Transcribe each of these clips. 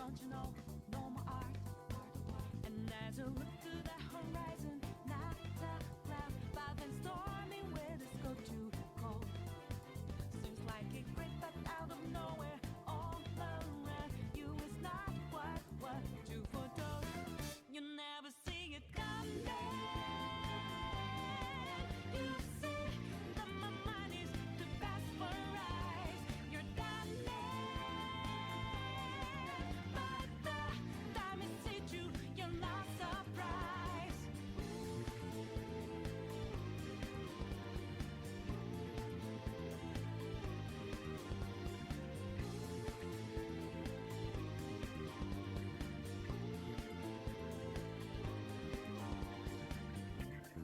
Don't you know, no more art. And as you look to the horizon, not a cloud, but then stormy weather's go too cold. Seems like it crept up out of nowhere, all around you. It's not quite what you foretold. You never see it coming. You see that my mind is too fast for eyes. You're done but the time it hit you, you're not surprised.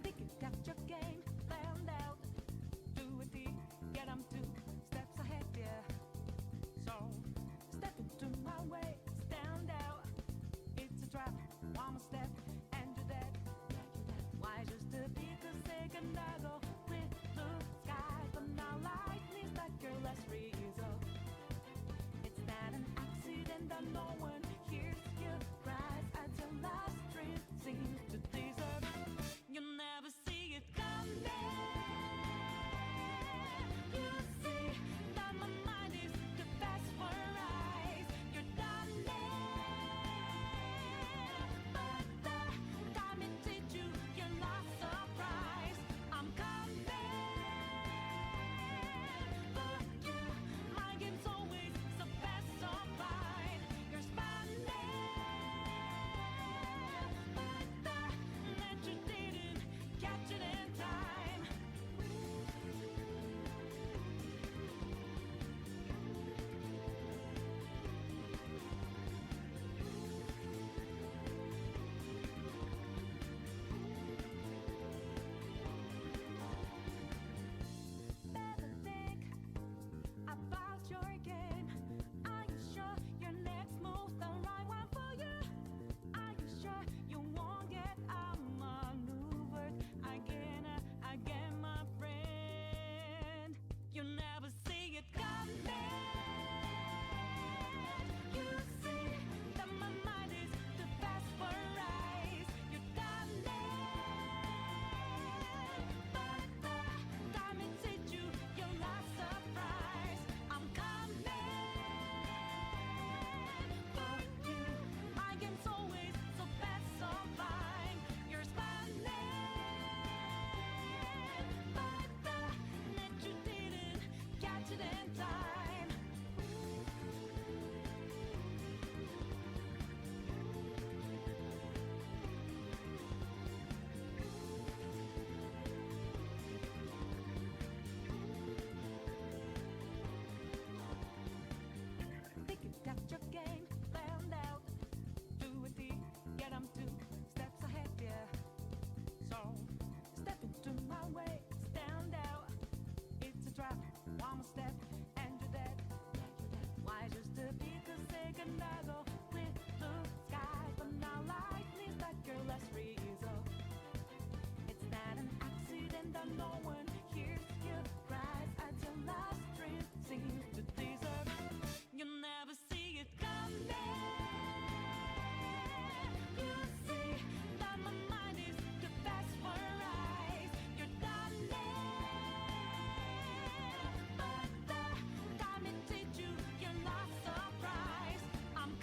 Think you got your game found out. Do it deep, get 'em 2 steps ahead, yeah. So step into my way, stand out. It's a trap, one more step, and you're dead. Why just a bit a second ago with blue skies, but now lightning's like your last resort. It's not an accident that no one hears your cries as your last dream seems to deserve. You never see it coming. You see that my mind is too fast for eyes. You're done but the time it hit you, you're not surprised. I'm coming for you. My game's always so fast, so fine. You're spanning, but the net you didn't catch it in time. Better think about your game. Are you sure your next move's the right one for you? Are you sure you won't get outmaneuvered again, my friend? You never see it coming. You see that my mind is too fast for eyes. You're done but the time it hit you, you're not surprised. I'm coming for you. My game's always so fast, so fine. You're spanning, but the net you didn't catch it in time. Think you got your game found out. Do it deep, get 'em 2 steps ahead, yeah. So step into my way, stand out. It's a trap, one more step, and you're dead. Why just a bit a second ago with blue skies, but now lightning's like your last resort. It's not an accident that no one hears your cries as your last dream seems to deserve. You never see it coming. You see that my mind is too fast for eyes. You're done but the time it hit you, you're not surprised. I'm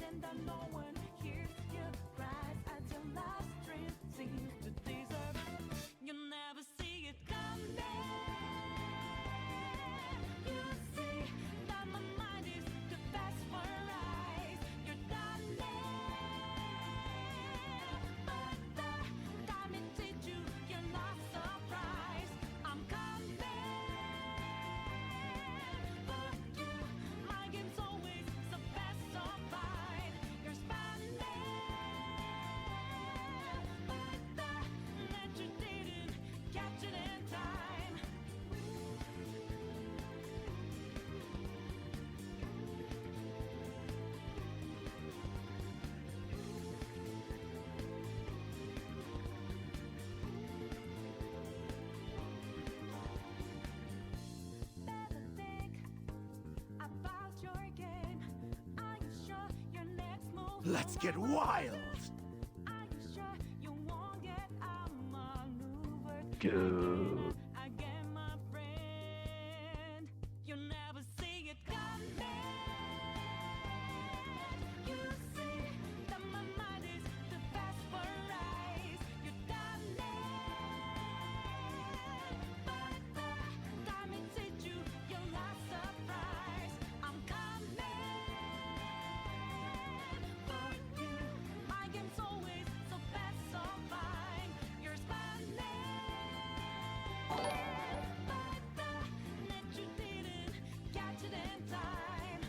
accident that no one hears your cries at your last dream seems to deserve. You never see it coming. You see that my mind is the best for eyes. You're done but the time it teach you, you're not surprised. I'm coming for you. My game's always the best so fine. You're spending, but the net you didn't catch it in time. Better think about your game. Are you sure your next move Let's get wild! Are you sure you won't get outmaneuvered? Good. Again, my friend, you never see it coming. You see that my mind is the best for eyes. You're done but the time it hit you, you're not surprised. I'm coming for you. My game's always so fast, so fine. You're spending, but the net you didn't catch it in time.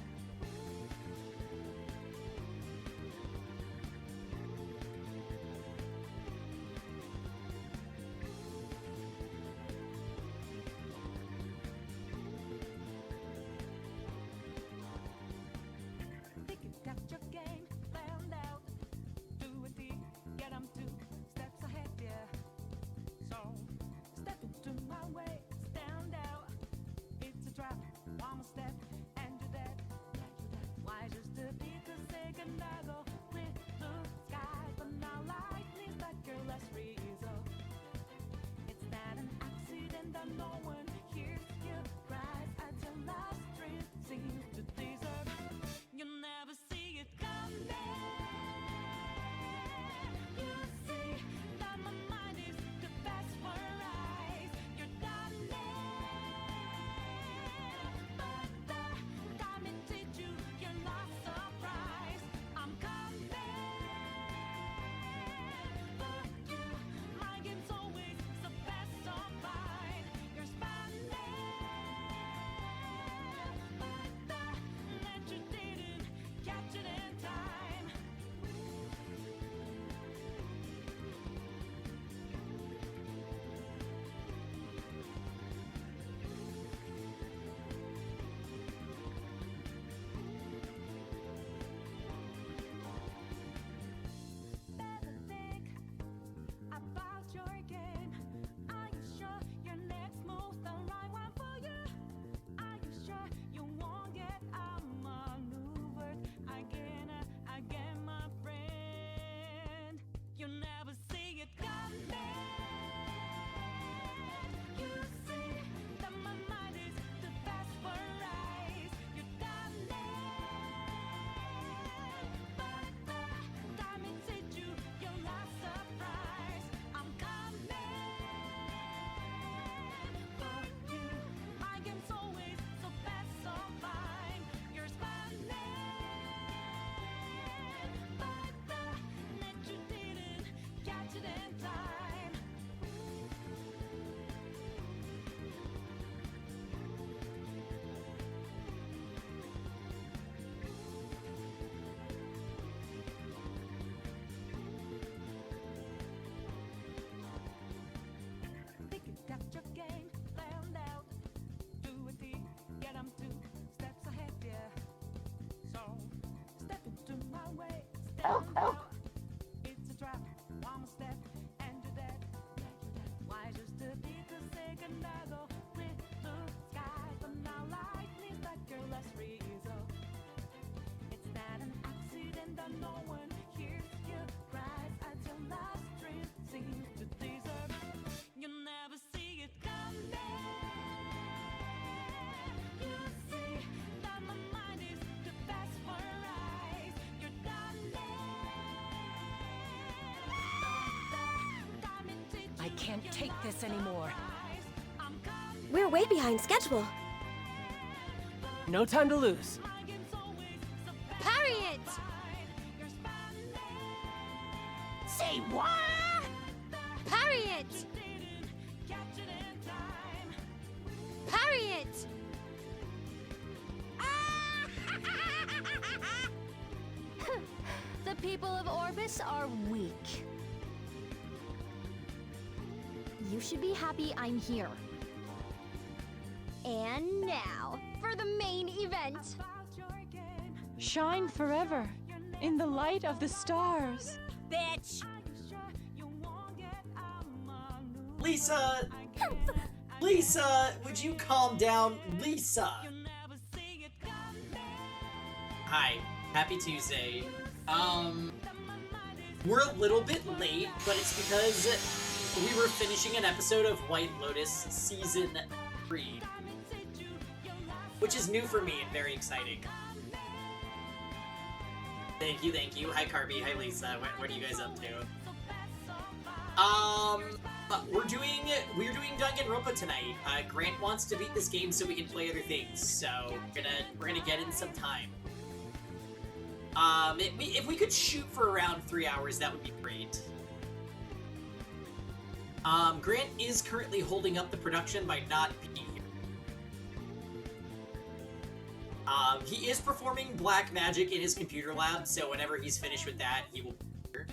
Think you got your game planned out. Do it deep, get 'em 2 steps ahead, yeah. So step into my way, stand out. It's a trap, one more step, and you're dead. Why just to take a second ago with blue skies, but now lightning like your last result. It's not an accident that no one hears your cries at your last dream seems to deserve. You never see it coming. You see that my mind is the best for eyes. You're done but the time it teach you, you're not surprised. I'm coming for you. My game's always the best so fine. You're spending, but the net you didn't catch it in time. Better think about your game. Are you sure your next move's the right one for you? Are you sure you won't get outmaneuvered again, my friend? You never see it coming. You see that my mind is the best for eyes. You're done but the time it hit you, you're not surprised. I'm coming for you. My game's always so fast, so fine. You're spending, but the net you didn't catch it in time. Think you got your game planned out. Do it deep, get 'em 2 steps ahead, yeah. So step into my way, stand out. It's a trap, one more step, and you're dead. Why just to take a second ago with blue skies, but now lightning like your last result. It's not an accident that no one hears your cries at your last dream seems to deserve. You never see it coming. You see that my mind is the best for eyes. You're done can't take this anymore. We're way behind schedule. No time to lose. Parry it! Say what? Parry it! Parry it! The people of Orbis are weak. You should be happy I'm here. And now, for the main event. Shine forever in the light of the stars. Bitch! Lisa! Lisa, would you calm down? Lisa! Hi, happy Tuesday. We're a little bit late, but it's because we were finishing an episode of White Lotus Season 3. Which is new for me and very exciting. Thank you, thank you. Hi Carby, hi Lisa. What are you guys up to? We're doing Danganronpa tonight. Grant wants to beat this game so we can play other things, so we're gonna get in some time. If we could shoot for around 3 hours, that would be great. Grant is currently holding up the production by not being here. He is performing black magic in his computer lab, so whenever he's finished with that, he will be here.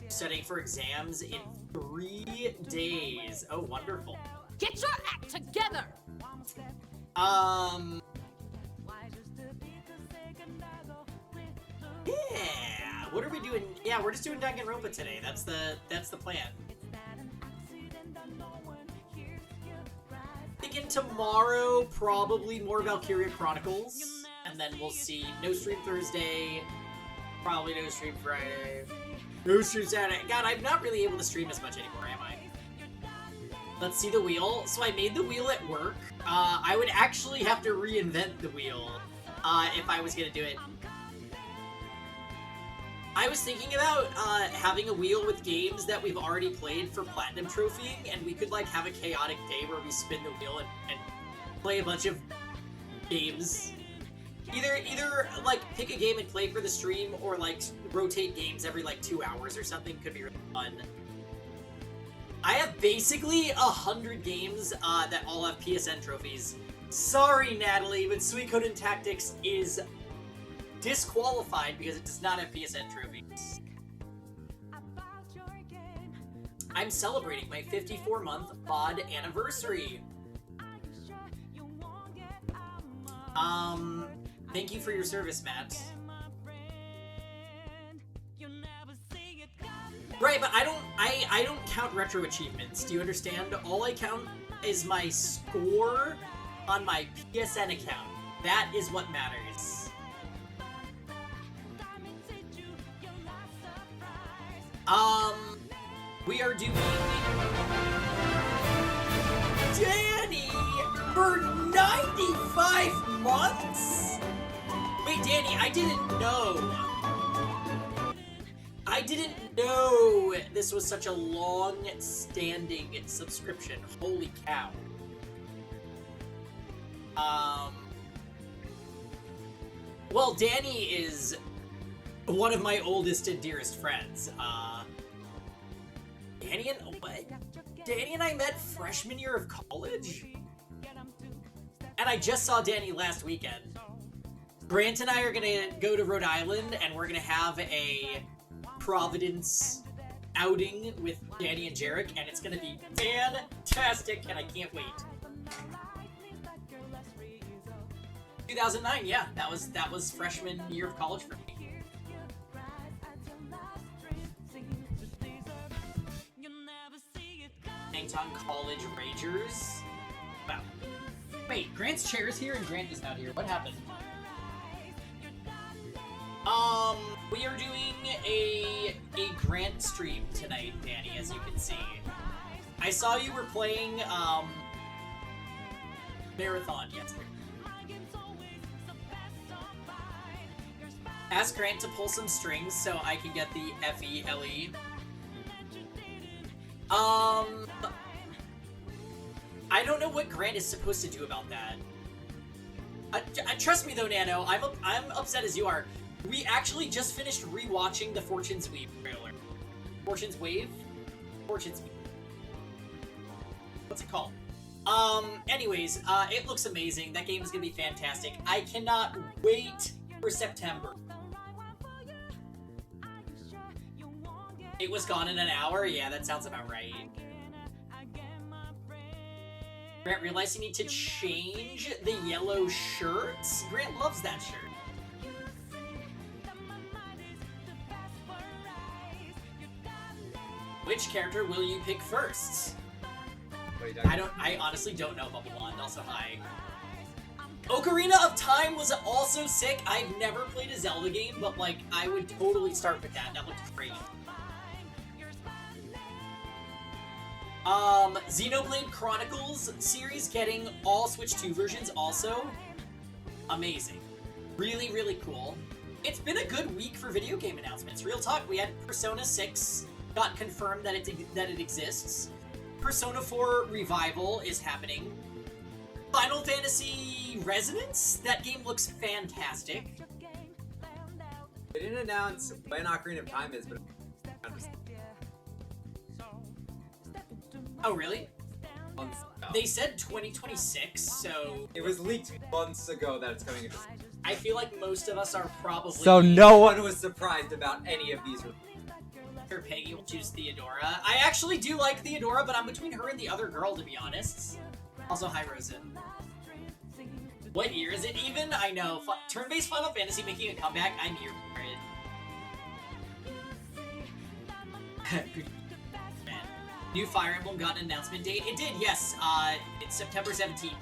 Studying for exams in 3 days. Oh, wonderful. Get your act together! Yeah, what are we doing? Yeah, we're just doing Danganronpa today. That's the plan. Thinking tomorrow, probably more Valkyria Chronicles, and then we'll see no stream Thursday, probably no stream Friday, no stream Saturday. God, I'm not really able to stream as much anymore, am I? Let's see the wheel. So I made the wheel at work. I would actually have to reinvent the wheel if I was gonna do it. I was thinking about having a wheel with games that we've already played for Platinum Trophying, and we could like have a chaotic day where we spin the wheel and play a bunch of games. Either like pick a game and play for the stream, or like rotate games every like 2 hours or something. Could be really fun. I have basically 100 games that all have PSN trophies. Sorry, Natalie, but Suikoden Tactics is disqualified because it does not have PSN trophies. I'm celebrating my 54-month mod anniversary. Thank you for your service, Matt. Right, but I don't count retro achievements. Do you understand? All I count is my score on my PSN account. That is what matters. We are doing Danny for 95 months? Wait, Danny, I didn't know. I didn't know this was such a long-standing subscription. Holy cow. Well, Danny is one of my oldest and dearest friends. Danny and I met freshman year of college? And I just saw Danny last weekend. Grant and I are gonna go to Rhode Island, and we're gonna have a Providence outing with Danny and Jarek, and it's gonna be fantastic, and I can't wait. 2009, yeah, that was freshman year of college for me. On College Ragers. Wow. Wait, Grant's chair is here and Grant is not here. What happened? We are doing a Grant stream tonight, Danny, as you can see. I saw you were playing Marathon yesterday. Ask Grant to pull some strings so I can get the FELE. I don't know what Grant is supposed to do about that. Trust me though, Nano, I'm upset as you are. We actually just finished rewatching the Fortune's Wave trailer. Fortune's Wave? Fortune's Wave. What's it called? Anyways, it looks amazing. That game is gonna be fantastic. I cannot wait for September. It was gone in an hour? Yeah, that sounds about right. Grant realized you need to change the yellow shirts? Grant loves that shirt. Which character will you pick first? I honestly don't know, Bubble Blonde. Also, hi. Ocarina of Time was also sick. I've never played a Zelda game, but, like, I would totally start with that. That looked great. Xenoblade Chronicles series getting all Switch 2 versions also. Amazing. Really, really cool. It's been a good week for video game announcements. Real talk, we had Persona 6 got confirmed that it exists. Persona 4 Revival is happening. Final Fantasy Resonance? That game looks fantastic. They didn't announce when Ocarina of Time is, but... Oh, really? Months ago. They said 2026, so... It was leaked months ago that it's coming into... I feel like most of us are probably... So no one was surprised about any of these. Or Peggy will choose Theodora. I actually do like Theodora, but I'm between her and the other girl, to be honest. Also, hi, Rosa. What year is it even? I know. Turn-based Final Fantasy making a comeback? I'm here for it. Man. New Fire Emblem got an announcement date. It did, yes. It's September 17th.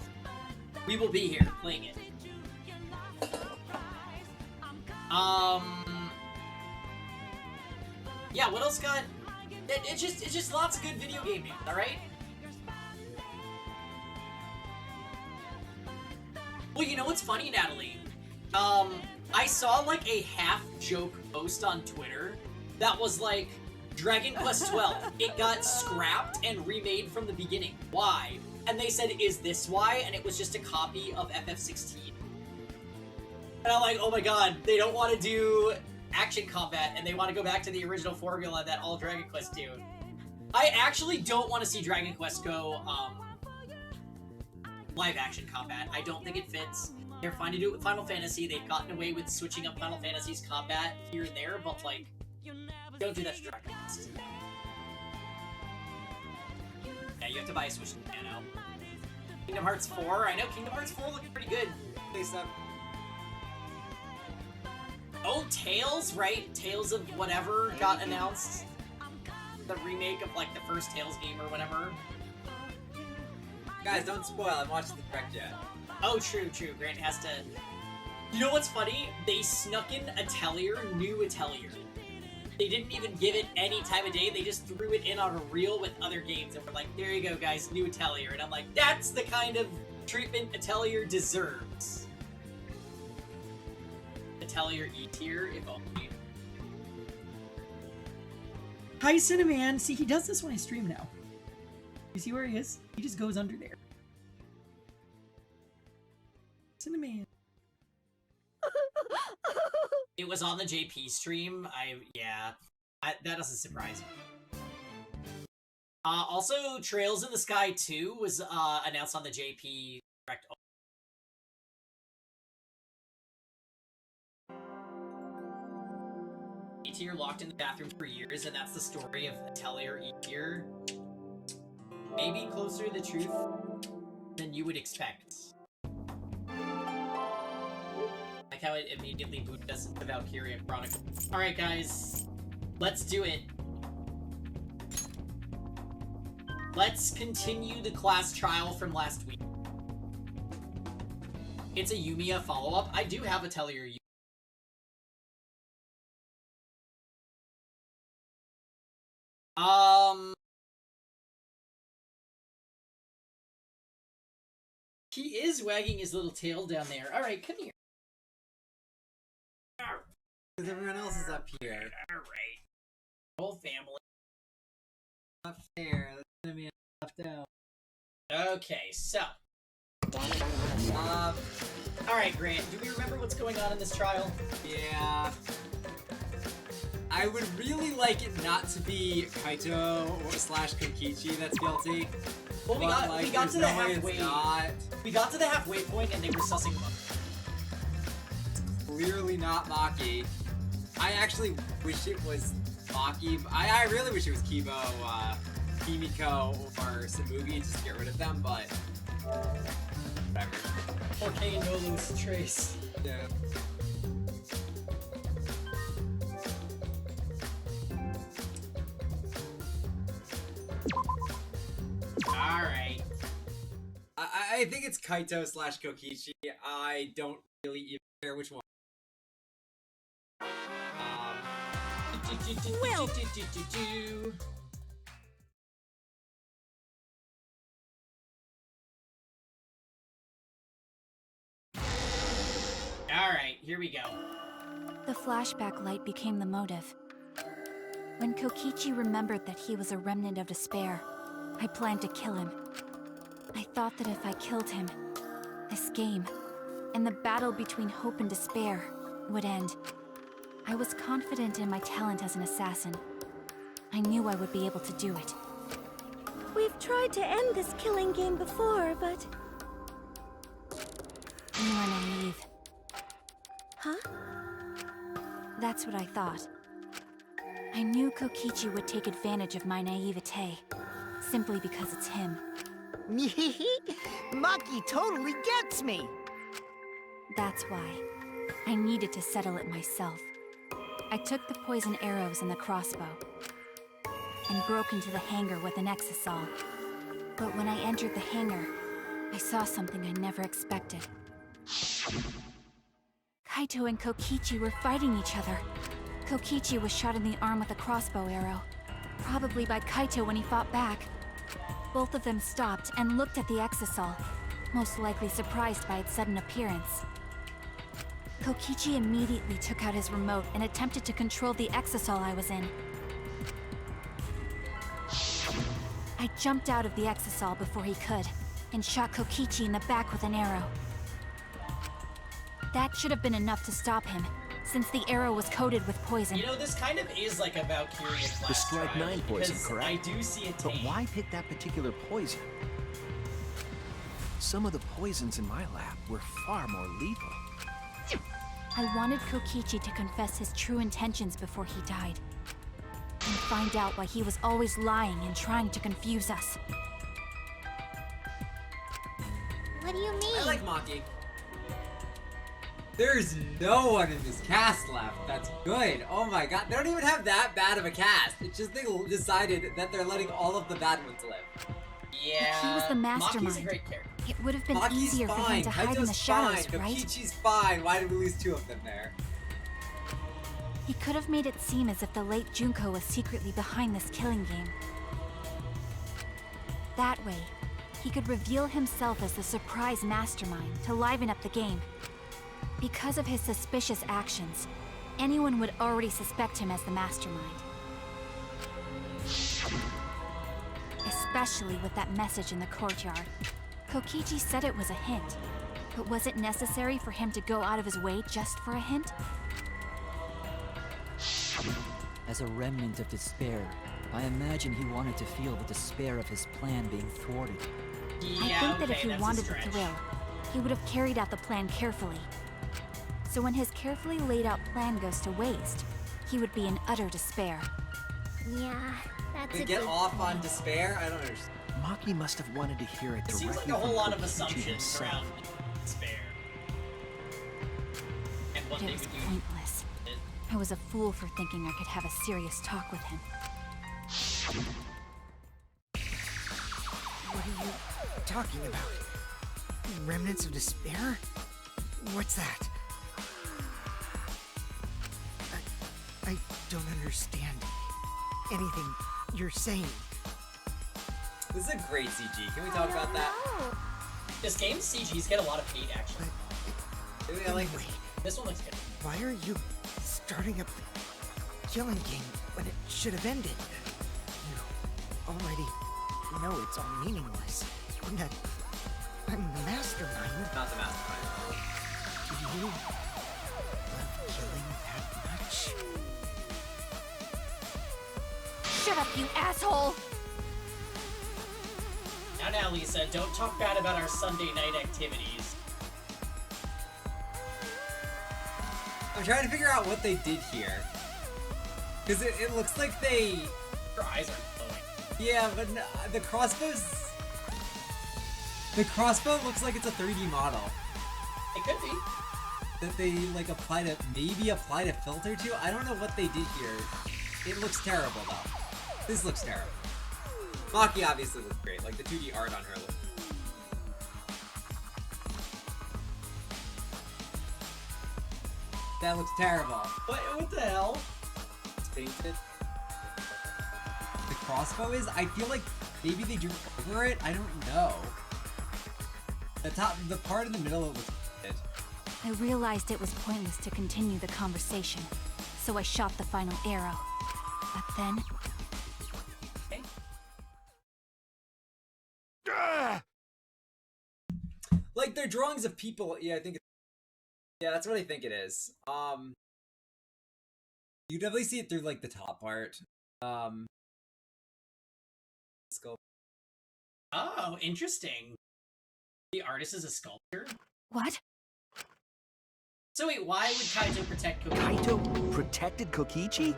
We will be here playing it. Yeah, what else got... It's just lots of good video game news, alright? Well, you know what's funny, Natalie? I saw, like, a half-joke post on Twitter that was like, Dragon Quest XII, it got scrapped and remade from the beginning. Why? And they said, is this why? And it was just a copy of FF16. And I'm like, oh my god, they don't want to do action combat, and they want to go back to the original formula that all Dragon Quest do. I actually don't want to see Dragon Quest go, live action combat. I don't think it fits. They're fine to do it with Final Fantasy. They've gotten away with switching up Final Fantasy's combat here and there, but, like, don't do that to Dragon Quest. Yeah, you have to buy a Switch Nano. Kingdom Hearts 4? I know Kingdom Hearts 4 looked pretty good. Oh, Tales, right? Tales of whatever got announced. The remake of, like, the first Tales game or whatever. Guys, don't spoil. I haven't watched the direct yet. Oh, true. Grant has to... You know what's funny? They snuck in Atelier, new Atelier. They didn't even give it any time of day. They just threw it in on a reel with other games and were like, there you go, guys, new Atelier. And I'm like, that's the kind of treatment Atelier deserves. Atelier E-tier, if only. Hi, Cinnamon. See, he does this when I stream now. You see where he is? He just goes under there. Cinnamon. It was on the JP stream. That doesn't surprise me. Also, Trails in the Sky 2 was announced on the JP Direct. E-tier locked in the bathroom for years, and that's the story of Atelier E-tier. Maybe closer to the truth than you would expect. Like how it immediately booted us into Valkyria Chronicles. Alright guys, let's do it. Let's continue the class trial from last week. It's a Yumiya follow-up. I do have Atelier Yumiya. He is wagging his little tail down there. Alright, come here. Because everyone else is up here. Alright. Whole family. Not fair. That's gonna be left out. Okay, so. Alright, Grant, do we remember what's going on in this trial? Yeah. I would really like it not to be Kaito / Kokichi that's guilty. Well, we got to the halfway. Not. We got to the halfway point and they were sussing him up. Clearly not Maki. I actually wish it was Maki. I really wish it was Kibo, Kimiko, or Samugi just to get rid of them, but whatever. 4K and no loose trace. Yeah. Alright. I think it's Kaito / Kokichi. I don't really even care which one. Well. Alright, here we go. The flashback light became the motive. When Kokichi remembered that he was a remnant of despair, I planned to kill him. I thought that if I killed him, this game, and the battle between hope and despair, would end. I was confident in my talent as an assassin. I knew I would be able to do it. We've tried to end this killing game before, but... You are naive. Huh? That's what I thought. I knew Kokichi would take advantage of my naivete, simply because it's him. Maki totally gets me! That's why. I needed to settle it myself. I took the poison arrows and the crossbow, and broke into the hangar with an exisal. But when I entered the hangar, I saw something I never expected. Kaito and Kokichi were fighting each other. Kokichi was shot in the arm with a crossbow arrow, probably by Kaito when he fought back. Both of them stopped and looked at the exisal, most likely surprised by its sudden appearance. Kokichi immediately took out his remote and attempted to control the exisal I was in. I jumped out of the exisal before he could, and shot Kokichi in the back with an arrow. That should have been enough to stop him, since the arrow was coated with poison. You know, this kind of is like a Valkyria class The Strike trial, 9 poison, because correct? I do see a But tape. why pick that particular poison? Some of the poisons in my lab were far more lethal. I wanted Kokichi to confess his true intentions before he died, and find out why he was always lying and trying to confuse us. What do you mean? I like Maki. There's no one in this cast left that's good. Oh my god, they don't even have that bad of a cast. It's just they decided that they're letting all of the bad ones live. Yeah. He was the mastermind. Maki's a great character. It would have been Maki's easier for fine. him to hide in the Kaito's shadows, fine. right? Kokichi's fine. Why did we lose two of them there? He could have made it seem as if the late Junko was secretly behind this killing game. That way, he could reveal himself as the surprise mastermind to liven up the game. Because of his suspicious actions, anyone would already suspect him as the mastermind. Especially with that message in the courtyard. Kokichi said it was a hint, but was it necessary for him to go out of his way just for a hint? As a remnant of despair, I imagine he wanted to feel the despair of his plan being thwarted. Yeah, I think that if okay, he that's a wanted the stretch. thrill, he would have carried out the plan carefully. So when his carefully laid out plan goes to waste, he would be in utter despair. Yeah, that's We a get good off point. on despair? I don't understand. Maki must have wanted to hear it It directly seems like a from whole lot of Kokichi assumptions himself. around despair. And what But they it was would do. pointless. I was a fool for thinking I could have a serious talk with him. What are you talking about? Remnants of despair? What's that? I don't understand anything you're saying. This is a great CG. Can we talk about that? This game's CGs get a lot of hate, actually. I like this. Anyway, This one looks good. why are you starting up the killing game when it should have ended? You already know it's all meaningless, and that I'm the mastermind. Not the mastermind. Do you love killing that much? Shut up, you asshole! Now, Lisa, don't talk bad about our Sunday night activities. I'm trying to figure out what they did here. Because it looks like they... Your eyes are glowing. Yeah, but the crossbow's... The crossbow looks like it's a 3D model. It could be. That they, like, maybe applied a filter to? I don't know what they did here. It looks terrible, though. This looks terrible. Maki obviously looks great. Like, the 2D art on her looks... That looks terrible. What the hell? It's painted. The crossbow is? I feel like maybe they drew over it? I don't know. The part in the middle of it looks good. I realized it was pointless to continue the conversation, so I shot the final arrow. But then... Like, they're drawings of people. Yeah, I think it's... Yeah, that's what I think it is. You definitely see it through, like, the top part. Sculpt. Oh, interesting. The artist is a sculptor? What? So wait, why would Kaito protect Kokichi? Kaito protected Kokichi?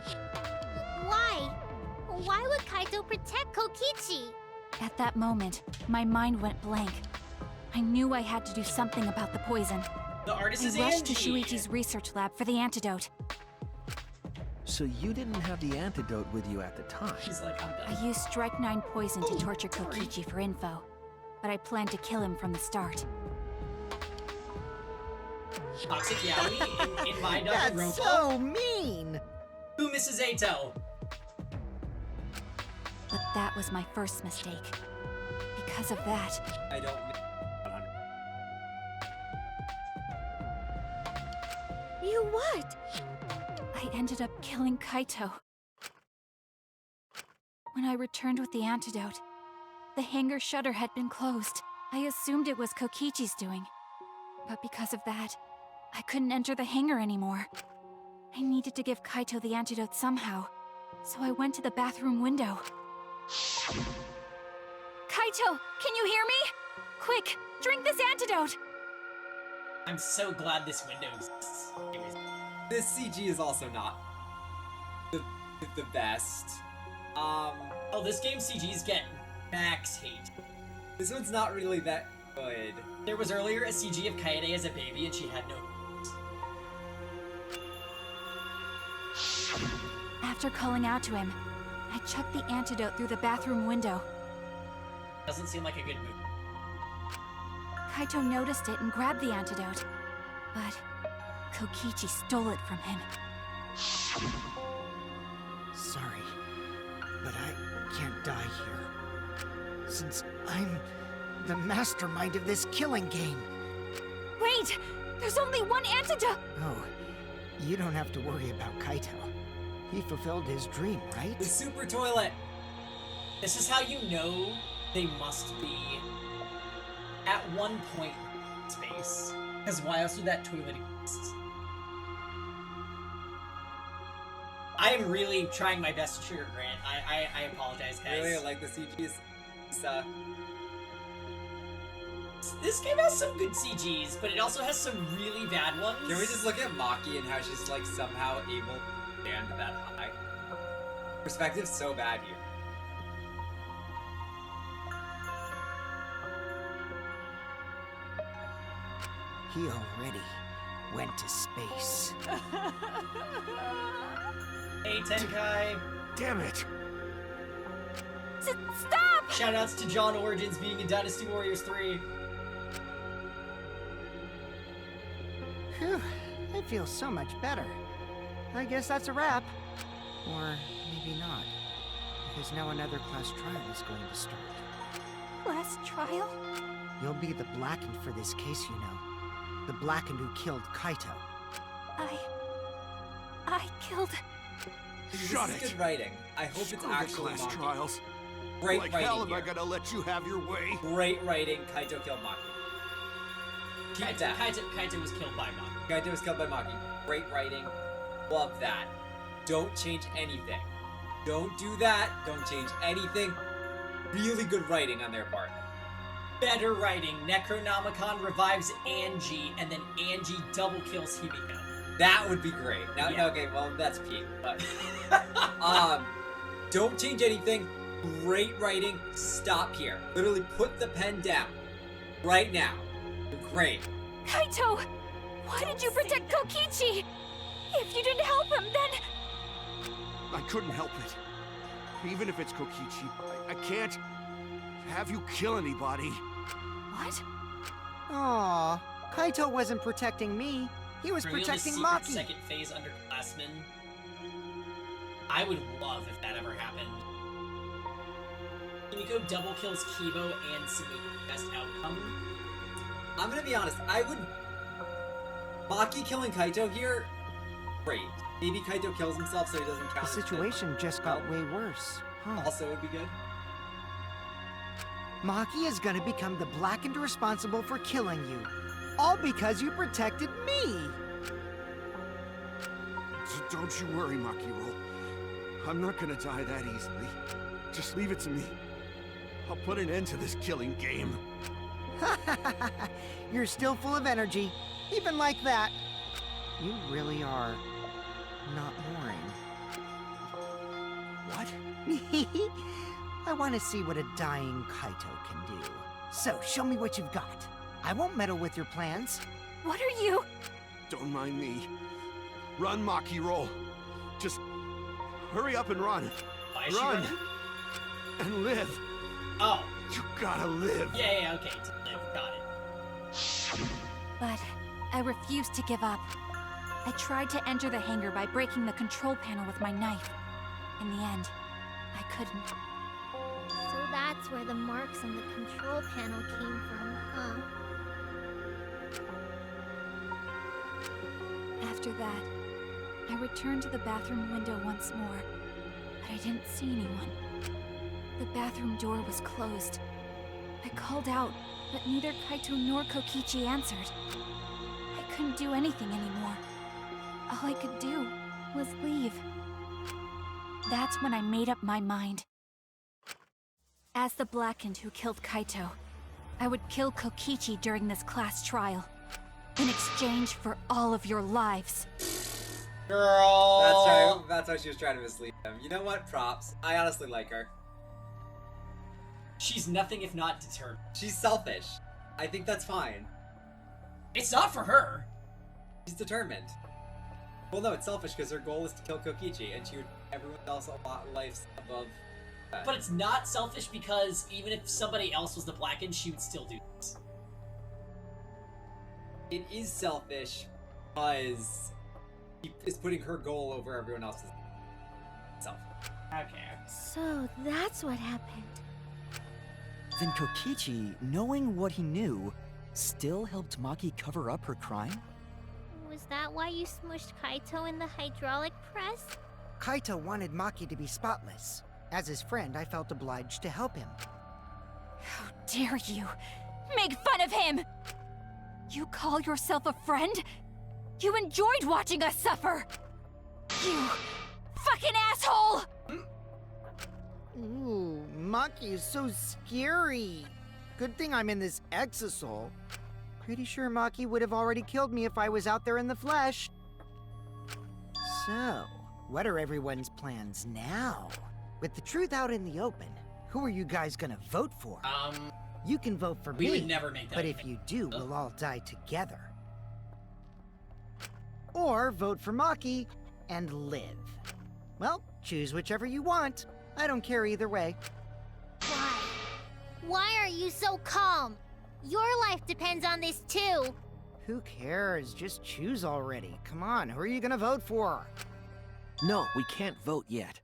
Why? Why would Kaito protect Kokichi? At that moment, my mind went blank. I knew I had to do something about the poison. The artist is I rushed to Angie. Shuichi's research lab for the antidote. So you didn't have the antidote with you at the time. She's like, I'm I done. used Strike 9 poison to torture Kokichi for info, but I planned to kill him from the start. Toxic Yaoi in my That's Danganronpa. so mean! Who misses Ato? But that was my first mistake. Because of that, I don't... You what? I ended up killing Kaito. When I returned with the antidote, the hangar shutter had been closed. I assumed it was Kokichi's doing. But because of that, I couldn't enter the hangar anymore. I needed to give Kaito the antidote somehow, so I went to the bathroom window. Kaito, can you hear me? Quick, drink this antidote! I'm so glad this window exists. This CG is also not the best. Oh, this game's CGs get max hate. This one's not really that good. There was earlier a CG of Kaede as a baby and she had no... After calling out to him, I chucked the antidote through the bathroom window. Doesn't seem like a good move. Kaito noticed it and grabbed the antidote. But Kokichi stole it from him. Sorry, but I can't die here. Since I'm the mastermind of this killing game. Wait! There's only one antidote! Oh, you don't have to worry about Kaito. He fulfilled his dream, right? The super toilet! This is how you know they must be at one point in space. Because why else would that toilet exist? I am really trying my best to trigger Grant. I apologize, I guys. really like the CGs. This game has some good CGs, but it also has some really bad ones. Can we just look at Maki and how she's like somehow able to stand that high? Perspective's so bad here. He already went to space. Hey, Tenkai. Damn it! Stop! Shoutouts to John Origins being in Dynasty Warriors 3. Phew, I feel so much better. I guess that's a wrap. Or maybe not. Because now another class trial is going to start. Last trial? You'll be the Blackened for this case, you know. The Blackened who killed Kaito. I killed... This is good writing. I hope it's Screw the actually class Maki. trials. Great Like writing hell am I here. gonna let you have your way? Great writing. Kaito killed Maki. Keep that. Kaito was killed by Maki. Kaito was killed by Maki. Great writing. Love that. Don't change anything. Don't do that. Don't change anything. Really good writing on their part. Better writing. Necronomicon revives Angie, and then Angie double kills Himiko. That would be great. Now, Yeah. okay, well, that's peak. But, don't change anything. Great writing. Stop here. Literally put the pen down. Right now. Great. Kaito! Why did you protect Kokichi? If you didn't help him, then... I couldn't help it. Even if it's Kokichi, I can't have you kill anybody. What? Aw, Kaito wasn't protecting me. He was Reveal the protecting secret Maki. second phase underclassmen. I would love if that ever happened. Himiko double kills Kibo and Sumiko. Best outcome. I'm gonna be honest. I would... Maki killing Kaito here? Great. Maybe Kaito kills himself so he doesn't count. The as situation just got way worse. Huh. Also would be good. Maki is gonna become the blackened responsible for killing you. All because you protected me! Don't you worry, Makiro. I'm not gonna die that easily. Just leave it to me. I'll put an end to this killing game. You're still full of energy, even like that. You really are not boring. What? I want to see what a dying Kaito can do. So, show me what you've got. I won't meddle with your plans. What are you? Don't mind me. Run, Makiro. Just hurry up and run. Why is she Run. running? And live. Oh. You gotta live. Yeah, okay. To live. Got it. But I refused to give up. I tried to enter the hangar by breaking the control panel with my knife. In the end, I couldn't. So that's where the marks on the control panel came from, huh? After that, I returned to the bathroom window once more, but I didn't see anyone. The bathroom door was closed. I called out, but neither Kaito nor Kokichi answered. I couldn't do anything anymore. All I could do was leave. That's when I made up my mind. As the Blackened who killed Kaito, I would kill Kokichi during this class trial, in exchange for all of your lives. Girl. That's right. That's why she was trying to mislead him. You know what? Props. I honestly like her. She's nothing if not determined. She's selfish. I think that's fine. It's not for her. She's determined. Well, no, it's selfish because her goal is to kill Kokichi, and she would everyone else a lot life above that. But it's not selfish because even if somebody else was the Blackened, she would still do this. It is selfish because she is putting her goal over everyone else's self. Okay. So that's what happened. Then Kokichi, knowing what he knew, still helped Maki cover up her crime? Was that why you smushed Kaito in the hydraulic press? Kaito wanted Maki to be spotless. As his friend, I felt obliged to help him. How dare you! Make fun of him! You call yourself a friend? You enjoyed watching us suffer! You fucking asshole! Ooh, Maki is so scary. Good thing I'm in this exosol. Pretty sure Maki would have already killed me if I was out there in the flesh. So, what are everyone's plans now? With the truth out in the open, who are you guys gonna vote for? We You can vote for me. would never make that. But if you do, we'll all die together. Or vote for Maki and live. Well, choose whichever you want. I don't care either way. Why? Why are you so calm? Your life depends on this too. Who cares? Just choose already. Come on, who are you gonna vote for? No, we can't vote yet.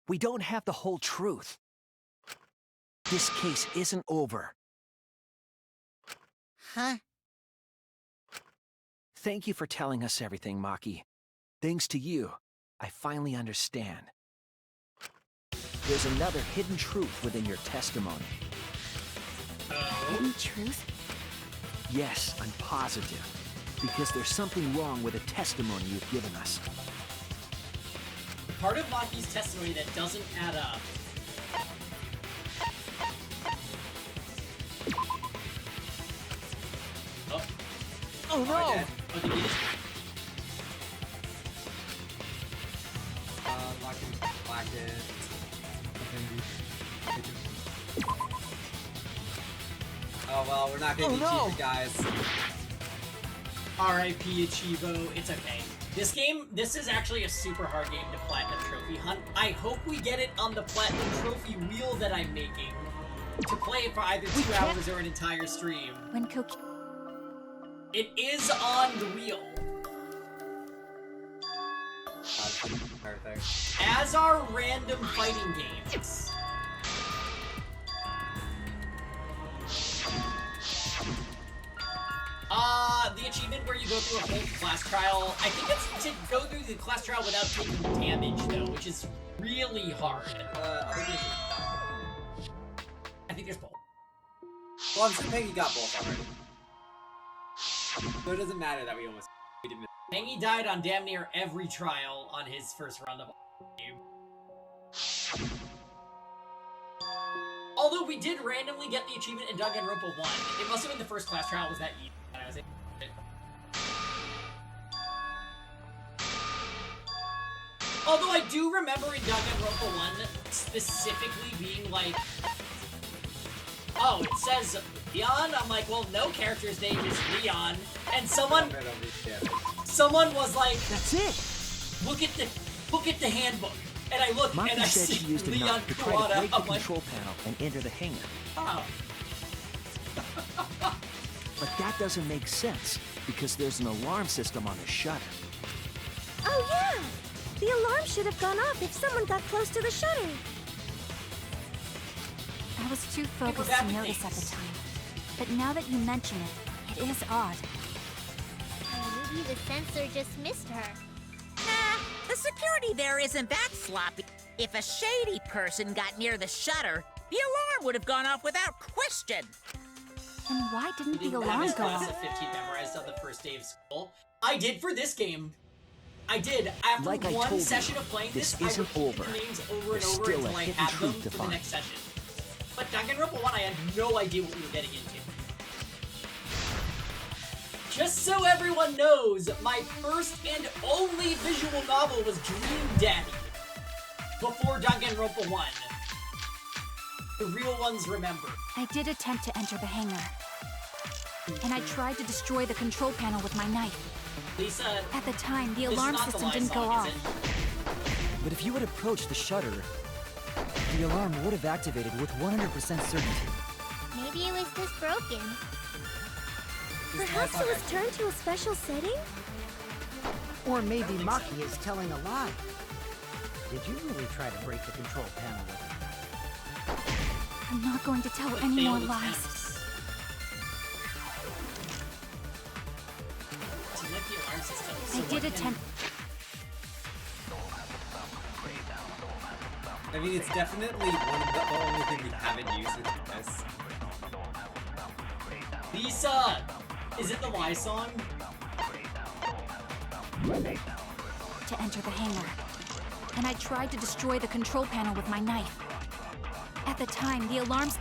We don't have the whole truth. This case isn't over. Huh? Thank you for telling us everything, Maki. Thanks to you, I finally understand. there's another hidden truth within your testimony. Hidden truth? Yes, I'm positive. Because there's something wrong with the testimony you've given us. Part of Maki's testimony that doesn't add up. Oh. Oh no! Oh, did he just... Black it. Oh well, we're not gonna be cheated, guys. R.I.P. Achivo. It's okay. This is actually a super hard game to Platinum Trophy hunt. I hope we get it on the Platinum Trophy wheel that I'm making to play for either 2 hours or an entire stream. When Koki... It is on the wheel. As are random fighting games. The achievement where you go through a whole class trial, I think it's to go through the class trial without taking damage, though, which is really hard. I think there's both. Well, I'm sure Peggy got both already. So it doesn't matter that we didn't miss. Peggy died on damn near every trial on his first run of the game. Although we did randomly get the achievement in Danganronpa 1. It must have been the first class trial was that easy. And I was like, although I do remember in Danganronpa 1 specifically being like, oh, it says Leon? I'm like, well, no character's name is Leon. And someone was like, that's it! Look at the handbook. And I look Maki and I said she see used a Leon knife to try to Kurata. break the I'm like, control panel and enter the hangar. oh. But that doesn't make sense, because there's an alarm system on the shutter. Oh yeah! The alarm should have gone off if someone got close to the shutter. I was too focused to notice at the time. But now that you mention it, it is odd. Maybe the sensor just missed her. Nah, the security there isn't that sloppy. If a shady person got near the shutter, the alarm would have gone off without question. Then why didn't the Have alarm his go class off? of 15 memorized on the first day of school. I did for this game. I did. After Like I one told session you, of playing this I isn't repeated over. the names over There's and over still until a I hidden had them truth to for the find. next session. But Danganronpa 1, I had no idea what we were getting into. Just so everyone knows, my first and only visual novel was Dream Daddy. Before Danganronpa 1. The real ones remember. I did attempt to enter the hangar. And I tried to destroy the control panel with my knife. Lisa, at the time, the this is alarm not the system lie didn't go song, off. is it? But if you had approached the shutter, the alarm would have activated with 100% certainty. Maybe it was just broken. Perhaps it was turned to a special setting? Or maybe Maki is telling a lie. Did you really try to break the control panel with her? I'm not going to tell any more lies. I did attempt. I mean, it's definitely one of the only thing we haven't used with this. Lisa! Is it the lie song? To enter the hangar. And I tried to destroy the control panel with my knife. At the time, the alarms...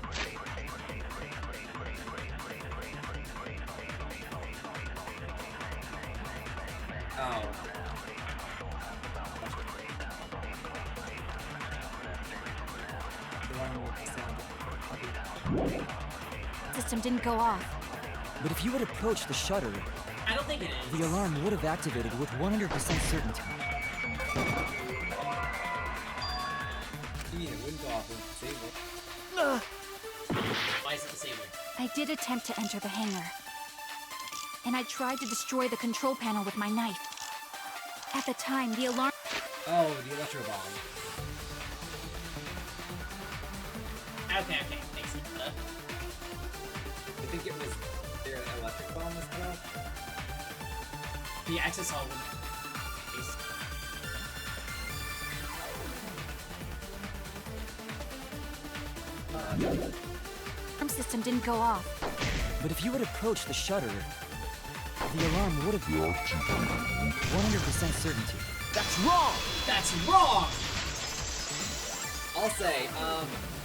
Oh. system didn't go off. But if you had approached the shutter, I don't think it is. the alarm would have activated with 100% certainty. You mean it wouldn't go off with disabled? Why is it disabled? I did attempt to enter the hangar. And I tried to destroy the control panel with my knife. At the time, the alarm... Oh, the electro bomb. Okay, makes sense. I think it was their electric bomb was cut off. The access hall would... Alarm system didn't go off. But if you had approached the shutter, the alarm would have been 100% certainty. That's wrong! That's wrong! I'll say,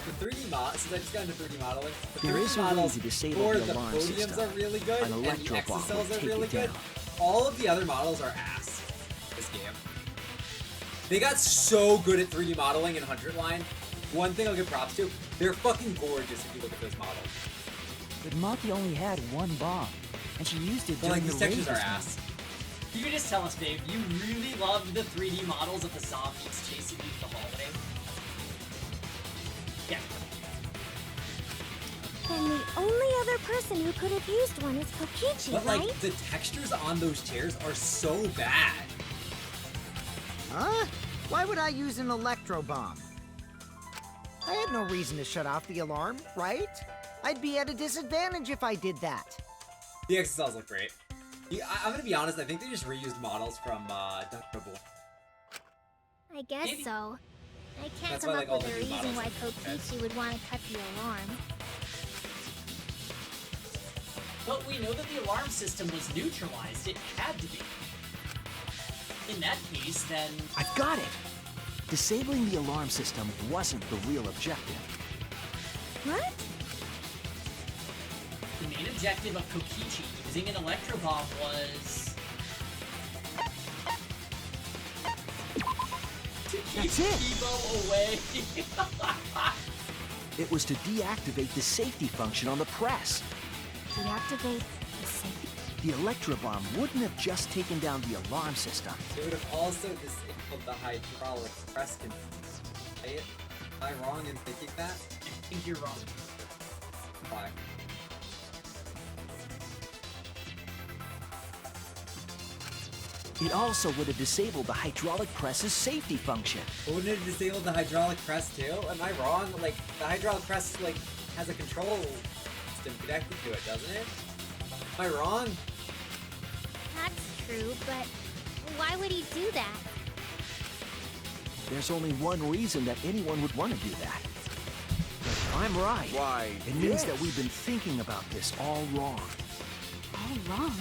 the 3D mod, since I just got into 3D modeling, the There 3D is a way models to disable for the the alarm podiums system. are really good, An and the electro bomb exocells will are take really it good. down. All of the other models are ass, this game. They got so good at 3D modeling in 100 line. One thing I'll give props to, they're fucking gorgeous if you look at those models. But Maki only had one bomb, and she used it But during like, the these textures are rages ass. You can just tell us, babe, you really loved the 3D models of the zombies chasing you in the hallway. Yeah. And the only other person who could have used one is Kokichi, But right? like, the textures on those chairs are so bad. Huh? Why would I use an electro bomb? I had no reason to shut off the alarm, right? I'd be at a disadvantage if I did that. The exocells look great. Yeah, I'm gonna be honest, I think they just reused models from Danganronpa. I guess so. I can't That's come why, up like, all with a the new reason models why look good. Kokichi would want to cut the alarm. But we know that the alarm system was neutralized. It had to be. In that case, then... I've got it! Disabling the alarm system wasn't the real objective. What? The main objective of Kokichi using an electro bomb was... to keep That's it. Kibo away. It was to deactivate the safety function on the press. Deactivate the safety. The electro bomb wouldn't have just taken down the alarm system. It would have also disabled the hydraulic press control. Am I wrong in thinking that? I think you're wrong. Why? It also would have disabled the hydraulic press's safety function. Wouldn't it have disabled the hydraulic press too? Am I wrong? Like, the hydraulic press, like, has a control system connected to it, doesn't it? Am I wrong? That's true, but why would he do that? There's only one reason that anyone would want to do that. If I'm right, Why, it means yes. that we've been thinking about this all wrong. All wrong.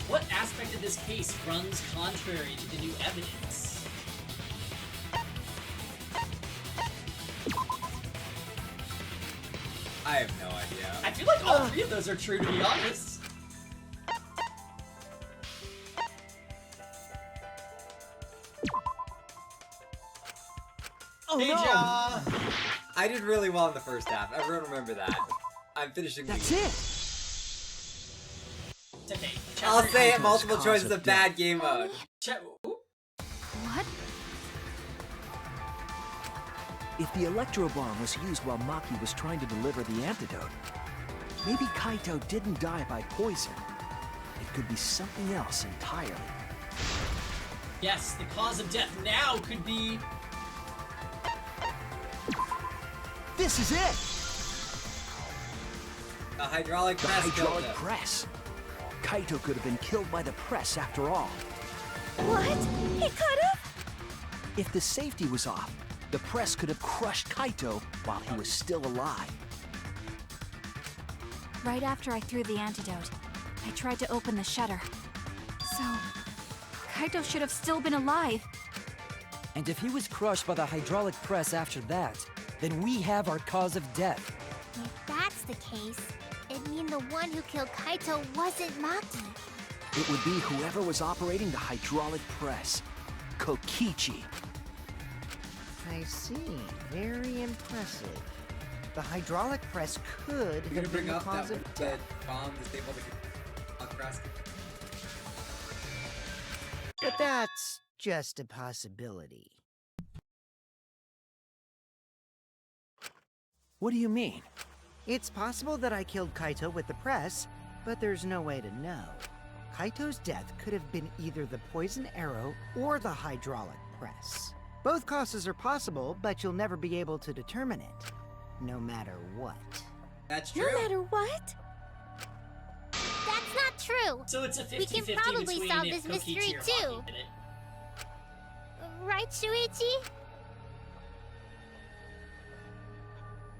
What aspect of this case runs contrary to the new evidence? I have no idea. I feel like all three of those are true, to be honest. Oh Hey, no! Ja! I did really well in the first half. Everyone remember that. I'm finishing That's lead. it! It's okay. I'll Chapter- say it, Kaito's multiple cause choice of is a bad game mode. Ooh. What? If the electro bomb was used while Maki was trying to deliver the antidote, maybe Kaito didn't die by poison. It could be something else entirely. Yes, the cause of death now could be... This is it! The hydraulic The press killed hydraulic him. press. Kaito could have been killed by the press after all. What? He could have? If the safety was off, the press could have crushed Kaito while he was still alive. Right after I threw the antidote, I tried to open the shutter. So, Kaito should have still been alive. And if he was crushed by the hydraulic press after that, then we have our cause of death. If that's the case, it'd mean the one who killed Kaito wasn't Maki. It would be whoever was operating the hydraulic press. Kokichi. I see. Very impressive. The hydraulic press could You're gonna have been bring the up cause that of the death. bomb disabled the press. But that's just a possibility. What do you mean? It's possible that I killed Kaito with the press, but there's no way to know. Kaito's death could have been either the poison arrow or the hydraulic press. Both causes are possible, but you'll never be able to determine it, no matter what. That's true. No matter what? That's not true. So it's a 50-50 We can probably between solve if this mystery Kokichi or too. Maki did it. Right, Shuichi?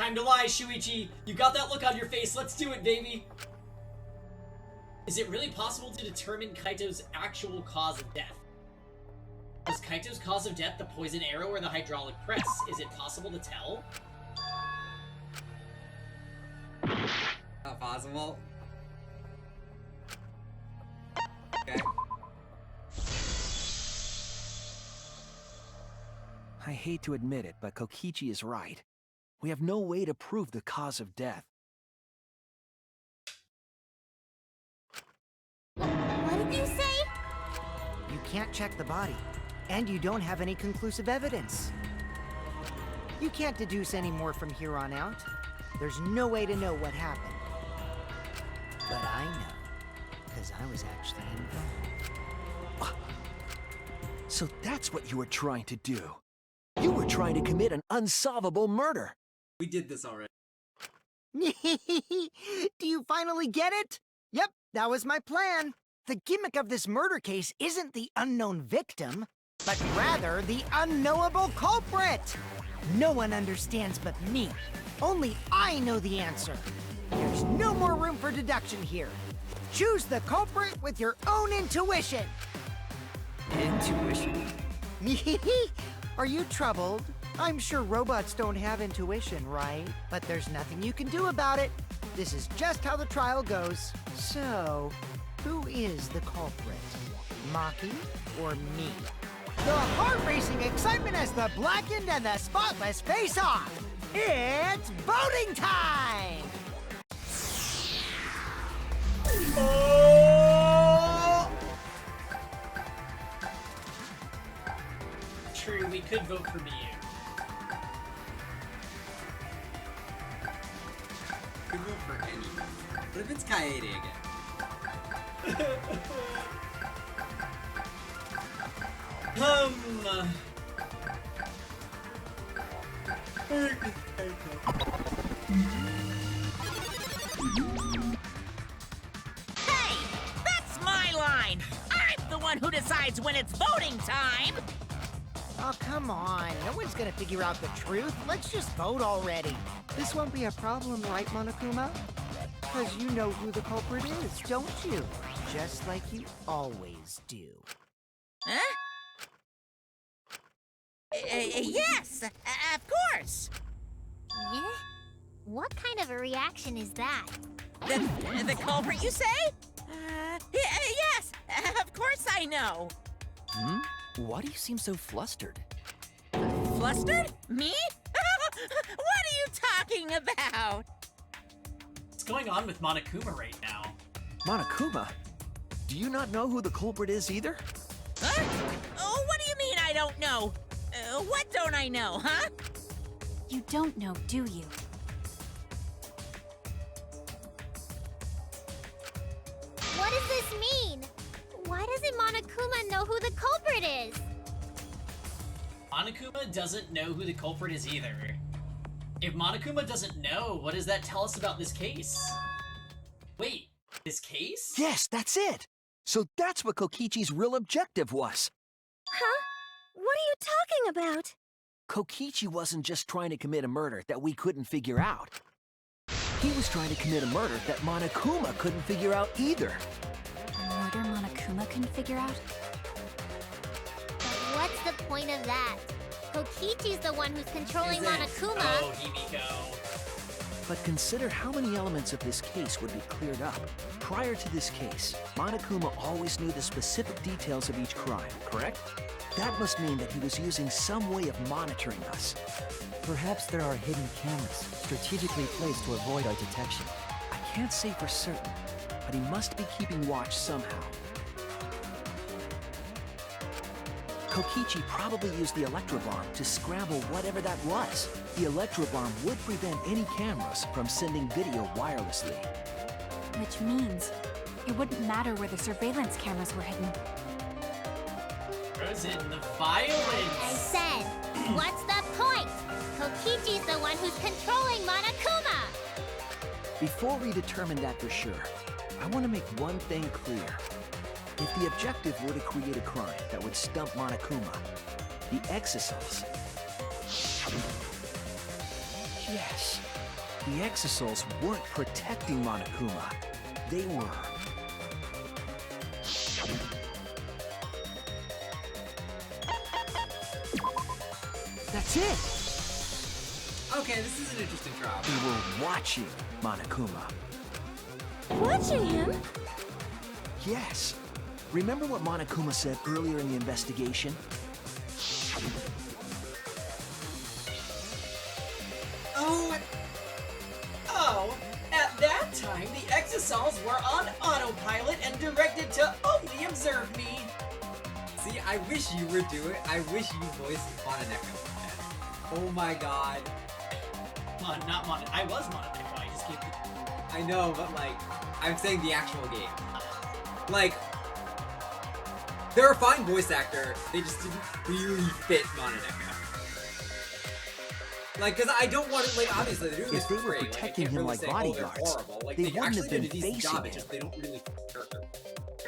time to lie, Shuichi. You got that look on your face. Let's do it, baby. Is it really possible to determine Kaito's actual cause of death? Was Kaito's cause of death the poison arrow or the hydraulic press? Is it possible to tell? Not possible. Okay. I hate to admit it, but Kokichi is right. We have no way to prove the cause of death. What did you say? You can't check the body, and you don't have any conclusive evidence. You can't deduce any more from here on out. There's no way to know what happened. But I know, because I was actually involved. So that's what you were trying to do. You were trying to commit an unsolvable murder. We did this already. Do you finally get it? Yep, that was my plan. The gimmick of this murder case isn't the unknown victim, but rather the unknowable culprit. No one understands but me. Only I know the answer. There's no more room for deduction here. Choose the culprit with your own intuition. Intuition? Are you troubled? I'm sure robots don't have intuition, right? But there's nothing you can do about it. This is just how the trial goes. So, who is the culprit? Maki or me? The heart-racing excitement as the blackened and the spotless face off. It's voting time! True, we could vote for Miyu. Could vote for anyone. What if it's Kaede again? Hey! That's my line! I'm the one who decides when it's voting time! Oh, come on. No one's gonna figure out the truth. Let's just vote already. This won't be a problem, right, Monokuma? Because you know who the culprit is, don't you? Just like you always do. Huh? Yes, of course. Yeah? What kind of a reaction is that? The culprit, you say? Yes, of course I know. Hmm? Why do you seem so flustered? Flustered? Me? What are you talking about? What's going on with Monokuma right now? Monokuma? Do you not know who the culprit is either? Huh? Oh, what do you mean I don't know? What don't I know, huh? You don't know, do you? What does this mean? Why doesn't Monokuma know who the culprit is? Monokuma doesn't know who the culprit is either. If Monokuma doesn't know, what does that tell us about this case? Wait, this case? Yes, that's it! So that's what Kokichi's real objective was. Huh? What are you talking about? Kokichi wasn't just trying to commit a murder that we couldn't figure out. He was trying to commit a murder that Monokuma couldn't figure out either. A murder Monokuma couldn't figure out? But what's the point of that? Kokichi's the one who's controlling Is it? Monokuma. Oh, Himiko. But consider how many elements of this case would be cleared up. Prior to this case, Monokuma always knew the specific details of each crime, correct? That must mean that he was using some way of monitoring us. Perhaps there are hidden cameras strategically placed to avoid our detection. I can't say for certain, but he must be keeping watch somehow. Kokichi probably used the electrobomb to scramble whatever that was. The electrobomb would prevent any cameras from sending video wirelessly. Which means it wouldn't matter where the surveillance cameras were hidden. Frozen, the I violence! said, what's the point? Kokichi's the one who's controlling Monokuma! Before we determine that for sure, I want to make one thing clear. If the objective were to create a crime that would stump Monokuma, the exocells... Yes, The Exisouls weren't protecting Monokuma. They were... That's it! Okay, this is an interesting trial. They were watching Monokuma. Watching him? Yes. Remember what Monokuma said earlier in the investigation? Oh, at that time, the Exisouls were on autopilot and directed to only observe me. See, I wish you were doing. I wish you voiced Mononeko. Oh my god. Not Mon. I was Mononeko. I just gave. I know, but like, I'm saying the actual game. Like, they're a fine voice actor. They just didn't really fit Mononeko. Like, cause I don't want to. Like, obviously they're doing this If they for were free. protecting like, I him can't like really say, oh, they're bodyguards, horrible. Like, they they wouldn't actually have been did a decent facing job. him. It's just they don't really fit the character.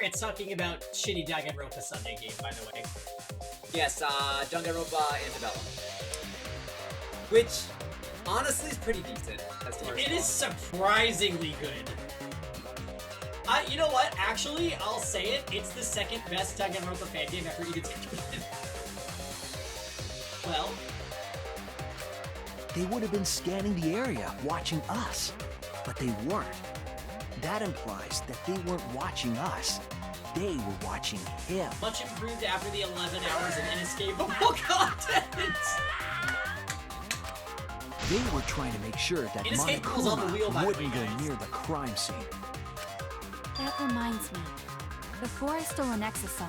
It's talking about shitty Danganronpa Sunday game, by the way. Yes, Danganronpa Antebellum. Which, honestly, is pretty decent. As far as It is surprisingly good. You know what? Actually, I'll say it. It's the second best Danganronpa fan game after Eden's Kitchen. Well, They would have been scanning the area, watching us. But they weren't. That implies that they weren't watching us. They were watching him. much improved after the 11 hours of inescapable content. They were trying to make sure that Inescapable's on the wheel, by Monokuma the way, wouldn't go guys. near the crime scene. That reminds me. Before I stole an Exisol,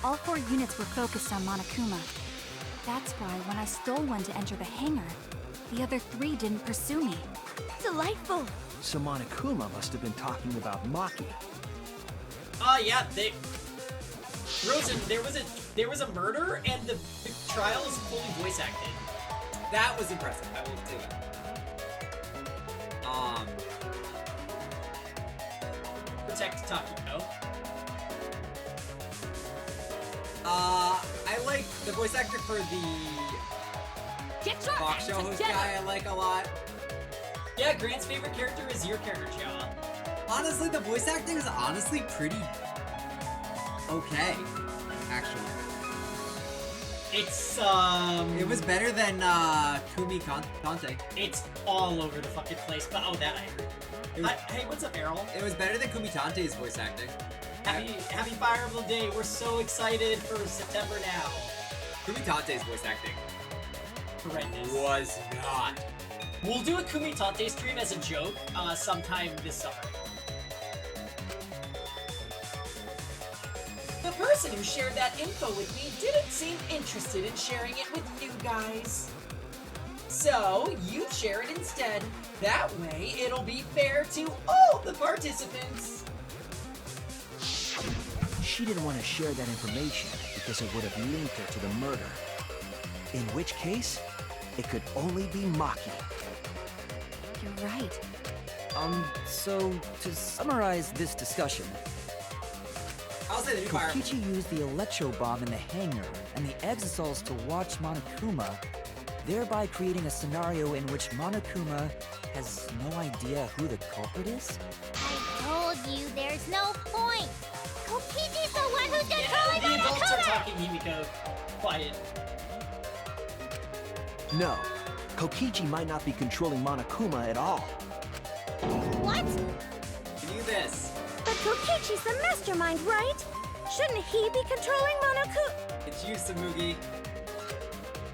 all 4 units were focused on Monokuma. That's why when I stole one to enter the hangar, the other 3 didn't pursue me. Delightful. So Monokuma must have been talking about Maki. Yeah, Rosen, there was a murder, and the trial is fully voice acted. That was impressive. I will say that. Protect Takiko. I like the voice actor for the Get your Fox act show host together. guy. I like a lot. Yeah, Grant's favorite character is your character, Chia. Honestly, the voice acting is honestly pretty okay. Actually, It's, it was better than Kumi Kante. it's all over the fucking place, but oh, that I heard. Hey, what's up, Errol? It was better than Kumi Tante's voice acting. Happy Fire Emblem Day. We're so excited for September now. Kumi Tante's voice acting Horrendous. was not. We'll do a Kumitate stream as a joke sometime this summer. The person who shared that info with me didn't seem interested in sharing it with you guys. So, you share it instead. That way, it'll be fair to all the participants. She didn't want to share that information because it would have linked her to the murder. In which case, it could only be Maki. You're right. So, to summarize this discussion, I'll say the new Fire Emblem. Kokichi used the electro bomb in the hangar and the Exisouls to watch Monokuma, thereby creating a scenario in which Monokuma has no idea who the culprit is? I told you there's no point. Kokichi's the one who's Yeah, controlling the adults are Monokuma. talking, Himiko. Quiet. No, Kokichi might not be controlling Monokuma at all. What? Do this. But Kokichi's the mastermind, right? Shouldn't he be controlling Monoku? It's you, Samugi.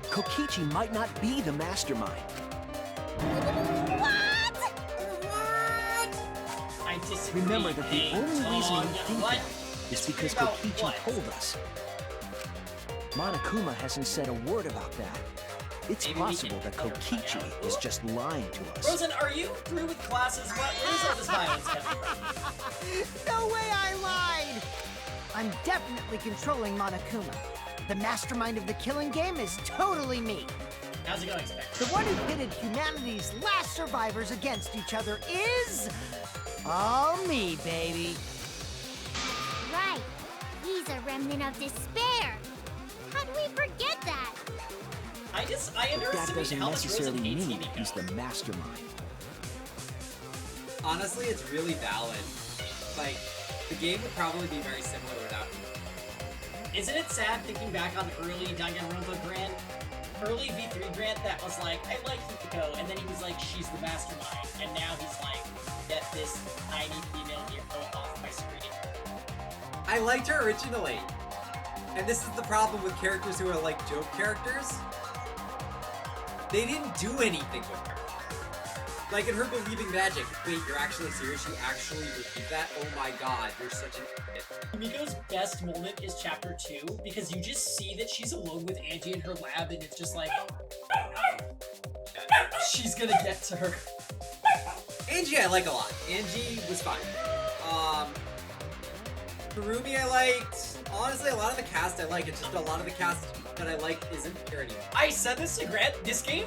Kokichi might not be the mastermind. What? I disagree. Remember that the Hey, only reason we Tonga, think what? that is because About Kokichi what? told us. Monokuma hasn't said a word about that. It's Maybe we possible can that clarify Kokichi now. is just lying to us. Rosen, are you through with classes? Where's all this violence coming from? No way I lied! I'm definitely controlling Monokuma. The mastermind of the killing game is totally me. How's it going, Spectre? The one who pitted humanity's last survivors against each other is... all me, baby. Right. He's a remnant of despair. How do we forget that? I That underestimate doesn't how much Rosen necessarily hates mean Himiko. he's the mastermind. Honestly, it's really valid. Like, the game would probably be very similar without him. Isn't it sad thinking back on early Danganronpa Grant? Early V3 Grant that was like, I like Hikiko, and then he was like, she's the mastermind, and now he's like, get this tiny female hero off my screen. I liked her originally. And this is the problem with characters who are like joke characters. They didn't do anything with her. Like in her believing magic. Wait, you're actually serious? You actually believe that? Oh my god, you're such an idiot. Miko's best moment is chapter 2, because you just see that she's alone with Angie in her lab, and it's just like, she's gonna get to her. Angie I like a lot. Angie was fine. Harumi I liked. Honestly, a lot of the cast I like. It's just a lot of the cast that I like isn't here anymore. I said this to Grant, this game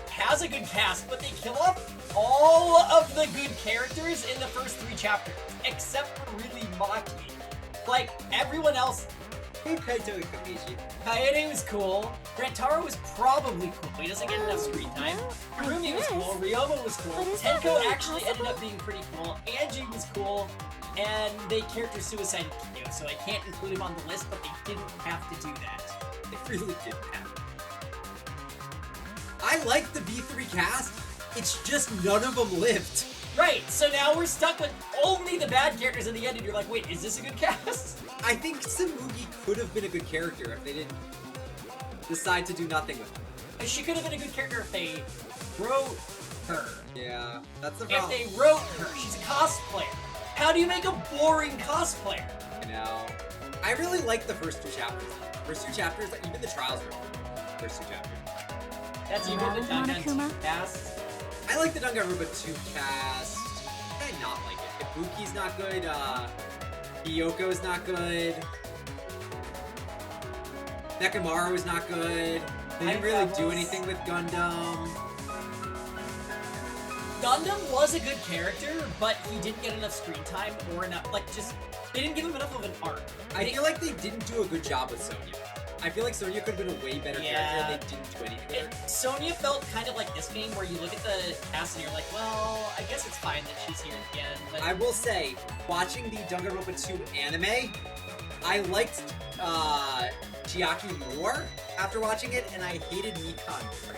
has a good cast, but they kill off all of the good characters in the first 3 chapters, except for really Maki. Like, everyone else... Kaito and Kokichi. Kaede was cool. Rantaro was probably cool. He doesn't get enough screen time. Harumi was cool. Ryoma was cool. Tenko actually ended up being pretty cool. Angie was cool. And they character suicide Kyo, so I can't include him on the list, but they didn't have to do that. They really didn't have to. I like the V3 cast. It's just none of them lived. Right, so now we're stuck with only the bad characters in the end, and you're like, wait, is this a good cast? I think Samugi could have been a good character if they didn't decide to do nothing with her. She could have been a good character if they wrote her. Yeah, that's the problem. If they wrote her, she's a cosplayer. How do you make a boring cosplayer? I know. I really like the first 2 chapters. First 2 chapters, even the trials are cool. First 2 chapters. That's even the Danganronpa 2 cast. I like the Danganronpa 2 cast. I not like it. Ibuki's not good. Hyoko's not good. Nekomaru is not good. They didn't really do anything with Gundam. Gundam was a good character, but he didn't get enough screen time or enough, like, just, they didn't give him enough of an arc. I feel like they didn't do a good job with Sonya. I feel like Sonya could have been a way better character and they didn't do anything with her. Sonya felt kind of like this game where you look at the cast and you're like, well, I guess it's fine that she's here again. But... I will say, watching the Danganronpa 2 anime, I liked Chiaki more after watching it, and I hated Mikan more.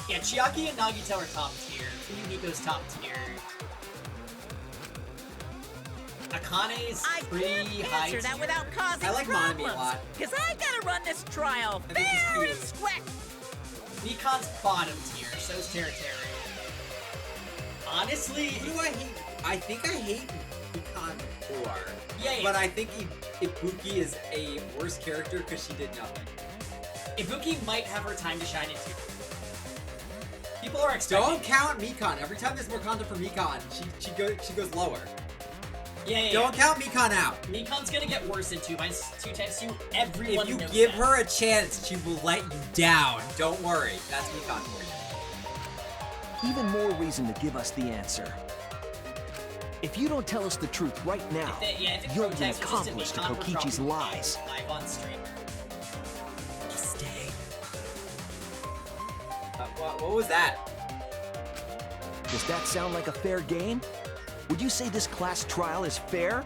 Yeah, Chiaki and Nagito are top tier. Yumiko's top tier. Akane's pretty high tier. Answer that without causing I like problems, Monami a lot. Because I gotta run this trial fair and square. Mikan's bottom tier, so's Teruteru. Honestly... Who do I hate? I think I hate Mikan more. Yeah. But I think Ibuki is a worse character because she did nothing. Ibuki might have her time to shine in too. People are expecting... Don't count Mikan. Every time there's more content for Mikan, she goes lower. Yeah. Don't count Mikan out. Mikan's gonna get worse in 2 times 2. Everyone If you knows give that. her a chance, she will let you down. Don't worry. That's Mikan for you. Even more reason to give us the answer. If you don't tell us the truth right now, you'll be an accomplice to Kokichi's lies. Live on stream. Stay. What was that? Does that sound like a fair game? Would you say this class trial is fair?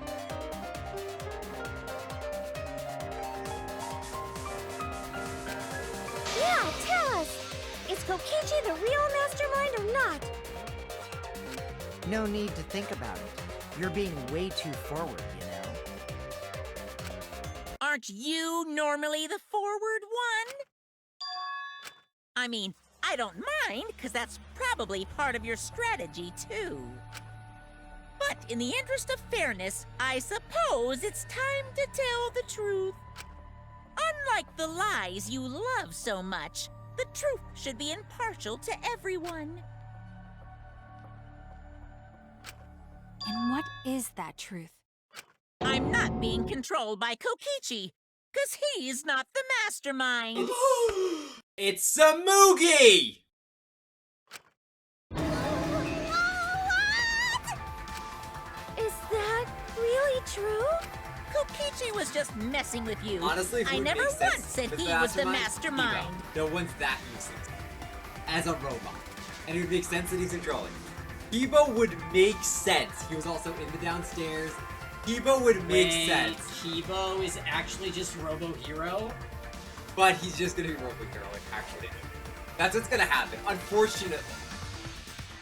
Yeah, tell us! Is Kokichi the real mastermind or not? No need to think about it. You're being way too forward, you know? Aren't you normally the forward one? I mean, I don't mind, because that's probably part of your strategy, too. But in the interest of fairness, I suppose it's time to tell the truth. Unlike the lies you love so much, the truth should be impartial to everyone. And what is that truth? I'm not being controlled by Kokichi, because he's not the mastermind. It's Samugi! Is that really true? Kokichi was just messing with you. Honestly, I never once said he was the mastermind. No one's that useless as a robot. And it would make sense that he's controlling. Kibo would make sense. He was also in the downstairs. Kibo would make sense. Kibo is actually just Robo Hero? But he's just gonna be Robo Hero, like, actually. That's what's gonna happen, unfortunately.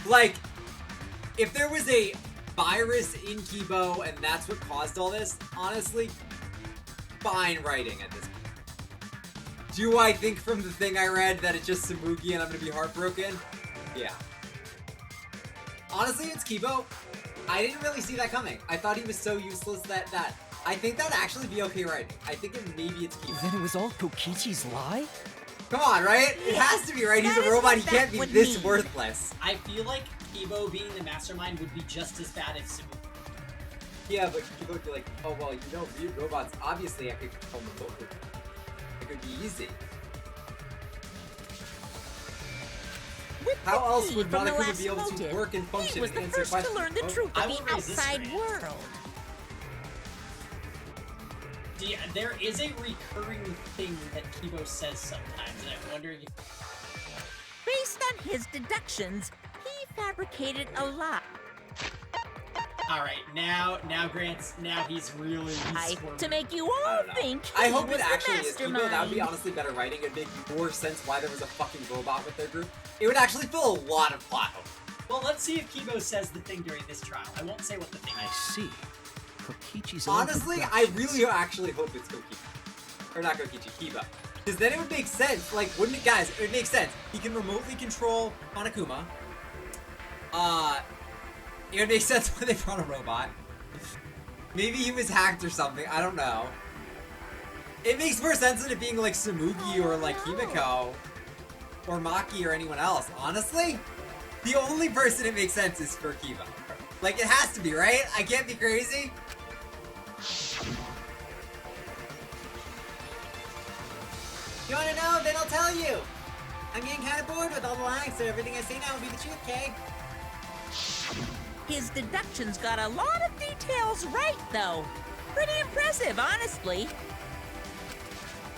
Like, if there was a virus in Kibo and that's what caused all this, honestly, fine writing at this point. Do I think from the thing I read that it's just Samugi and I'm gonna be heartbroken? Yeah. Honestly, it's Kibo. I didn't really see that coming. I thought he was so useless that I think that'd actually be okay writing. I think maybe it's Kibo. Then it was all Kokichi's lie? Come on, right? It has to be, right? He's a robot. He can't be this worthless. I feel like Kibo being the mastermind would be just as bad if Samugi. Yeah, but Kibo would be like, oh, well, you know, weird robots, obviously I could control them both. It could be easy. How else would Monokuma be able to work and function he was and the answer first questions? to learn the truth of the outside world. Yeah, there is a recurring thing that Kibo says sometimes, and I'm wondering if... Based on his deductions, he fabricated a lie. Alright, now Grant's, now he's really to make you all think I he hope was it actually is the Kibo. That would be honestly better writing. It'd make more sense why there was a fucking robot with their group. It would actually fill a lot of plot holes. Well, let's see if Kibo says the thing during this trial. I won't say what the thing is. I see. Kokichi's Honestly, I really actually hope it's Kokichi. Or not Kokichi, Kibo. Because then it would make sense. Like, wouldn't it, guys? It would make sense. He can remotely control Monokuma. It would make sense when they brought a robot. Maybe he was hacked or something. I don't know. It makes more sense than it being like Samugi or like Himiko or Maki or anyone else. Honestly, the only person it makes sense is for Kibo. Like, it has to be, right? I can't be crazy. You wanna know? Then I'll tell you. I'm getting kind of bored with all the lying, so everything I say now will be the truth, Kay? His deductions got a lot of details right, though. Pretty impressive, honestly.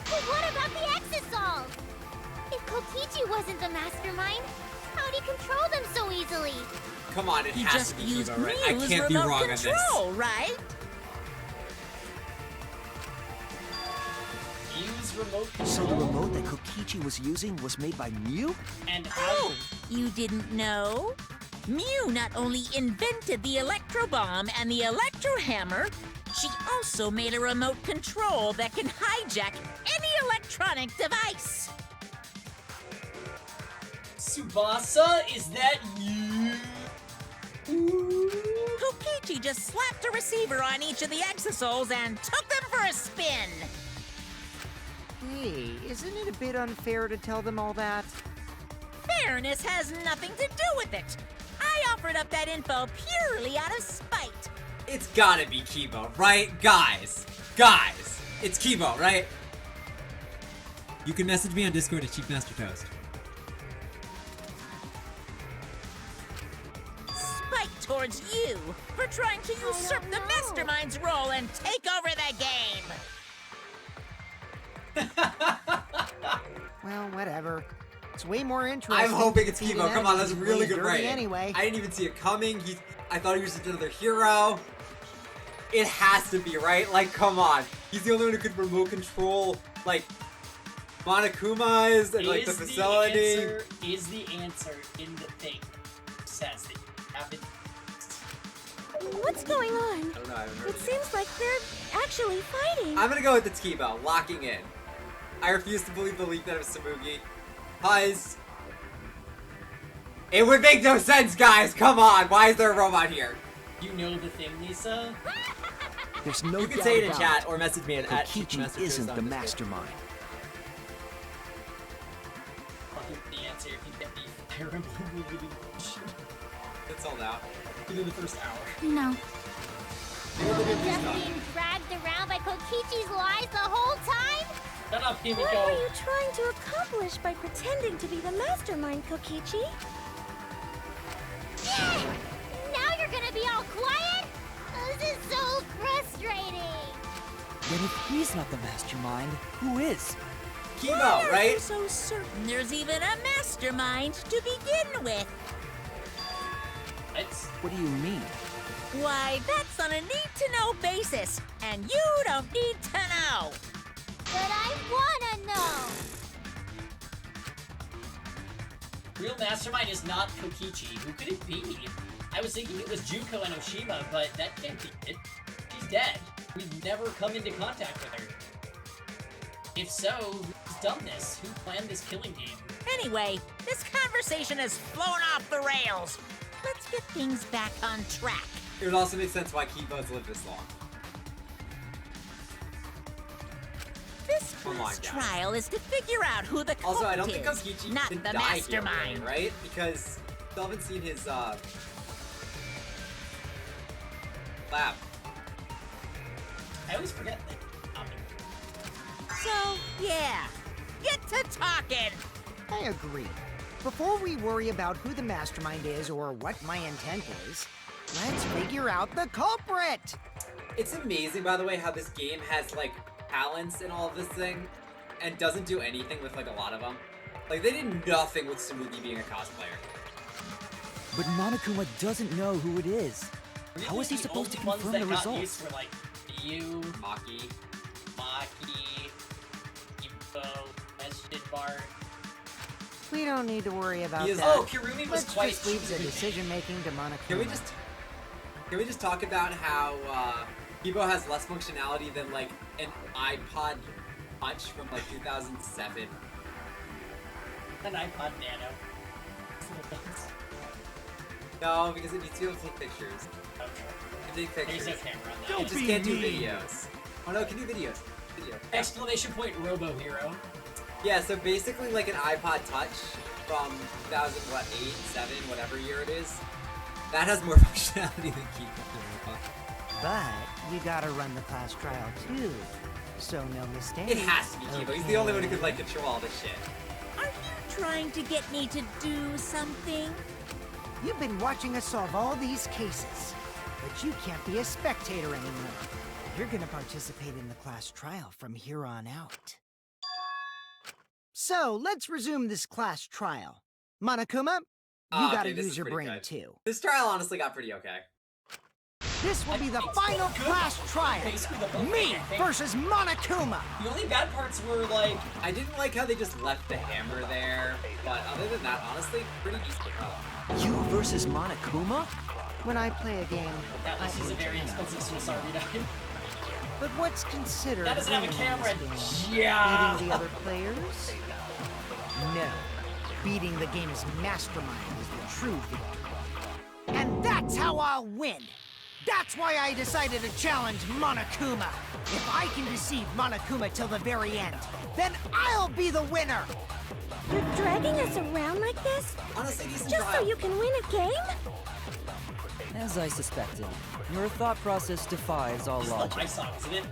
But what about the Exosols? If Kokichi wasn't the mastermind, how'd he control them so easily? Come on, it He has just to be used Kibo, right? I Mew's can't be remote wrong on this. control, right? Mew's remote control? So the remote that Kokichi was using was made by Mew? And how... Oh, you didn't know? Mew not only invented the electro bomb and the electro hammer, she also made a remote control that can hijack any electronic device. Tsubasa, is that you? Kokichi just slapped a receiver on each of the exosols and took them for a spin. Hey, isn't it a bit unfair to tell them all that? Fairness has nothing to do with it. I offered up that info purely out of spite. It's gotta be Kibo, right? Guys, it's Kibo, right? You can message me on Discord at Chief Master Toast. Spite towards you for trying to usurp the mastermind's role and take over the game. Well, whatever. It's way more interesting. I'm hoping it's Feeding Kibo. Come on, that's enemies really way good dirty writing. Anyway. I didn't even see it coming. I thought he was just another hero. It has to be, right? Like, come on. He's the only one who could remote control, like, Monokuma's and, like, the facility. Is the answer in the thing that says that you haven't... What's going on? I don't know, I haven't heard It it seems like they're actually fighting. I'm gonna go with it's Kibo, locking in. I refuse to believe the leak that it was Samugi. Cause it would make no sense, guys! Come on! Why is there a robot here? You know the thing, Lisa? There's no You can doubt say it in about chat or message me at Kokichi isn't the mastermind. The answer if you get me Fire Emblem Living It's sold out. within the first hour. No. Just being dragged around by Kokichi's lies the whole time? Shut up, What Himiko. are you trying to accomplish by pretending to be the mastermind, Kokichi? Yeah! Now you're gonna be all quiet? This is so frustrating. Then if he's not the mastermind, who is? Kibo, Why are right? you so certain there's even a mastermind to begin with? What? What do you mean? Why, that's on a need-to-know basis, and you don't need to know. But I wanna know! Real mastermind is not Kokichi. Who could it be? I was thinking it was Juko and Oshima, but that can't be it. She's dead. We've never come into contact with her. If so, who's done this? Who planned this killing game? Anyway, this conversation has flown off the rails. Let's get things back on track. It would also make sense why Kibo's lived this long. This class trial is to figure out who the Also, I cult don't think is, Kokichi not didn't the die mastermind. here, right? Because we still haven't seen his, lab. I always forget that. So, yeah, get to talking. I agree. Before we worry about who the mastermind is or what my intent is, let's figure out the culprit! It's amazing, by the way, how this game has, like, talents in all of this thing, and doesn't do anything with, like, a lot of them. Like, they did nothing with Tsumugi being a cosplayer. But Monokuma doesn't know who it is. Really, How is he supposed to confirm the the ones that got results? used were like Ryu, Maki, Ibo, Question Bar. We don't need to worry about that. Oh, Kirumi was Let's quite just leave the stupid. decision-making to Monokuma. Can we just talk about how Kibo has less functionality than like an iPod Touch from like 2007? An iPod Nano. No, because it needs to be able to take pictures. Okay. It take pictures. There's no camera on that. It just can't do videos. Oh no, it can do videos. Video. Exclamation point Robo Hero. Yeah, so basically like an iPod Touch from 2008, 7, whatever year it is. That has more functionality than Kibo. But you gotta run the class trial too, so no mistake. It has to be Kibo. He's the only one who could like control all this shit. Are you trying to get me to do something? You've been watching us solve all these cases, but you can't be a spectator anymore. You're gonna participate in the class trial from here on out. So, let's resume this class trial. Monokuma, you gotta use your brain too. This trial honestly got pretty okay. This will be the final class trial. Me versus Monokuma. The only bad parts were like... I didn't like how they just left the hammer there, but other than that, honestly, pretty decent. You versus Monokuma? When I play a game, That I is a very expensive Suicide Redime. But what's considered That doesn't have a winning in camera. this game? Yeah. Beating the other players? No. Beating the game's mastermind is the true victory. And that's how I'll win! That's why I decided to challenge Monokuma! If I can deceive Monokuma till the very end, then I'll be the winner! You're dragging us around like this? Honestly, decent Just trial. so you can win a game? As I suspected, your thought process defies all logic. I saw, isn't it?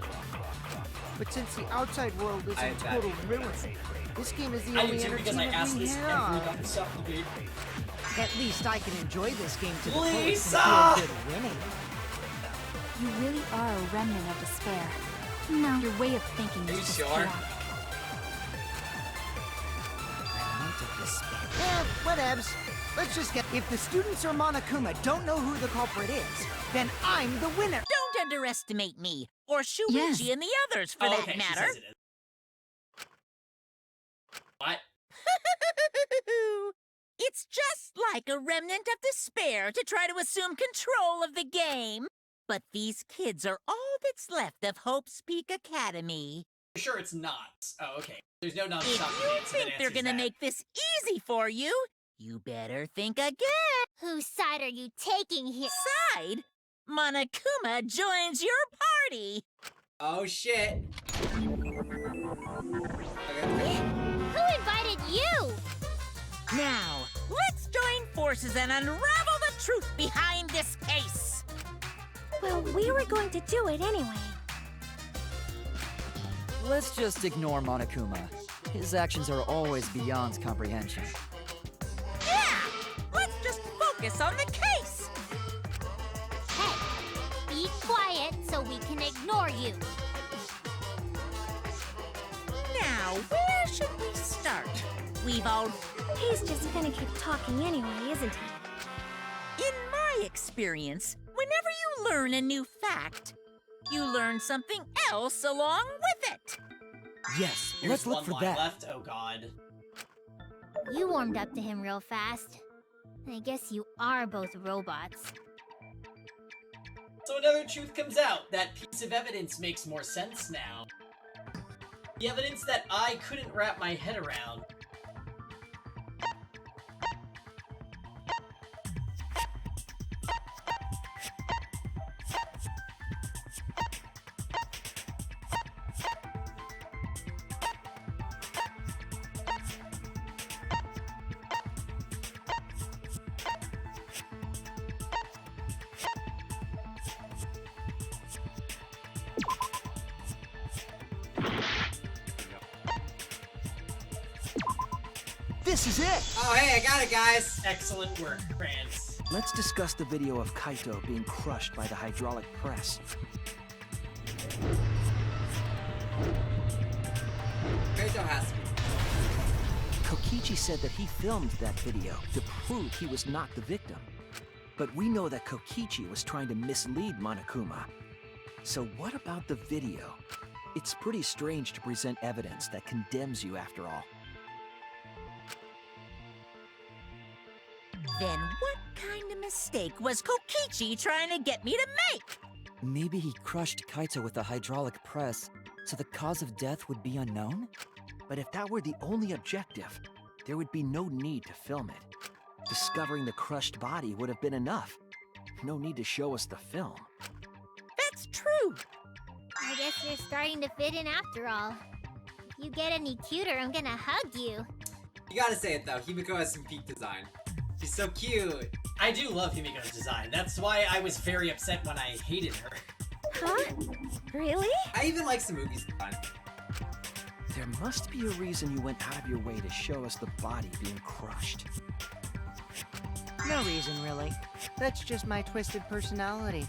But since the outside world is in total ruin, this game is the I do only too because I entertainment asked we this every have. non-stop debate. At least I can enjoy this game to the fullest Lisa! and feel good winning. You really are a remnant of despair. No. Your way of thinking is just chaotic. Remnant of despair. Whatevs. Let's just get... If the students or Monokuma don't know who the culprit is, then I'm the winner. Don't underestimate me, or Shuichi and the others, for that matter. She says it is. What? It's just like a remnant of despair to try to assume control of the game. But these kids are all that's left of Hope's Peak Academy. Sure, it's not. Oh, okay. There's no If non-stop you debate, so that think they're answers gonna that. make this easy for you, you better think again. Whose side are you taking here? Side? Monokuma joins your party. Oh shit. Who invited you? Now, let's join forces and unravel the truth behind this case. Well, we were going to do it anyway. Let's just ignore Monokuma. His actions are always beyond comprehension. Yeah! Let's just focus on the case. Hey, be quiet so we can ignore you. Now, where should we start? We've all... He's just gonna keep talking anyway, isn't he? In my experience, whenever you learn a new fact, you learn something else along with it. Yes, Here's let's look one for line that. left. Oh god. You warmed up to him real fast. I guess you are both robots. So another truth comes out. That piece of evidence makes more sense now. The evidence that I couldn't wrap my head around. This is it! Oh, hey, I got it, guys! Excellent work, Krantz. Let's discuss the video of Kaito being crushed by the hydraulic press. Kaito has to be. Kokichi said that he filmed that video to prove he was not the victim. But we know that Kokichi was trying to mislead Monokuma. So what about the video? It's pretty strange to present evidence that condemns you after all. Then what kind of mistake was Kokichi trying to get me to make? Maybe he crushed Kaito with the hydraulic press, so the cause of death would be unknown? But if that were the only objective, there would be no need to film it. Discovering the crushed body would have been enough. No need to show us the film. That's true. I guess you're starting to fit in after all. If you get any cuter, I'm gonna hug you. You gotta say it though, Himiko has some peak design. She's so cute. I do love Himiko's design. That's why I was very upset when I hated her. Huh? Really? I even like Samugi's design. There must be a reason you went out of your way to show us the body being crushed. No reason, really. That's just my twisted personality.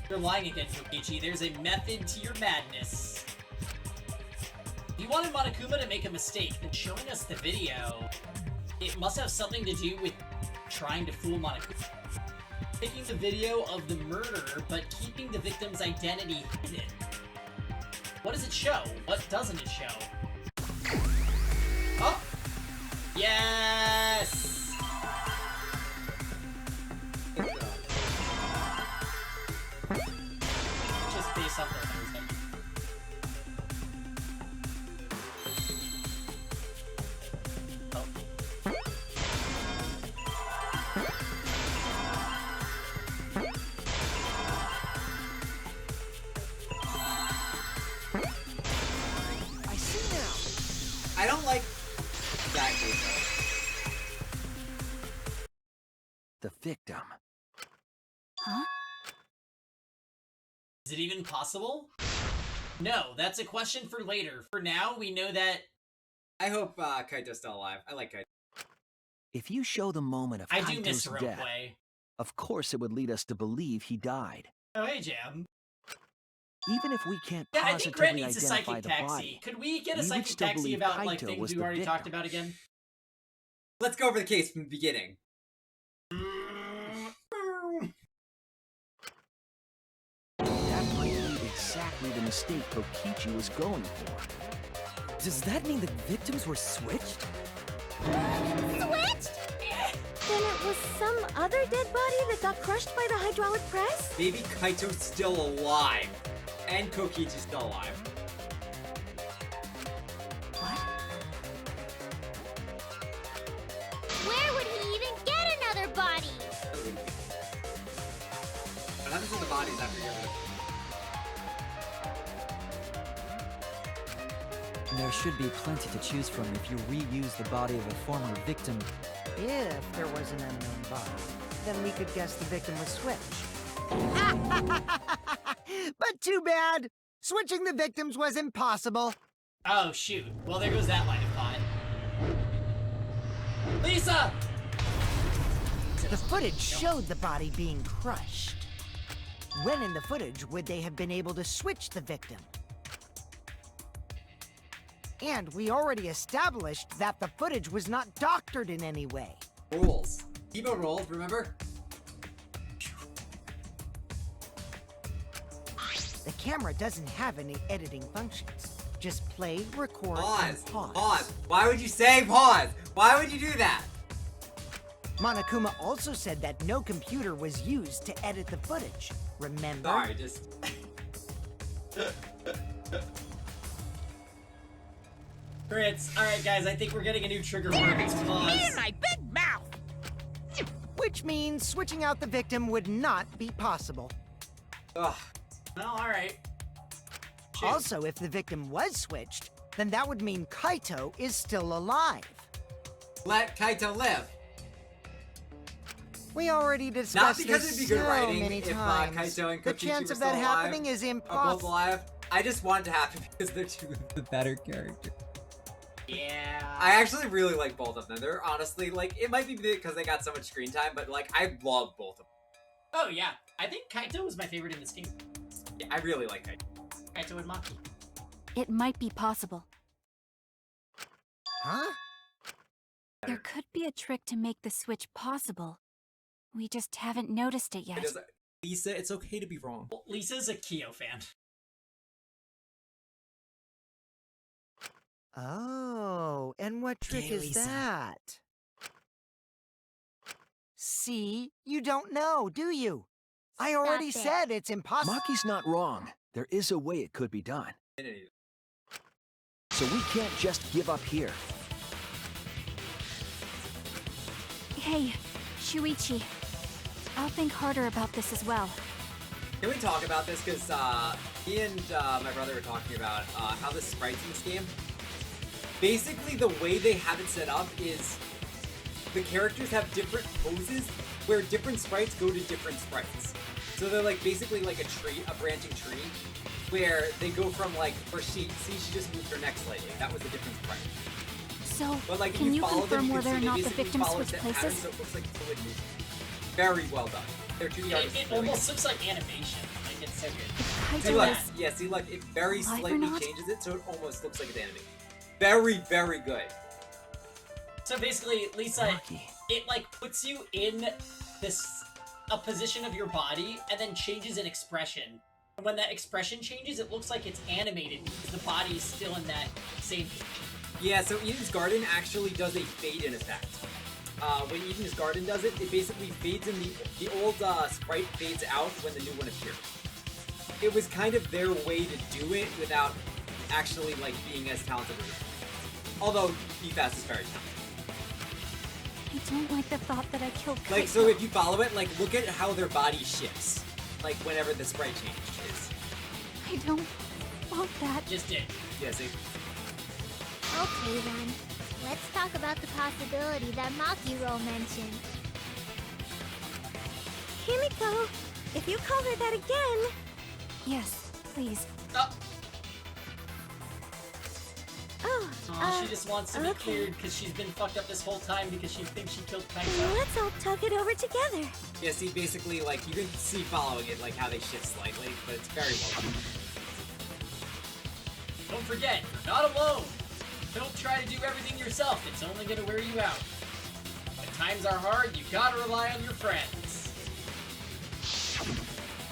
You're lying again, Kokichi. There's a method to your madness. If you wanted Monokuma to make a mistake, then showing us the video, it must have something to do with trying to fool Monokuma. Taking the video of the murder, but keeping the victim's identity hidden. What does it show? What doesn't it show? Oh! Yes! Just based off the things. I see now! I don't like that Kaito. The victim. Huh? Is it even possible? No, that's a question for later. For now, we know that... I hope Kaito's still alive. I like Kaito. If you show the moment of I do miss Kaito's death, Roleplay. of course it would lead us to believe he died. Oh, hey, Jam. Even if we can't Yeah, I think Grant positively needs a identify psychic the taxi. body, Could we get a we would psychic still taxi believe about, like, Kaito things was we the already talked victim. about again? Let's go over the case from the beginning. that might be exactly the mistake Kokichi was going for. Does that mean the victims were switched? Switched? Then it was some other dead body that got crushed by the hydraulic press? Maybe Kaito's still alive. And Kokichi's still alive. Where would he even get another body? What happens with the bodies after you get rid of There should be plenty to choose from if you reuse the body of a former victim. If there was an unknown body, then we could guess the victim was switched. But too bad! Switching the victims was impossible. Oh, shoot. Well, there goes that line of thought. Lisa! The footage showed the body being crushed. When in the footage would they have been able to switch the victim? And we already established that the footage was not doctored in any way. rules. Emo rolled, remember? The camera doesn't have any editing functions. Just play, record, Pause. and pause. Pause. Why would you say pause? Why would you do that? Monokuma also said that no computer was used to edit the footage. Remember? Sorry, just... Crits. Alright, guys, I think we're getting a new trigger word. It's pause. Me and my big mouth! Which means switching out the victim would not be possible. Ugh. Well, alright. Also, if the victim was switched, then that would mean Kaito is still alive. Let Kaito live. We already Not discussed because this it'd be good so writing many if times. Kaito and The Kokichi chance were of that still alive, happening is are both impossible. alive. I just want it to happen because they're two of the better characters. Yeah. I actually really like both of them. They're honestly, like, it might be because they got so much screen time, but, like, I love both of them. Oh, yeah. I think Kaito was my favorite in this game. Yeah, I really like Kaito. Kaito and Maki. It might be possible. Huh? There could be a trick to make the switch possible. We just haven't noticed it yet. Lisa, it's okay to be wrong. Well, Lisa's a Kyo fan. Oh, and what trick Okay, is Lisa. that? See? You don't know, do you? I already Stop it. said it's impossible. Maki's not wrong. There is a way it could be done. So we can't just give up here. Hey, Shuichi. I'll think harder about this as well. Can we talk about this? Because me and my brother were talking about how the sprites in this game. Basically, the way they have it set up is the characters have different poses where different sprites go to different sprites. So they're like basically like a tree, a branching tree, where they go from like, or she just moved her neck slightly. That was a different sprite. So, But like, if can you follow them, confirm you whether can or see not they the basically victims follow switch that pattern, places? so it looks like fluid movement. Very well done. They're 2D artists. It really almost looks like animation. Like, it's so good. See, Kaito look, is yeah, see, look, it very alive or slightly not? changes it, so it almost looks like it's animated. Very, very good. So basically, Lisa, Maki. it like puts you in a position of your body and then changes an expression. And when that expression changes, it looks like it's animated because the body is still in that same position. Yeah, so Eden's Garden actually does a fade-in effect. When Eden's Garden does it, it basically fades in the old sprite fades out when the new one appears. It was kind of their way to do it without actually like being as talented as it is. Although BFast is very talented. I don't like the thought that I killed Kaito. Like, so if you follow it, like, look at how their body shifts. Like, whenever the sprite change is. I don't want that. Just did. Yeah, see? Okay then, let's talk about the possibility that Makiro mentioned. Himiko, if you call her that again... Yes, please. Oh, She just wants to be cleared because she's been fucked up this whole time because she thinks she killed Kaito. let's all talk it over together. Yeah, see, basically, like, you can see following it, like, how they shift slightly, but it's very well done. Don't forget, you're not alone. Don't try to do everything yourself. It's only gonna wear you out. When times are hard, you gotta rely on your friends.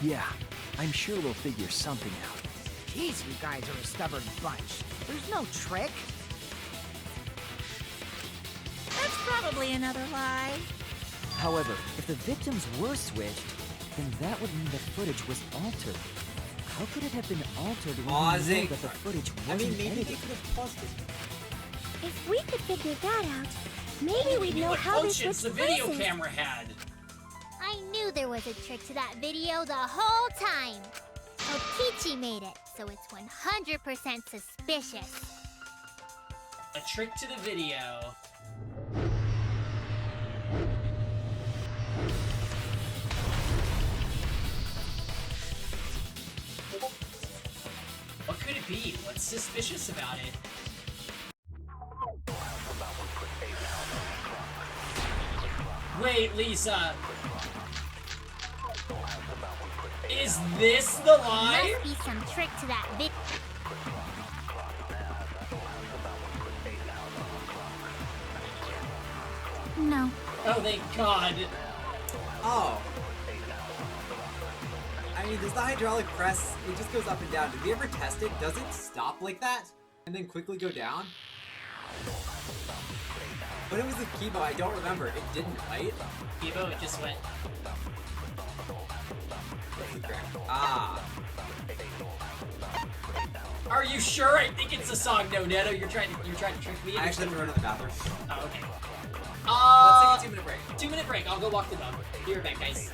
Yeah, I'm sure we'll figure something out. Jeez, you guys are a stubborn bunch. There's no trick. That's probably another lie. However, if the victims were switched, then that would mean the footage was altered. How could it have been altered when we know Pausing. that the footage wasn't I mean, maybe edited? they could have paused it. If we could figure that out, maybe we'd know what how they functions switched the video places. camera had. I knew there was a trick to that video the whole time. Okichi made it, so it's 100% suspicious. A trick to the video. What could it be? What's suspicious about it? Wait, Lisa. Is this the lie? Must be some trick to that video. No. Oh, thank God. Oh. I mean, does the hydraulic press, it just goes up and down. Did we ever test it? Does it stop like that? And then quickly go down? When it was with Kibo, I don't remember. It didn't, right? Kibo, it just went. Ah. Are you sure? I think it's the song. No, Neto, you're trying to trick me. I actually have to run to the bathroom. Oh, okay. Let's take a 2-minute break. 2-minute break. I'll go walk the dog. Be right back, guys.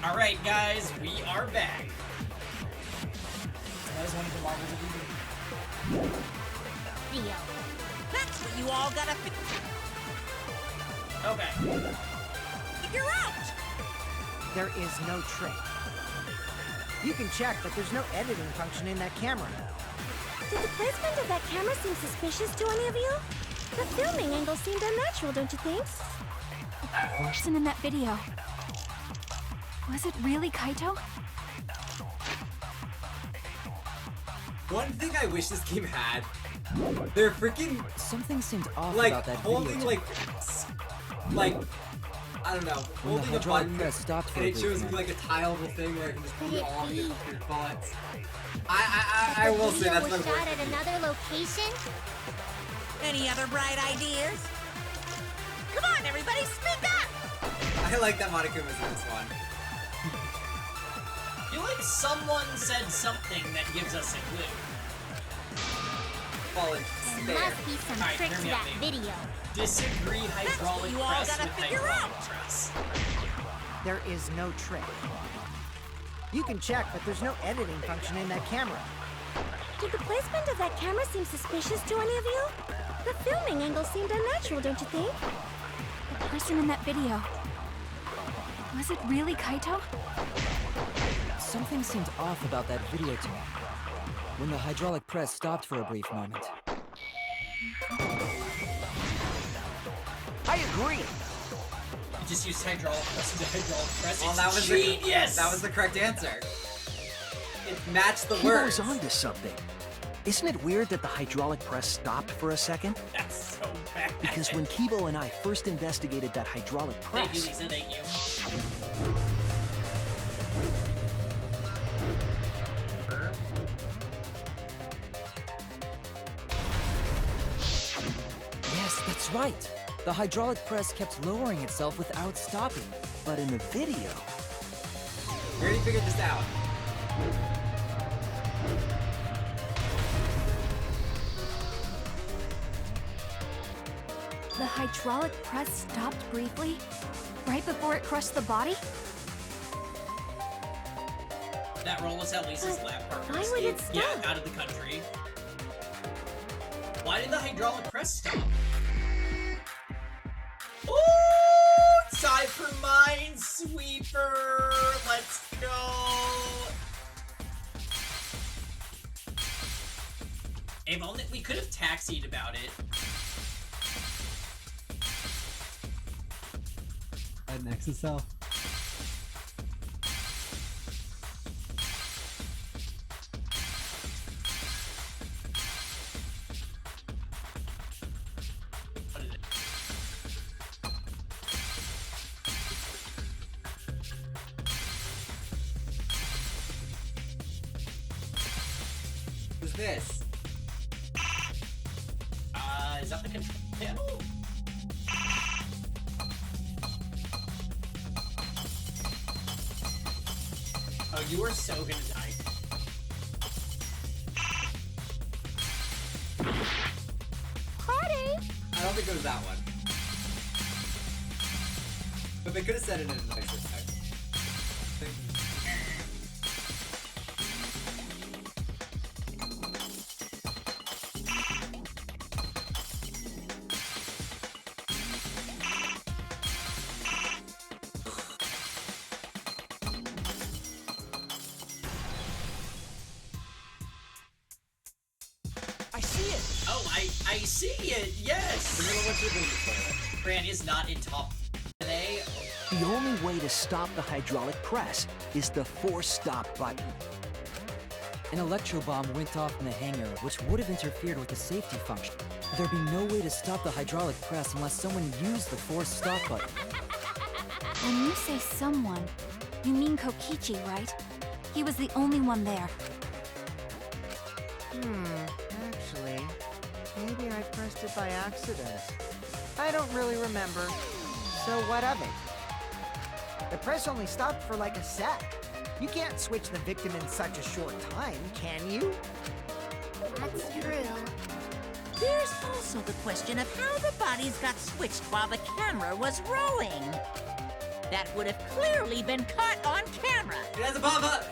Alright, guys, we are back. That was one of the marbles of the Theo. That's what you all gotta Okay. figure out! There is no trick. You can check, but there's no editing function in that camera. Did the placement of that camera seem suspicious to any of you? The filming angle seemed unnatural, don't you think? The person in that video. Was it really Kaito? One thing I wish this game had, they're freaking Something seemed off like about that holding video. like I don't know, When the holding a hydraulic button press stopped for and a it brief shows me moment. like a tileable thing where I can just Could do it all be? your bullets. I will say that's was my shot worst. at another location? Any other bright ideas? Come on, everybody, speak up! I like that Monokuma's in this one. I feel like someone said something that gives us a clue. Fallen There stare. must be some Alright, trick hear to me out, that baby. video. Disagree hydraulic you all press gotta with figure hydraulic out. press. There is no trick. You can check, but there's no editing function in that camera. Did the placement of that camera seem suspicious to any of you? The filming angle seemed unnatural, don't you think? The person in that video. Was it really Kaito? Something seemed off about that video to me. When the hydraulic press stopped for a brief moment. I agree. You just used hydraulic press to hydraulic press. Well, It's that was genius. that was the correct answer. It matched the He words. goes on to something. Isn't it weird that the hydraulic press stopped for a second? That's so bad. Because when Kibo and I first investigated that hydraulic Thank you, press, Lisa. Thank you. Yes, that's right. The hydraulic press kept lowering itself without stopping. but in the video, We already figured this out. The hydraulic press stopped briefly, right before it crushed the body? That role was how Lisa's lab partner why would it escaped. Yeah, stop? out of the country. Why did the hydraulic press stop? Ooh! Time for Minesweeper! Let's go! If only we could have taxied about it. An exocell. What is it? Who's this? Is that the control panel? Oh, you are so gonna die. Party! I don't think it was that one. But they could have said it in a nicer text. I see it. Oh, I see it. Yes. Remember what you're doing before. Fran is not in top today. The only way to stop the hydraulic press is the force stop button. An electro bomb went off in the hangar, which would have interfered with the safety function. There'd be no way to stop the hydraulic press unless someone used the force stop button. When you say someone, you mean Kokichi, right? He was the only one there. Actually, maybe I pressed it by accident. I don't really remember. So what of it? The press only stopped for like a sec. You can't switch the victim in such a short time, can you? That's true. There's also the question of how the bodies got switched while the camera was rolling. That would have clearly been caught on camera. It has a baba!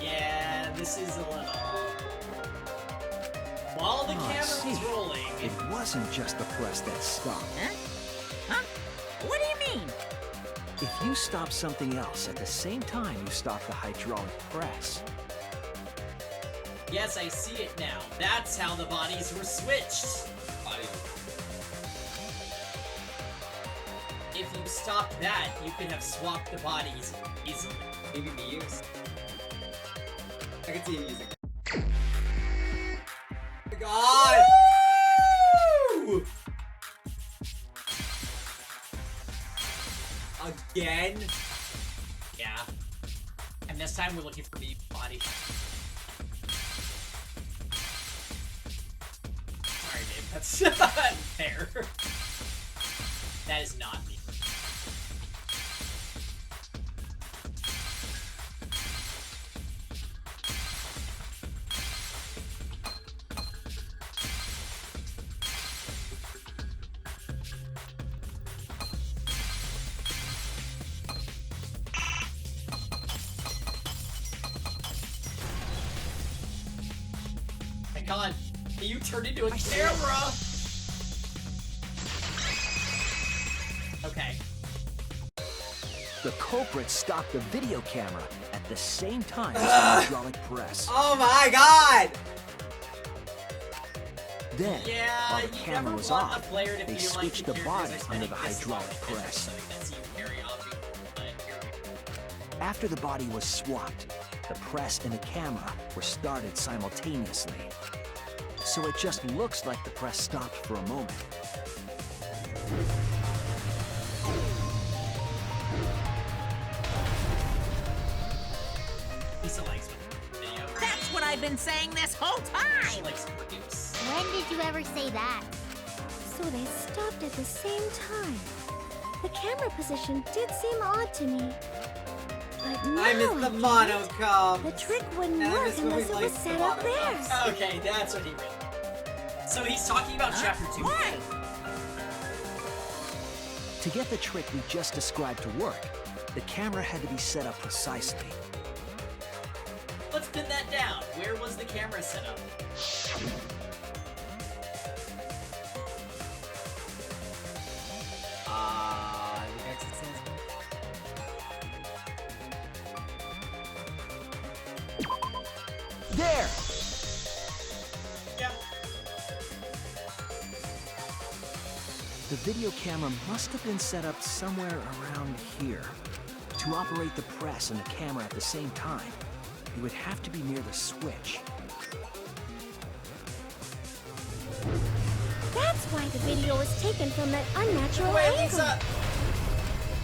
Yeah, this is a little... While the Oh, I camera see. was rolling... It wasn't just the press that stopped. Huh? Huh? What do you mean? If you stop something else at the same time you stop the hydraulic press, Yes, I see it now. That's how the bodies were switched. If you stopped that, you could have swapped the bodies easily. Maybe be used. I can see him using it. Oh my god! Woo! Again? Yeah. And this time we're looking for the body. Sorry, babe. That's unfair. That is not me. My god, you turned into a camera! Okay. the culprit stopped the video camera at the same time as the hydraulic press. Oh my god! Then, Yeah, while the you camera never was want a off, player to they feel like switched the the characters body are under the spending this long hydraulic attention, press. something that seemed very obvious, but here we go. After the body was swapped, the press and the camera were started simultaneously. So it just looks like the press stopped for a moment. Lisa likes video. That's what I've been saying this whole time! She likes to produce. When did you ever say that? So they stopped at the same time. The camera position did seem odd to me. But now I missed the get it. monocom. The trick wouldn't And I work miss when we unless it was liked the set up there. monocoms. Okay, that's what he read. So he's talking about chapter 2. Why? To get the trick we just described to work, the camera had to be set up precisely. Let's pin that down. Where was the camera set up? The exit says. There! Yeah. The video camera must have been set up somewhere around here. To operate the press and the camera at the same time, you would have to be near the switch. That's why the video was taken from that unnatural Wait, angle. Lisa!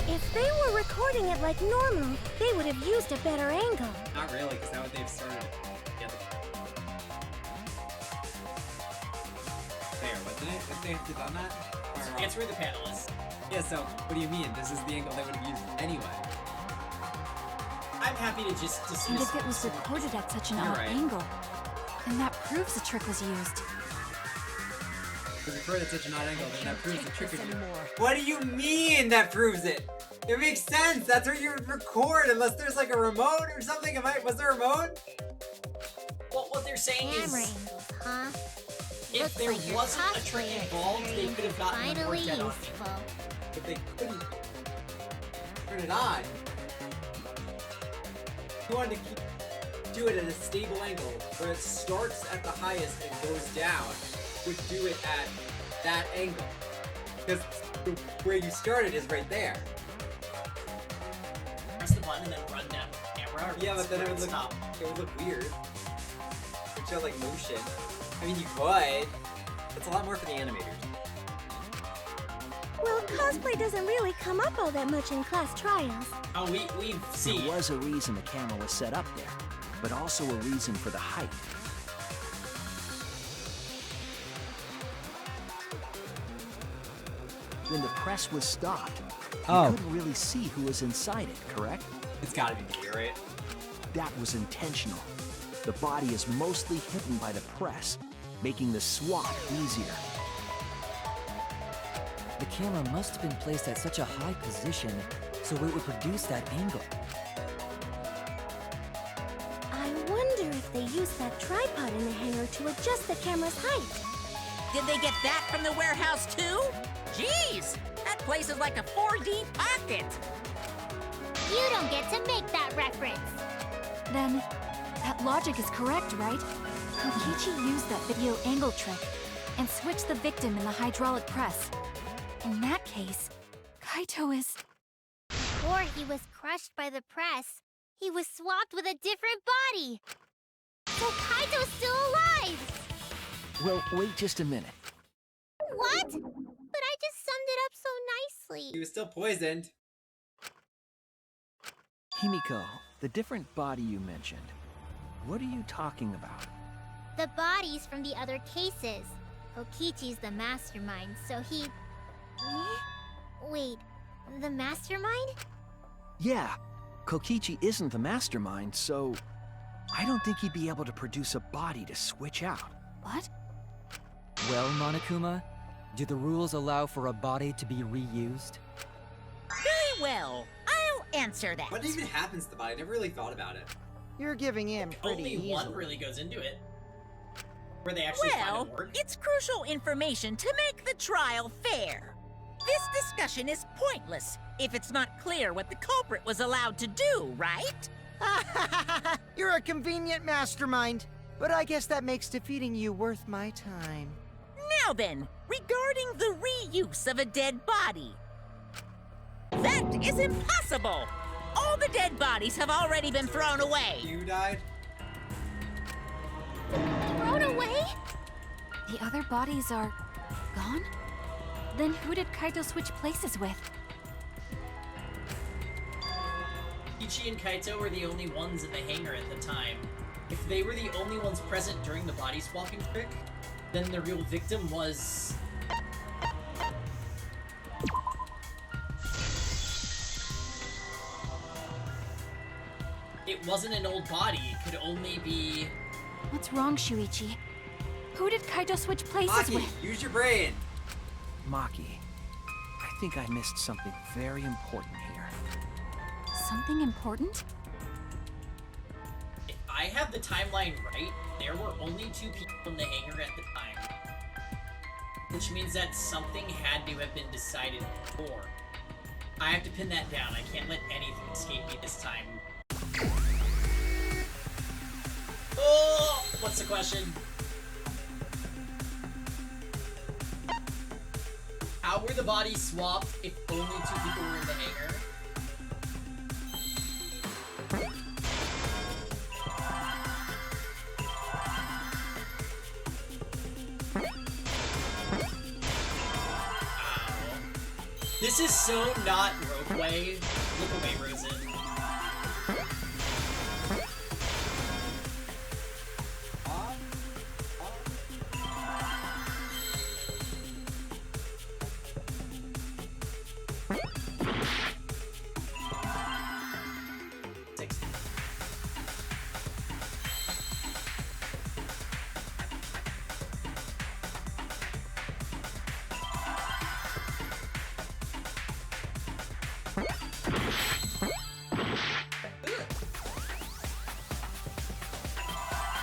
If they were recording it like normal, they would have used a better angle. Not really, because now they've started together. There, wasn't it? If they had done that? Or wrong? Answer the panelists. Yeah, so what do you mean? This is the angle they would have used anyway. I'm happy to just dismiss And if it was this. recorded at such an You're odd right. angle, then that proves the trick was used. If it's recorded at such an odd angle, then that proves the Take trick this is anymore. What do you mean that proves it? It makes sense. That's where you record, unless there's like a remote or something. Was there a remote? Well, what they're saying Camera is, angles, huh? if Looks there like your wasn't a trick cosplay involved, they experience could have is gotten the finally work dead on. useful. But they couldn't turn it on. You wanted to do it at a stable angle, where it starts at the highest and goes down. Would do it at that angle, because where you started is right there. Press the button and then run down the camera. Or Yeah, but then it would look stop. weird. It would show like motion. I mean, you could. It's a lot more for the animators. Well, cosplay doesn't really come up all that much in class trials. Oh, we've seen. There was a reason the camera was set up there, but also a reason for the height. When the press was stopped, you couldn't really see who was inside it, correct? It's gotta be me, right? That was intentional. The body is mostly hidden by the press, making the swap easier. The camera must have been placed at such a high position so it would produce that angle. I wonder if they used that tripod in the hangar to adjust the camera's height. Did they get that from the warehouse too? Jeez, that place is like a 4D pocket. You don't get to make that reference. Then, that logic is correct, right? Kokichi used that video angle trick and switched the victim in the hydraulic press. In that case, Kaito is... Before he was crushed by the press, he was swapped with a different body. So Kaito's still alive! Well, wait just a minute. What? But I just summed it up so nicely. He was still poisoned. Himiko, the different body you mentioned, what are you talking about? The bodies from the other cases. Kokichi's the mastermind, so he... Wait, the mastermind? Yeah, Kokichi isn't the mastermind, so I don't think he'd be able to produce a body to switch out. What? Well, Monokuma, do the rules allow for a body to be reused? Very well, I'll answer that. What even happens to the body? I never really thought about it. You're giving in pretty Only easily. one really goes into it. Where they actually Well, find it work. it's crucial information to make the trial fair. This discussion is pointless if it's not clear what the culprit was allowed to do, right? You're a convenient mastermind, but I guess that makes defeating you worth my time. Now then, regarding the reuse of a dead body. That is impossible! All the dead bodies have already been thrown away. You died? Thrown away? The other bodies are... gone? Then who did Kaito switch places with? Ichi and Kaito were the only ones in the hangar at the time. If they were the only ones present during the body swapping trick, then the real victim was... It wasn't an old body, it could only be... What's wrong, Shuichi? Who did Kaito switch places Maki, with? use your brain. Maki, I think I missed something very important here. Something important? If I have the timeline right, there were only 2 people in the hangar at the time. Which means that something had to have been decided before. I have to pin that down. I can't let anything escape me this time. Oh! What's the question? How were the bodies swapped if only 2 people were in the hangar? This is so not Ropeway. Look away, Rosen.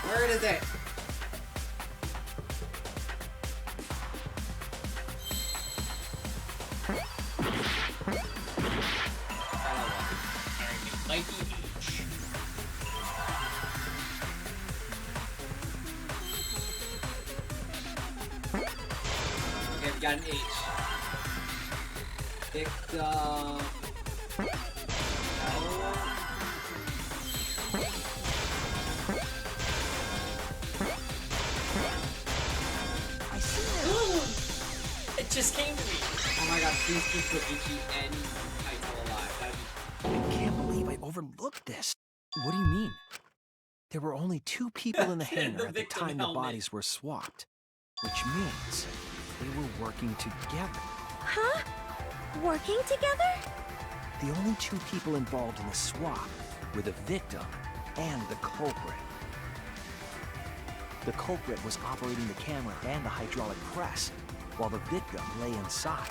Where is it? Might be H. Okay, we got an H. Victim. It just came to me. Oh my god, please keep Kokichi and Kaito alive. I can't believe I overlooked this. What do you mean? There were only 2 people in the The hangar at the victim time the helmet. bodies were swapped. Which means they were working together. Huh? Working together? The only 2 people involved in the swap were the victim and the culprit. The culprit was operating the camera and the hydraulic press, while the victim lay inside.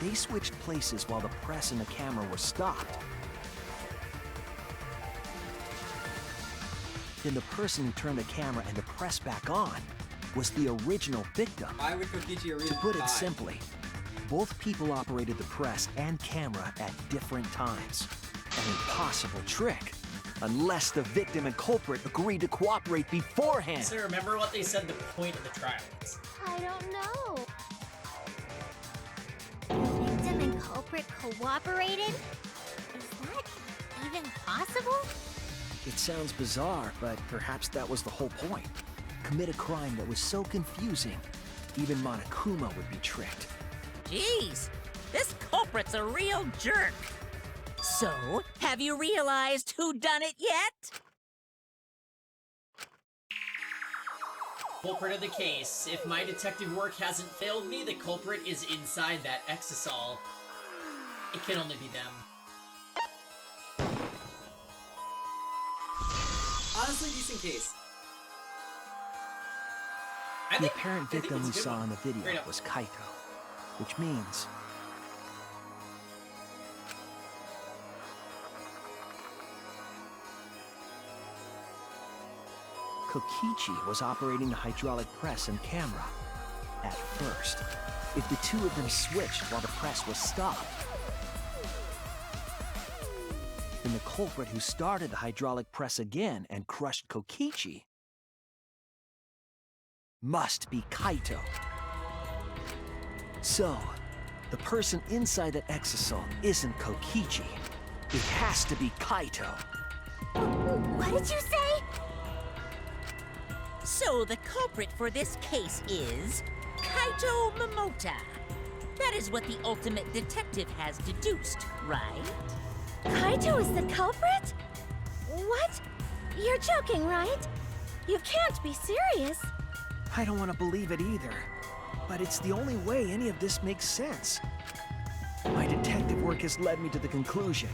they switched places while the press and the camera were stopped, then the person who turned the camera and the press back on was the original victim. Why would Kokichi originally To put it die? simply, both people operated the press and camera at different times. An impossible trick, unless the victim and culprit agreed to cooperate beforehand. So remember what they said the point of the trial is. I don't know. The victim and culprit cooperated? Is that even possible? It sounds bizarre, but perhaps that was the whole point. Commit a crime that was so confusing, even Monokuma would be tricked. Jeez, this culprit's a real jerk. So, have you realized who done it yet? Culprit of the case. If my detective work hasn't failed me, the culprit is inside that exisal. It can only be them. Honestly, decent case. The apparent victim we it's a good saw one. in the video Straight up. was Kaito, which means Kokichi was operating the hydraulic press and camera at first. If the two of them switched while the press was stopped, then the culprit who started the hydraulic press again and crushed Kokichi must be Kaito. So, the person inside that exisal isn't Kokichi. It has to be Kaito. What did you say? So the culprit for this case is Kaito Momota. That is what the ultimate detective has deduced, right? Kaito is the culprit? What? You're joking, right? You can't be serious. I don't want to believe it either, but it's the only way any of this makes sense. My detective work has led me to the conclusion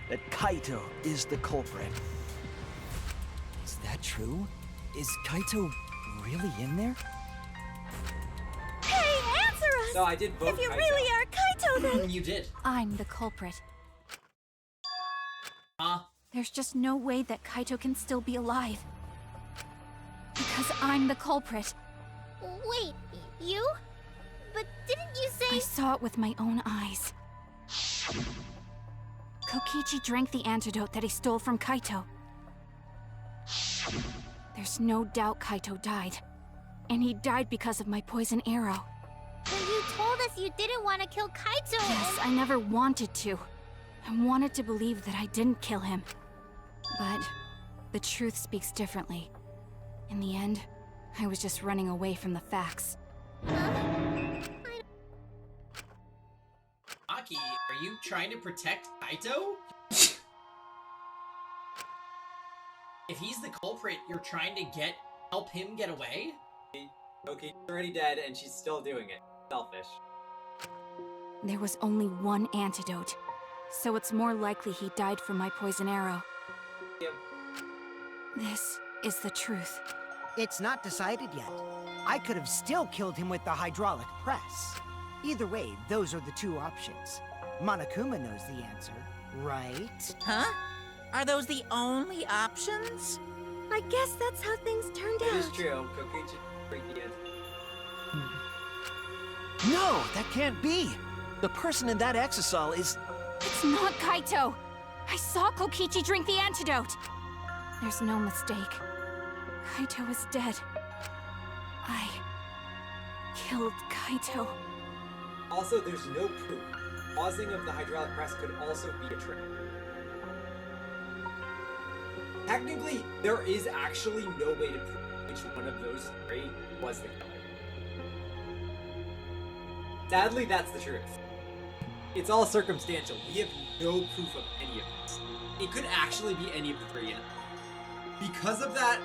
that Kaito is the culprit. Is that true? Is Kaito really in there? Hey, answer us! So I did vote If you Kaito. really are Kaito, then... You did. I'm the culprit. Huh? There's just no way that Kaito can still be alive. Because I'm the culprit. Wait, you? But didn't you I say... saw it with my own eyes. Kokichi drank the antidote that he stole from Kaito. There's no doubt Kaito died. And he died because of my poison arrow. But you told us you didn't want to kill Kaito Yes, and... I never wanted to. I wanted to believe that I didn't kill him. But the truth speaks differently. In the end, I was just running away from the facts. Aki, are you trying to protect Kaito? If he's the culprit, you're trying to help him get away? Okay, she's already dead and she's still doing it. Selfish. There was only one antidote, so it's more likely he died from my poison arrow. Yep. This is the truth. It's not decided yet. I could have still killed him with the hydraulic press. Either way, those are the two options. Monokuma knows the answer, right? Huh? Are those the only options? I guess that's how things turned It is out. true. Kokichi freaky is. No, that can't be! The person in that exisal is... It's not Kaito! I saw Kokichi drink the antidote! There's no mistake. Kaito is dead. I killed Kaito. Also, there's no proof. Pausing of the hydraulic press could also be a trick. Technically, there is actually no way to prove which one of those three was the killer. Sadly, that's the truth. It's all circumstantial. We have no proof of any of this. It could actually be any of the three. Because of that,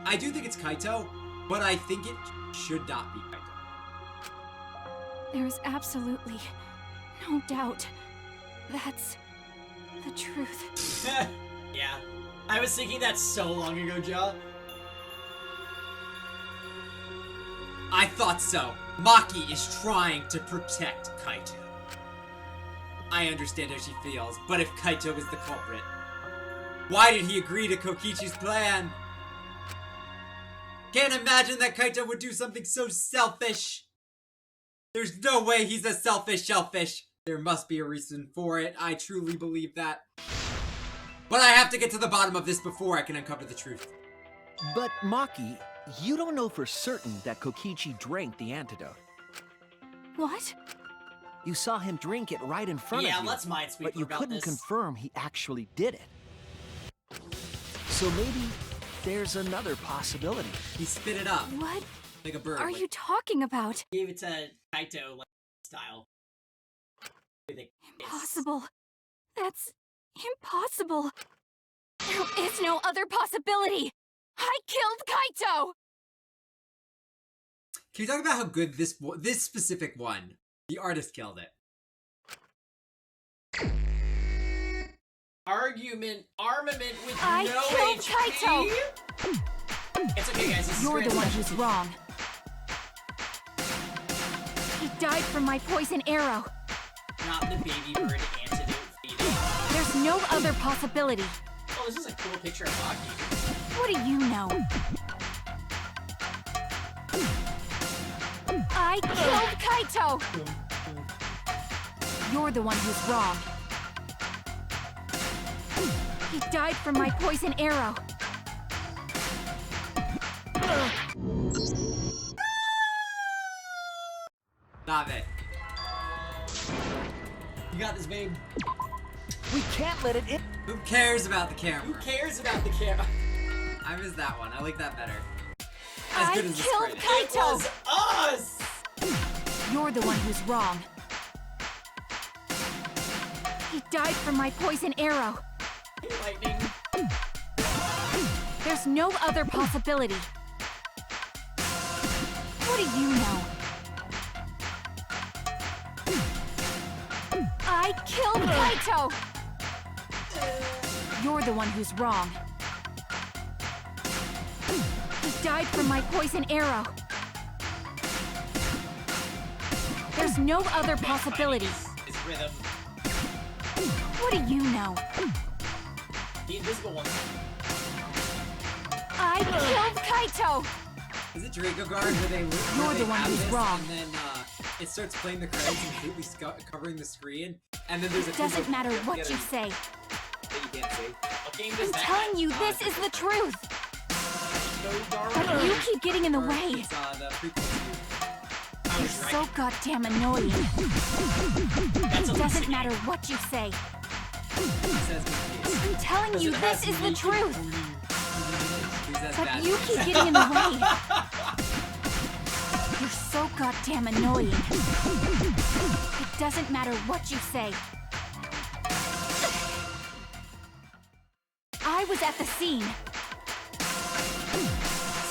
I do think it's Kaito, but I think it should not be Kaito. There is absolutely no doubt. That's the truth. Yeah. I was thinking that so long ago, Ja. I thought so. Maki is trying to protect Kaito. I understand how she feels, but if Kaito was the culprit, why did he agree to Kokichi's plan? Can't imagine that Kaito would do something so selfish. There's no way he's a selfish shellfish. There must be a reason for it. I truly believe that. But I have to get to the bottom of this before I can uncover the truth. But Maki, you don't know for certain that Kokichi drank the antidote. What? You saw him drink it right in front of you. Yeah, let's Minesweeper but you about couldn't this. confirm he actually did it. So maybe there's another possibility. He spit it up. What like a bird. are you talking about? Gave it to Kaito like style. Impossible. That's impossible. There is no other possibility. I killed Kaito! Can you talk about how good this specific one, the artist killed it? Armament with I no killed HP? Kaito! It's okay, guys. This is You're great the one special. who's wrong. He died from my poison arrow. Not the baby bird antidote feeding. There's no other possibility. Oh, this is a cool picture of Maki. What do you know? I killed Kaito! You're the one who's wrong. He died from my poison arrow. Stop it. You got this, babe. We can't let it in. Who cares about the camera? Who cares about the camera? I missed that one. I like that better. I Good as this killed credit. It Kaito! was us! You're the one who's wrong. He died from my poison arrow. Lightning. There's no other possibility. What do you know? I killed Kaito! You're the one who's wrong. He died from my poison arrow. There's no other possibility. It's rhythm. What do you know? The invisible one. I killed Kaito! Is it Draco Guard where they You're the one have who's this wrong. and then it starts playing the credits and completely covering the screen, and then there's a It doesn't matter what you say. that you can't see. What game I'm does that? telling you, this is the truth. But Darwin. you keep getting in the Or way. It's the prequel I You're was right. so goddamn annoying. That's It doesn't hallucinating. matter what you say. to it says confused. I'm telling Because you, it has this is the naked truth. He says But bad you things. keep getting in the way. You're so goddamn annoying. It doesn't matter what you say. I was at the scene.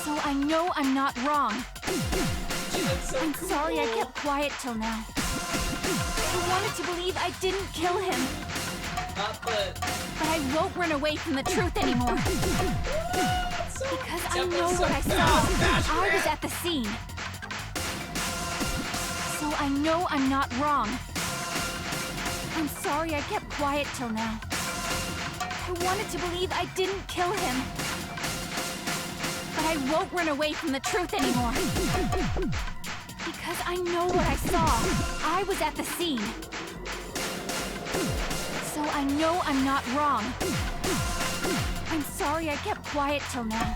So I know I'm not wrong. Gee, that's so I'm cool. sorry I kept quiet till now. I wanted to believe I didn't kill him, Not the... but I won't run away from the truth anymore. Because I know what I saw. I was at the scene. So I know I'm not wrong. I'm sorry I kept quiet till now. I wanted to believe I didn't kill him. But I won't run away from the truth anymore. Because I know what I saw. I was at the scene. So I know I'm not wrong. I'm sorry I kept quiet till now.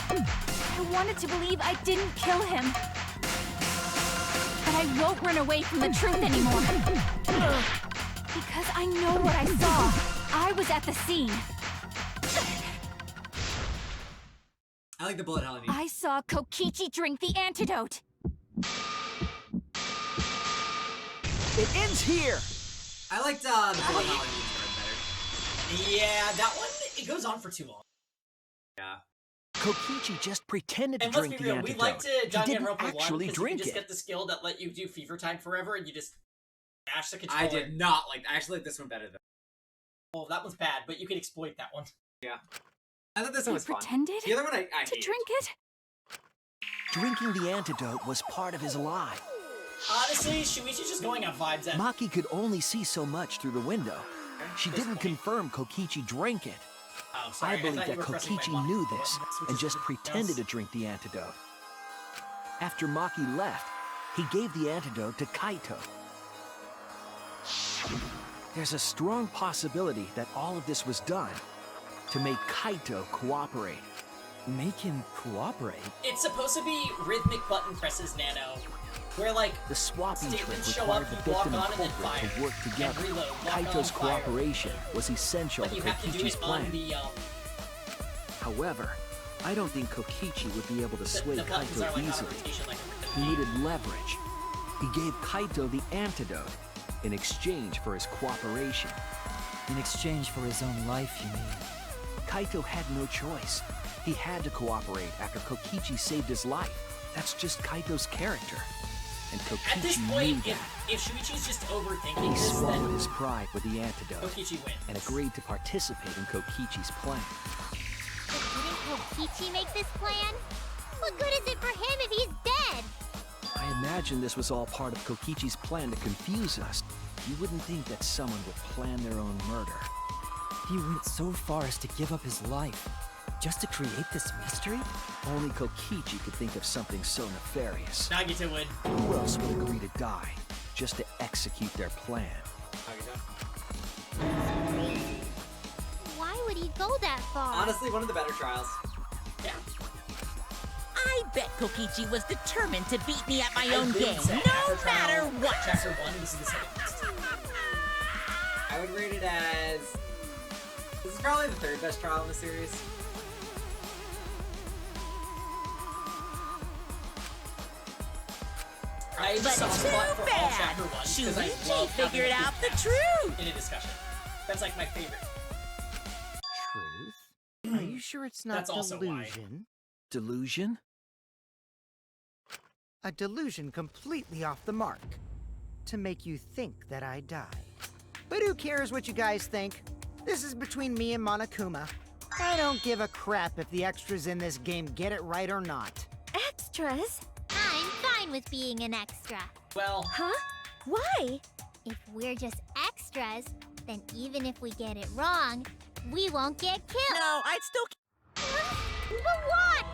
I wanted to believe I didn't kill him. But I won't run away from the truth anymore. Because I know what I saw. I was at the scene. I like the bullet hell in you. I saw Kokichi drink the antidote. It ends here. I liked the bullet hell in you card better. Yeah, that one, it goes on for too long. Yeah. Kokichi just pretended to And let's drink be the real, we antidote. liked He didn't Danganronpa 1 actually because you drink could just it. get the skill that let you do fever time forever and you just mash the controller. I did not like. I actually like this one better though. Well, that one's bad, but you can exploit that one. Yeah. I thought this I one was fun. pretended The other one I to hated. drink it. Drinking the antidote was part of his lie. Honestly, Shuichi's just going on vibes at... Maki could only see so much through the window. She didn't confirm Kokichi drank it. Oh, sorry, I believe thought you that were pressing my Kokichi button. knew this Which and is just something pretended else. to drink the antidote. After Maki left, he gave the antidote to Kaito. There's a strong possibility that all of this was done to make Kaito cooperate. Make him cooperate? It's supposed to be rhythmic button presses, Nano. Where, like, The swapping trick statements show required up, the you walk victim and on and then culprit fire. to work together. And reload, walk Kaito's on, fire. cooperation was essential But to you have to do Kokichi's it on plan. the, However, I don't think Kokichi would be able to sway the buttons are Kaito like on a easily. rotation, like He needed leverage. He gave Kaito the antidote in exchange for his cooperation. In exchange for his own life, you mean? Kaito had no choice. He had to cooperate after Kokichi saved his life. That's just Kaito's character. And At this Kokichi point, knew that. if Shuichi's just overthinking He this, swallowed then his pride with the antidote Kokichi wins. and agreed to participate in Kokichi's plan. But didn't Kokichi make this plan? What good is it for him if he's dead? I imagine this was all part of Kokichi's plan to confuse us. You wouldn't think that someone would plan their own murder. He went so far as to give up his life, just to create this mystery? Only Kokichi could think of something so nefarious. Nagita would. Who else would agree to die just to execute their plan? Why would he go that far? Honestly, one of the better trials. Yeah. I bet Kokichi was determined to beat me at my I own did game, say no after matter trial, what. Chapter 1, this is the second best. I would rate it as... This is probably the third best trial in the series. I But just saw too spot for all bad. chapter 1 because I Shuichi love having figured a out the match truth. in a discussion. That's like my favorite. Truth? Are you sure it's not That's also why. delusion? Delusion? A delusion completely off the mark. To make you think that I die. But who cares what you guys think? This is between me and Monokuma. I don't give a crap if the extras in this game get it right or not. Extras? I'm fine with being an extra. Well, Huh? Why? If we're just extras, then even if we get it wrong, we won't get killed. No, I'd still... But what?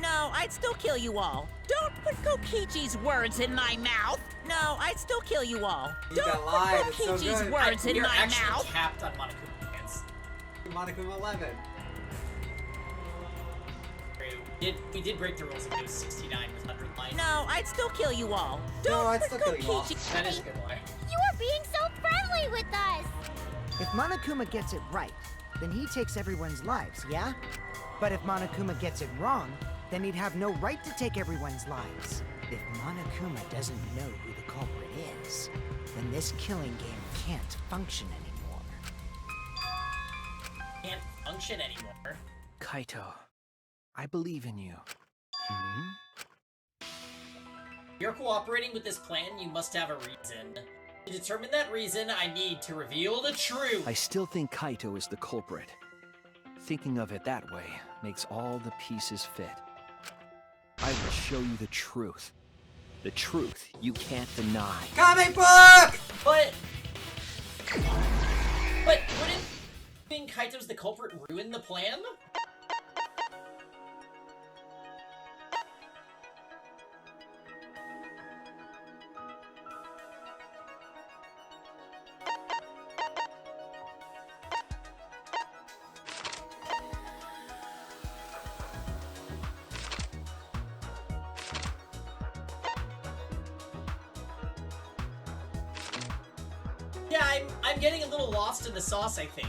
No, I'd still kill you all. Don't put Kokichi's words in my mouth. No, I'd still kill you all. You Don't got lied, put it's so Kokichi's good. words in we are my actually mouth. capped on Monokuma fans. Monokuma 11. We did break the rules and do 69 with 100 lines. No, I'd still kill you all. Don't I'd put still kill you all. Kokichi... That is a good lie. You are being so friendly with us. If Monokuma gets it right, then he takes everyone's lives, yeah? But if Monokuma gets it wrong, then he'd have no right to take everyone's lives. If Monokuma doesn't know who the culprit is, then this killing game can't function anymore. Can't function anymore. Kaito, I believe in you. Hmm? If you're cooperating with this plan, you must have a reason. To determine that reason, I need to reveal the truth. I still think Kaito is the culprit. Thinking of it that way makes all the pieces fit. I will show you the truth. The truth you can't deny. Comic book! But wouldn't being Kaito's the culprit ruin the plan? Yeah, I'm getting a little lost in the sauce, I think.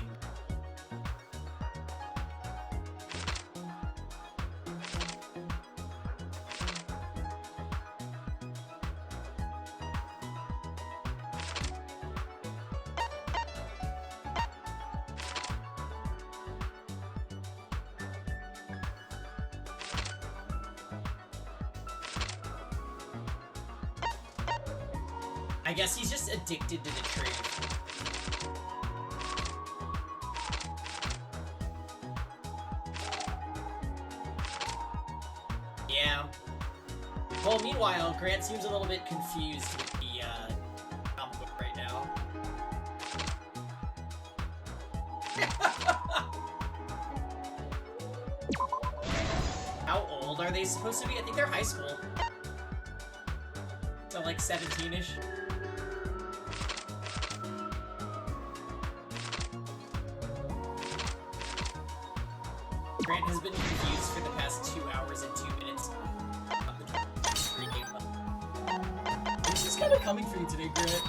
I guess he's just addicted to the truth. Yeah. Well, meanwhile, Grant seems a little bit confused with the comic book right now. How old are they supposed to be? I think they're high school. So like 17-ish. Grant has been confused for the past 2 hours and 2 minutes. This is kind of coming for you today, Grant.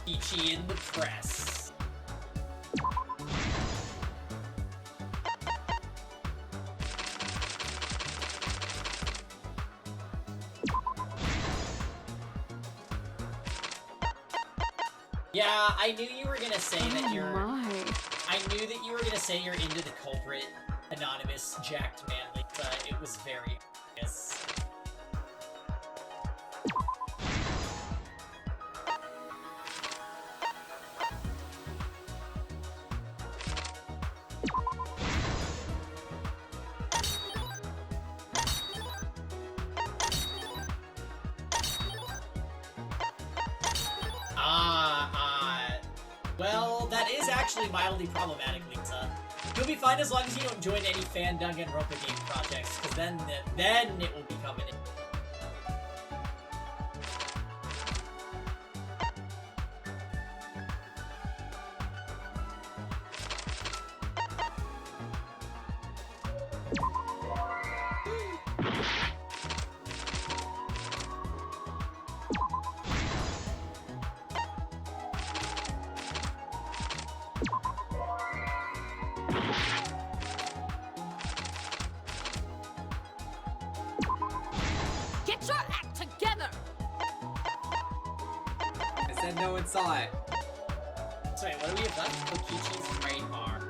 Ichi in the press. Yeah, I knew you were gonna say that you're. I knew that you were gonna say you're into the culprit, anonymous, jacked man. It was very obvious. Well, that is actually mildly problematic, Lisa. You'll be fine as long as you don't join any fan Danganronpa game projects, because then it will become an... Get your act together! I said no one saw it. Sorry, what do we have left? Kokichi's right arm.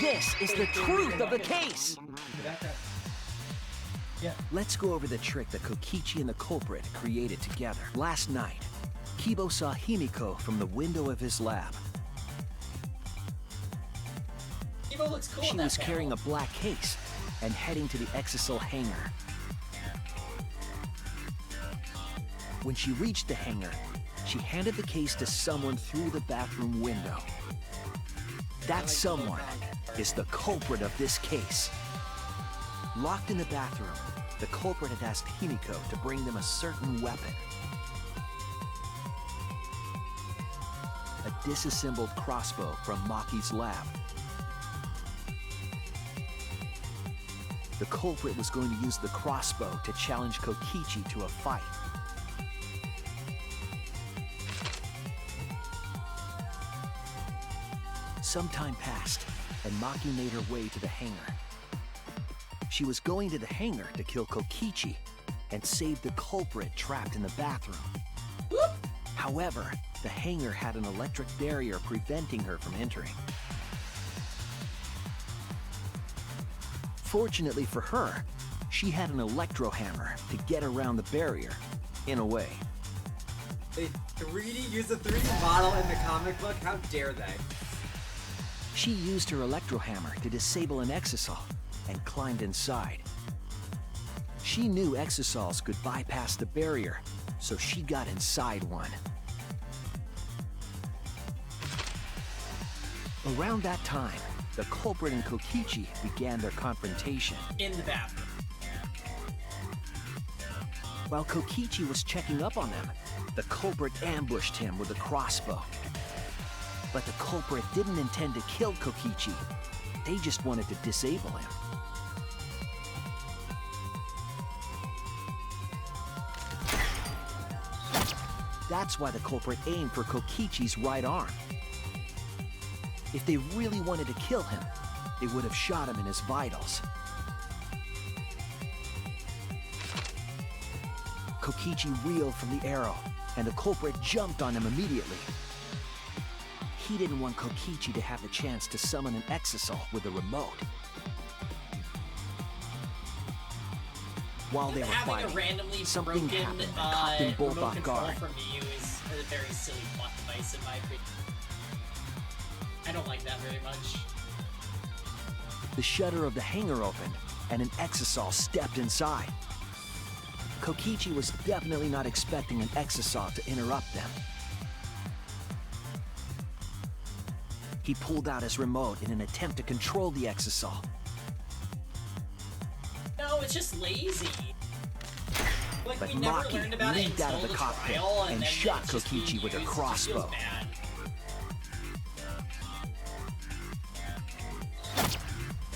This is the truth of the case! Yeah. Let's go over the trick that Kokichi and the culprit created together. Last night, Kibo saw Himiko from the window of his lab. Kibo looks cool She in that was panel. carrying a black case and heading to the Exisal hangar. When she reached the hangar, she handed the case to someone through the bathroom window. That someone is the culprit of this case. Locked in the bathroom, the culprit had asked Himiko to bring them a certain weapon. A disassembled crossbow from Maki's lab. The culprit was going to use the crossbow to challenge Kokichi to a fight. Some time passed, and Maki made her way to the hangar. She was going to the hangar to kill Kokichi and save the culprit trapped in the bathroom. However, the hangar had an electric barrier preventing her from entering. Fortunately for her, she had an electro hammer to get around the barrier, in a way. They 3D use a 3D model in the comic book? How dare they? She used her electro hammer to disable an exisal and climbed inside. She knew exisals could bypass the barrier, so she got inside one. Around that time, the culprit and Kokichi began their confrontation. In the bathroom. While Kokichi was checking up on them, the culprit ambushed him with a crossbow. But the culprit didn't intend to kill Kokichi. They just wanted to disable him. That's why the culprit aimed for Kokichi's right arm. If they really wanted to kill him, they would have shot him in his vitals. Kokichi reeled from the arrow, and the culprit jumped on him immediately. He didn't want Kokichi to have the chance to summon an exisal with a remote. While they were Having fighting, a randomly something broken happened that caught them both remote off control guard. from you is a very silly plot device in my opinion. I don't like that very much. The shutter of the hangar opened, and an exisal stepped inside. Kokichi was definitely not expecting an exisal to interrupt them. He pulled out his remote in an attempt to control the exisal. No, it's just lazy. Like, But we never Maki learned about it leaped out until of the cockpit trial, and then shot it's just being Kokichi with a used, which crossbow. feels bad.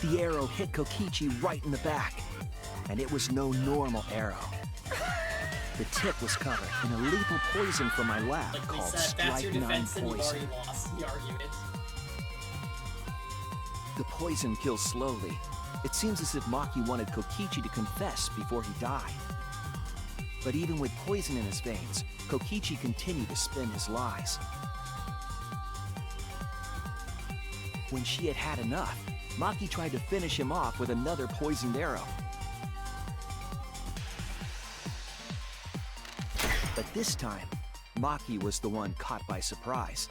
The arrow hit Kokichi right in the back, and it was no normal arrow. The tip was covered in a lethal poison from my lab Like we called said, that's your Strike 9 defense and you've poison. already lost the argument. The poison kills slowly. It seems as if Maki wanted Kokichi to confess before he died. But even with poison in his veins, Kokichi continued to spin his lies. When she had had enough, Maki tried to finish him off with another poisoned arrow. But this time, Maki was the one caught by surprise.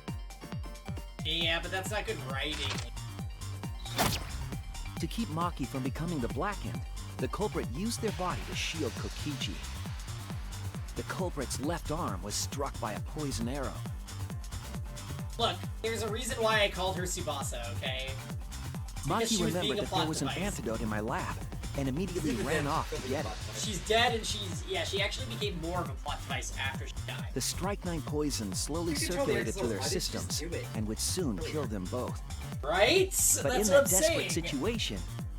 Yeah, but that's not good writing. To keep Maki from becoming the Blackened, the culprit used their body to shield Kokichi. The culprit's left arm was struck by a poison arrow. Look, there's a reason why I called her Tsubasa, okay? It's because Maki she was being remembered a that plot there was an device. antidote in my lab, and immediately ran off to get it. She's dead and she actually became more of a plot device after she died. The Strike 9 poison slowly You control the circulated through their exos. Why did you just systems, do it? and would soon kill them both. Right? But That's in what that I'm desperate saying. situation,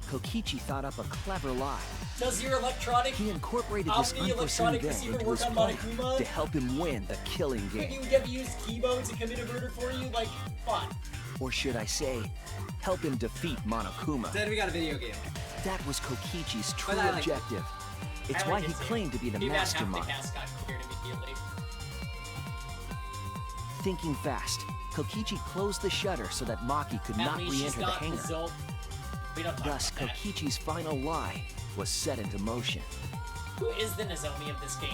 Kokichi thought up a clever lie. Does your electronic He incorporated this Omni unforeseen electronic event receiver into work his on plan Monokuma? to help him win the killing Could game. you have used Kibo to commit a murder for you? Like, fun. Or should I say, help him defeat Monokuma. Then we got a video game. That was Kokichi's true But I like it. objective. It's I why like he it too. claimed to be the Too bad half the mastermind. cast got cleared immediately. Thinking fast, Kokichi closed the shutter so that Maki could At not least she's re-enter the not hangar. Zolt. We don't talk Thus, about that. Kokichi's final lie was set into motion. Who is the Nozomi of this game?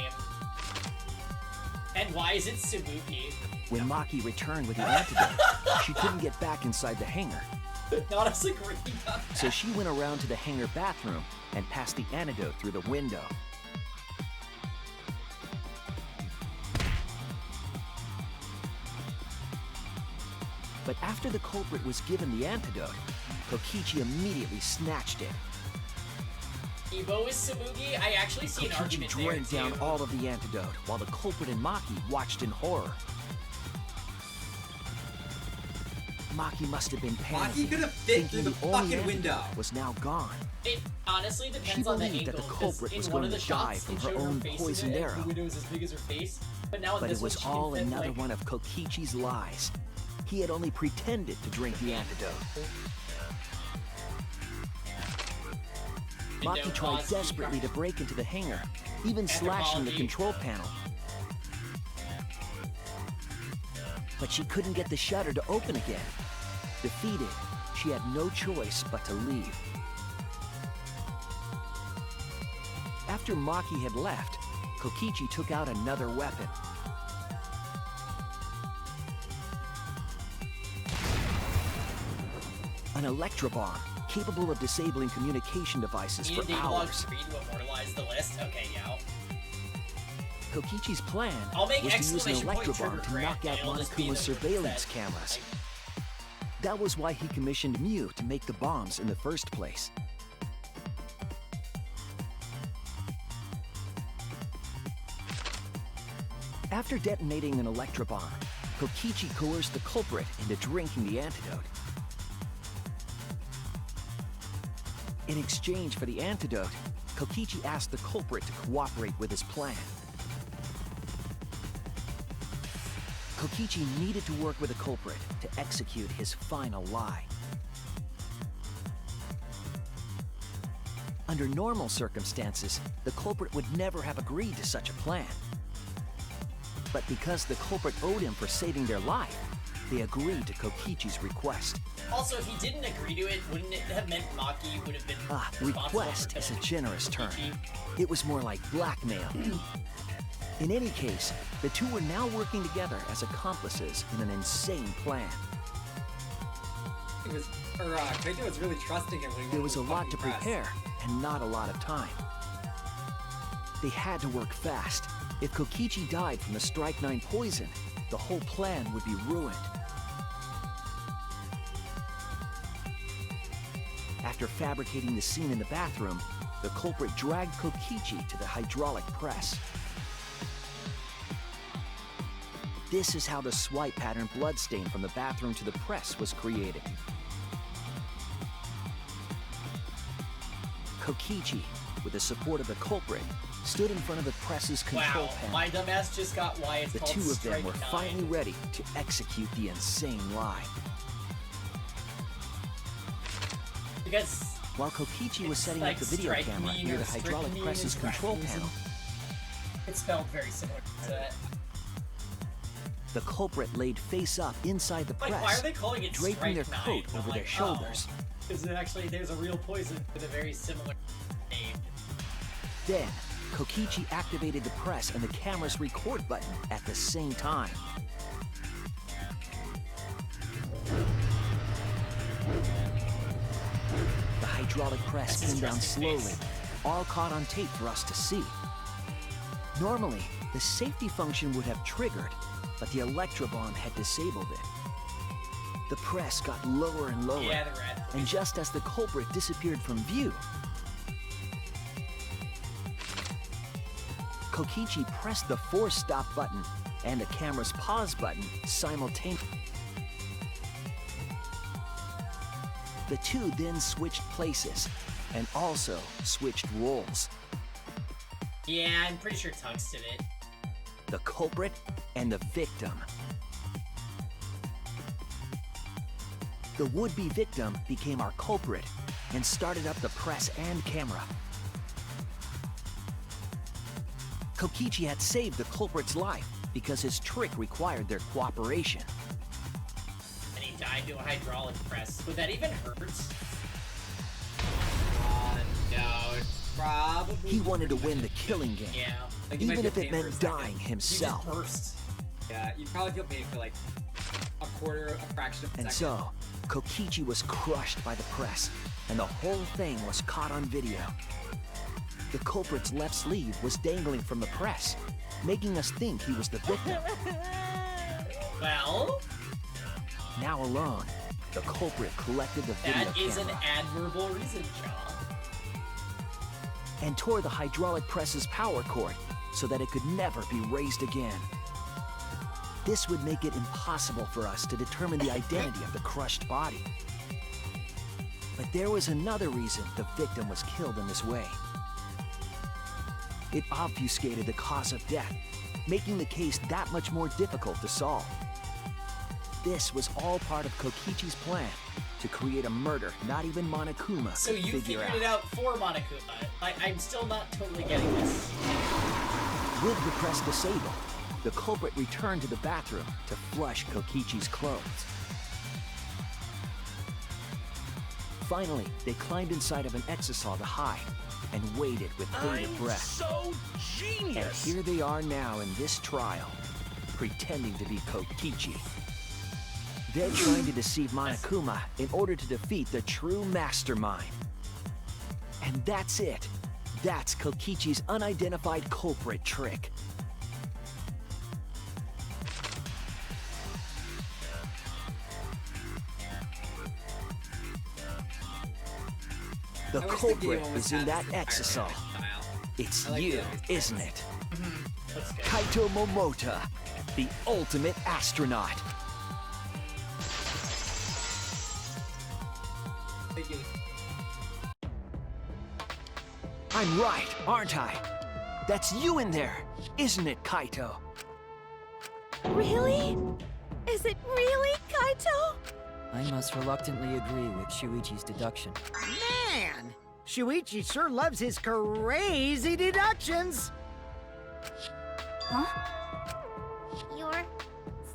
And why is it Tsubuki? When Maki returned with the antidote, she couldn't get back inside the hangar. Not us agreeing on that. So she went around to the hangar bathroom and passed the antidote through the window. But after the culprit was given the antidote, Kokichi immediately snatched it. Kibo is Tsubuki? I actually see an Kokichi argument there, drank down too. all of the antidote, while the culprit and Maki watched in horror. Maki must have been panicking, Maki could have fit thinking through the the only fucking window. antidote was now gone. It honestly She depends on the believed angle. that the 'cause culprit in was one going of the to die shots, from it her showed own face in poisoned it, and arrow. The window was as big as her face. But now in But this it was one, she can all fit, another like, one of Kokichi's lies. He had only pretended to drink the antidote. window Maki tried caused desperately to break into the hangar, even slashing the Anthropology. control panel. But she couldn't get the shutter to open again. Defeated, she had no choice but to leave. After Maki had left, Kokichi took out another weapon. An electrobomb, capable of disabling communication devices for hours. 3 to immortalize the list? Okay, yeah. Kokichi's plan I'll make was to use an exclamation point electrobomb trigger to for knock out It'll just be Monokuma's the surveillance that, cameras. That was why he commissioned Mew to make the bombs in the first place. After detonating an electrobomb, Kokichi coerced the culprit into drinking the antidote. In exchange for the antidote, Kokichi asked the culprit to cooperate with his plan. Kokichi needed to work with the culprit to execute his final lie. Under normal circumstances, the culprit would never have agreed to such a plan. But because the culprit owed him for saving their life, they agreed to Kokichi's request. Also, if he didn't agree to it, wouldn't it have meant Maki would have been request is a generous term. It was more like blackmail. In any case, the two were now working together as accomplices in an insane plan. Kaito was really trusting him when he There was a lot to press. prepare and not a lot of time. They had to work fast. If Kokichi died from the Strike 9 poison, the whole plan would be ruined. After fabricating the scene in the bathroom, the culprit dragged Kokichi to the hydraulic press. This is how the swipe pattern bloodstain from the bathroom to the press was created. Kokichi, with the support of the culprit, stood in front of the press's control panel. My dumbass just got why it's The called two of them Strike were 9. finally ready to execute the insane lie. Because while Kokichi was it's setting like up the video strike camera mean near or the hydraulic strychnine press's is control graphism. panel, It's spelled very similar to that. the culprit laid face up inside the Like, press, why are they calling it draping their strychnine? coat I'm over like, their shoulders. Because actually, there's a real poison with a very similar name. Then, Kokichi activated the press and the camera's record button at the same time. The hydraulic press That's came down interesting slowly, face. all caught on tape for us to see. Normally, the safety function would have triggered, but the electrobomb had disabled it. The press got lower and lower, Yeah, the rat. and just as the culprit disappeared from view, Kokichi pressed the force stop button and the camera's pause button simultaneously. The two then switched places and also switched roles. Yeah, I'm pretty sure Tux did it. The culprit and the victim. The would-be victim became our culprit and started up the press and camera. Kokichi had saved the culprit's life because his trick required their cooperation. And he died to a hydraulic press. Would that even hurt? No, it's probably. He wanted to win the killing game, Yeah. Like, you might even feel if it pain for a meant second. dying You himself. just burst. Yeah, you'd probably feel pain for like a fraction of a And second. so, Kokichi was crushed by the press, and the whole thing was caught on video. The culprit's left sleeve was dangling from the press, making us think he was the victim. Well, Now alone, the culprit collected the video that is an camera admirable reason, John. and tore the hydraulic press's power cord so that it could never be raised again. This would make it impossible for us to determine the identity of the crushed body. But there was another reason the victim was killed in this way. It obfuscated the cause of death, making the case that much more difficult to solve. This was all part of Kokichi's plan to create a murder not even Monokuma So could you figure figured out. it out for Monokuma. I'm still not totally getting this. With the press disabled, the culprit returned to the bathroom to flush Kokichi's clothes. Finally, they climbed inside of an exisal to hide and waited with bated breath. So And genius! here they are now in this trial, pretending to be Kokichi. They're trying to deceive Monokuma in order to defeat the true mastermind. And that's it. That's Kokichi's unidentified culprit trick. The I wish the culprit game almost is in had that this entire exisal. style. It's I like you, the isn't it? That's good. Kaito Momota, the ultimate astronaut. Thank you. I'm right, aren't I? That's you in there, isn't it, Kaito? Really? Is it really Kaito? I must reluctantly agree with Shuichi's deduction. Man! Shuichi sure loves his crazy deductions! Huh? You're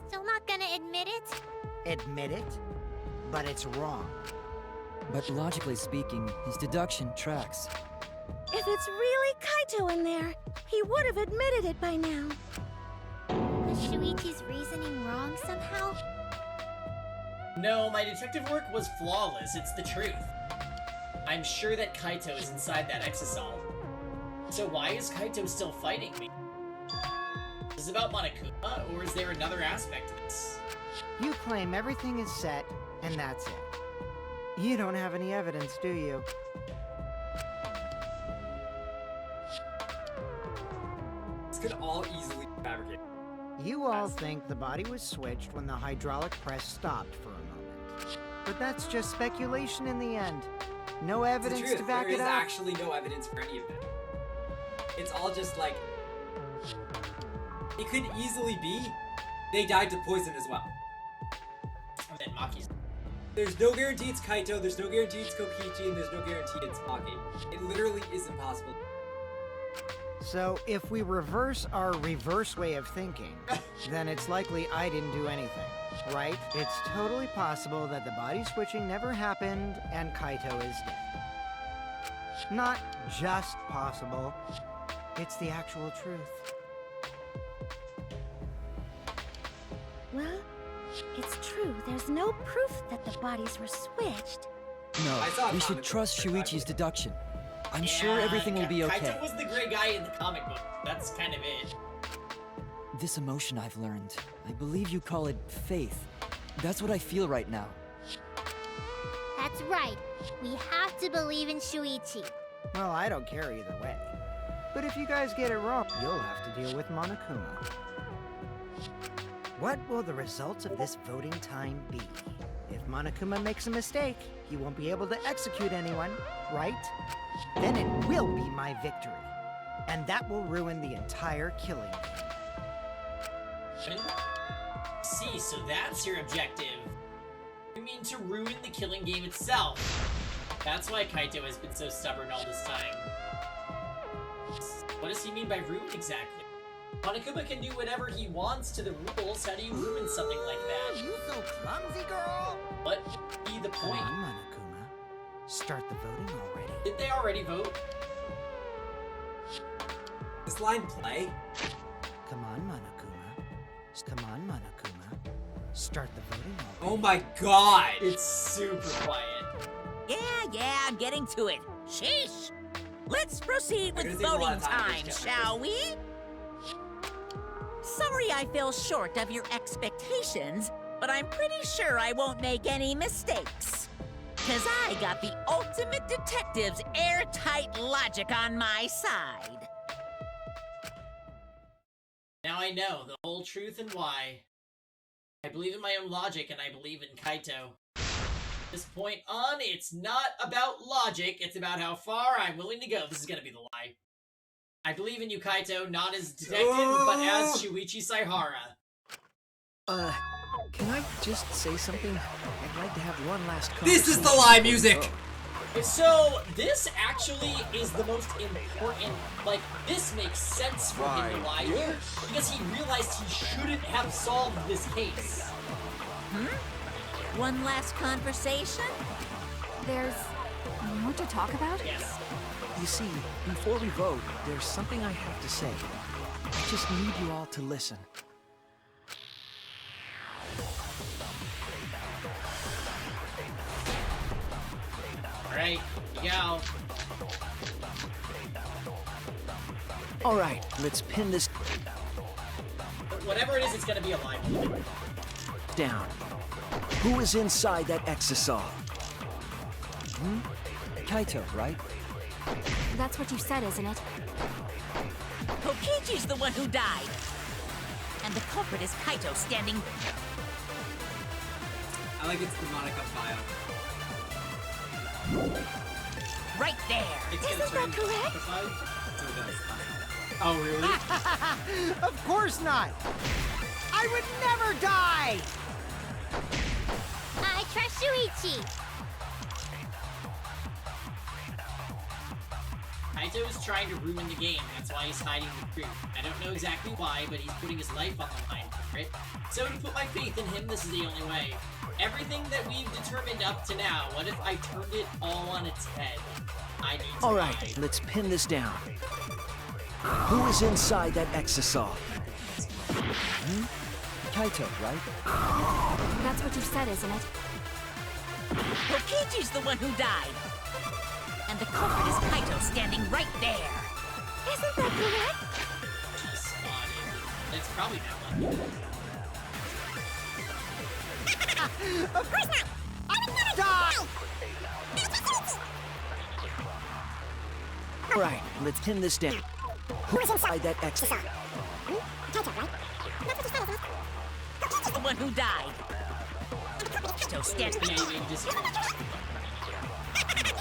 still not gonna admit it? Admit it, but it's wrong. But logically speaking, his deduction tracks. If it's really Kaito in there, he would have admitted it by now. Was Shuichi's reasoning wrong somehow? No, my detective work was flawless. It's the truth. I'm sure that Kaito is inside that exisal. So why is Kaito still fighting me? Is this about Monokuma, or is there another aspect to this? You claim everything is set, and that's it. You don't have any evidence, do you? This could all easily be fabricated. You all think the body was switched when the hydraulic press stopped for a moment. But that's just speculation in the end. No It's the evidence truth. to back There it is up. actually no evidence for any of it. It's all just like... It could easily be they died to poison as well. And then Maki's. There's no guarantee it's Kaito, there's no guarantee it's Kokichi, and there's no guarantee it's Maki. It literally is impossible. So, if we reverse our reverse way of thinking, then it's likely I didn't do anything, right? It's totally possible that the body switching never happened and Kaito is dead. Not just possible, it's the actual truth. Well, it's true. There's no proof that the bodies were switched. No, I saw a we should comic trust book that Shuichi's deduction. I'm Yeah, sure everything will be okay. Kaito was the gray guy in the comic book. That's kind of it. This emotion I've learned, I believe you call it faith. That's what I feel right now. That's right. We have to believe in Shuichi. Well, I don't care either way. But if you guys get it wrong, you'll have to deal with Monokuma. What will the results of this voting time be? If Monokuma makes a mistake, he won't be able to execute anyone, right? Then it will be my victory. And that will ruin the entire killing game. See, so that's your objective. You mean to ruin the killing game itself. That's why Kaito has been so stubborn all this time. What does he mean by ruin exactly? Monokuma can do whatever he wants to the rules. How do you ruin something like that? You so clumsy, girl! What would be the Come point? on, Monokuma. Start the voting already. Did they already vote? This line play? Come on, Monokuma. Come on, Monokuma. Start the voting already. Oh my god! It's super quiet. Yeah, I'm getting to it. Sheesh! Let's proceed with We're gonna take a lot voting of time time, in this shall we? Sorry I fell short of your expectations, but I'm pretty sure I won't make any mistakes. 'Cause I got the ultimate detective's airtight logic on my side. Now I know the whole truth and why. I believe in my own logic and I believe in Kaito. From this point on, it's not about logic, it's about how far I'm willing to go. This is gonna be the lie. I believe in you, Kaito, not as detective, but as Shuichi Saihara. Can I just say something? I'd like to have one last This is the conversation lie before we music! go. So, this actually is the most important, like, this makes sense for him to lie here, because he realized he shouldn't have solved this case. One last conversation? There's more to talk about? Yes. You see, before we vote, there's something I have to say. I just need you all to listen. Alright, you go. All right, let's pin this Whatever it is, it's gonna be a lie. down. Who is inside that exisal? Kaito, right? That's what you said, isn't it? Kokichi's the one who died. And the culprit is Kaito standing... I like it's the Monica file. right there. Isn't that correct? So it does. Oh, really? Of course not! I would never die! I trust Shuichi. Kaito is trying to ruin the game. That's why he's hiding the truth. I don't know exactly why, but he's putting his life on the line for it. So to put my faith in him, this is the only way. Everything that we've determined up to now, what if I turned it all on its head? I need to Alright, lie. let's pin this down. Who is inside that exisal? Kaito, right? That's what you said, isn't it? Kokichi's the one who died. And the culprit is Kaito standing right there. Isn't that correct? She's spotted. That's probably that one. Of course not! I would never Die! Alright, let's pin this down. Who is inside that exisal? Kaito, right? That's what you said, isn't it? Kokichi's the one who died. And the culprit is Kaito standing Yeah, you may disagree.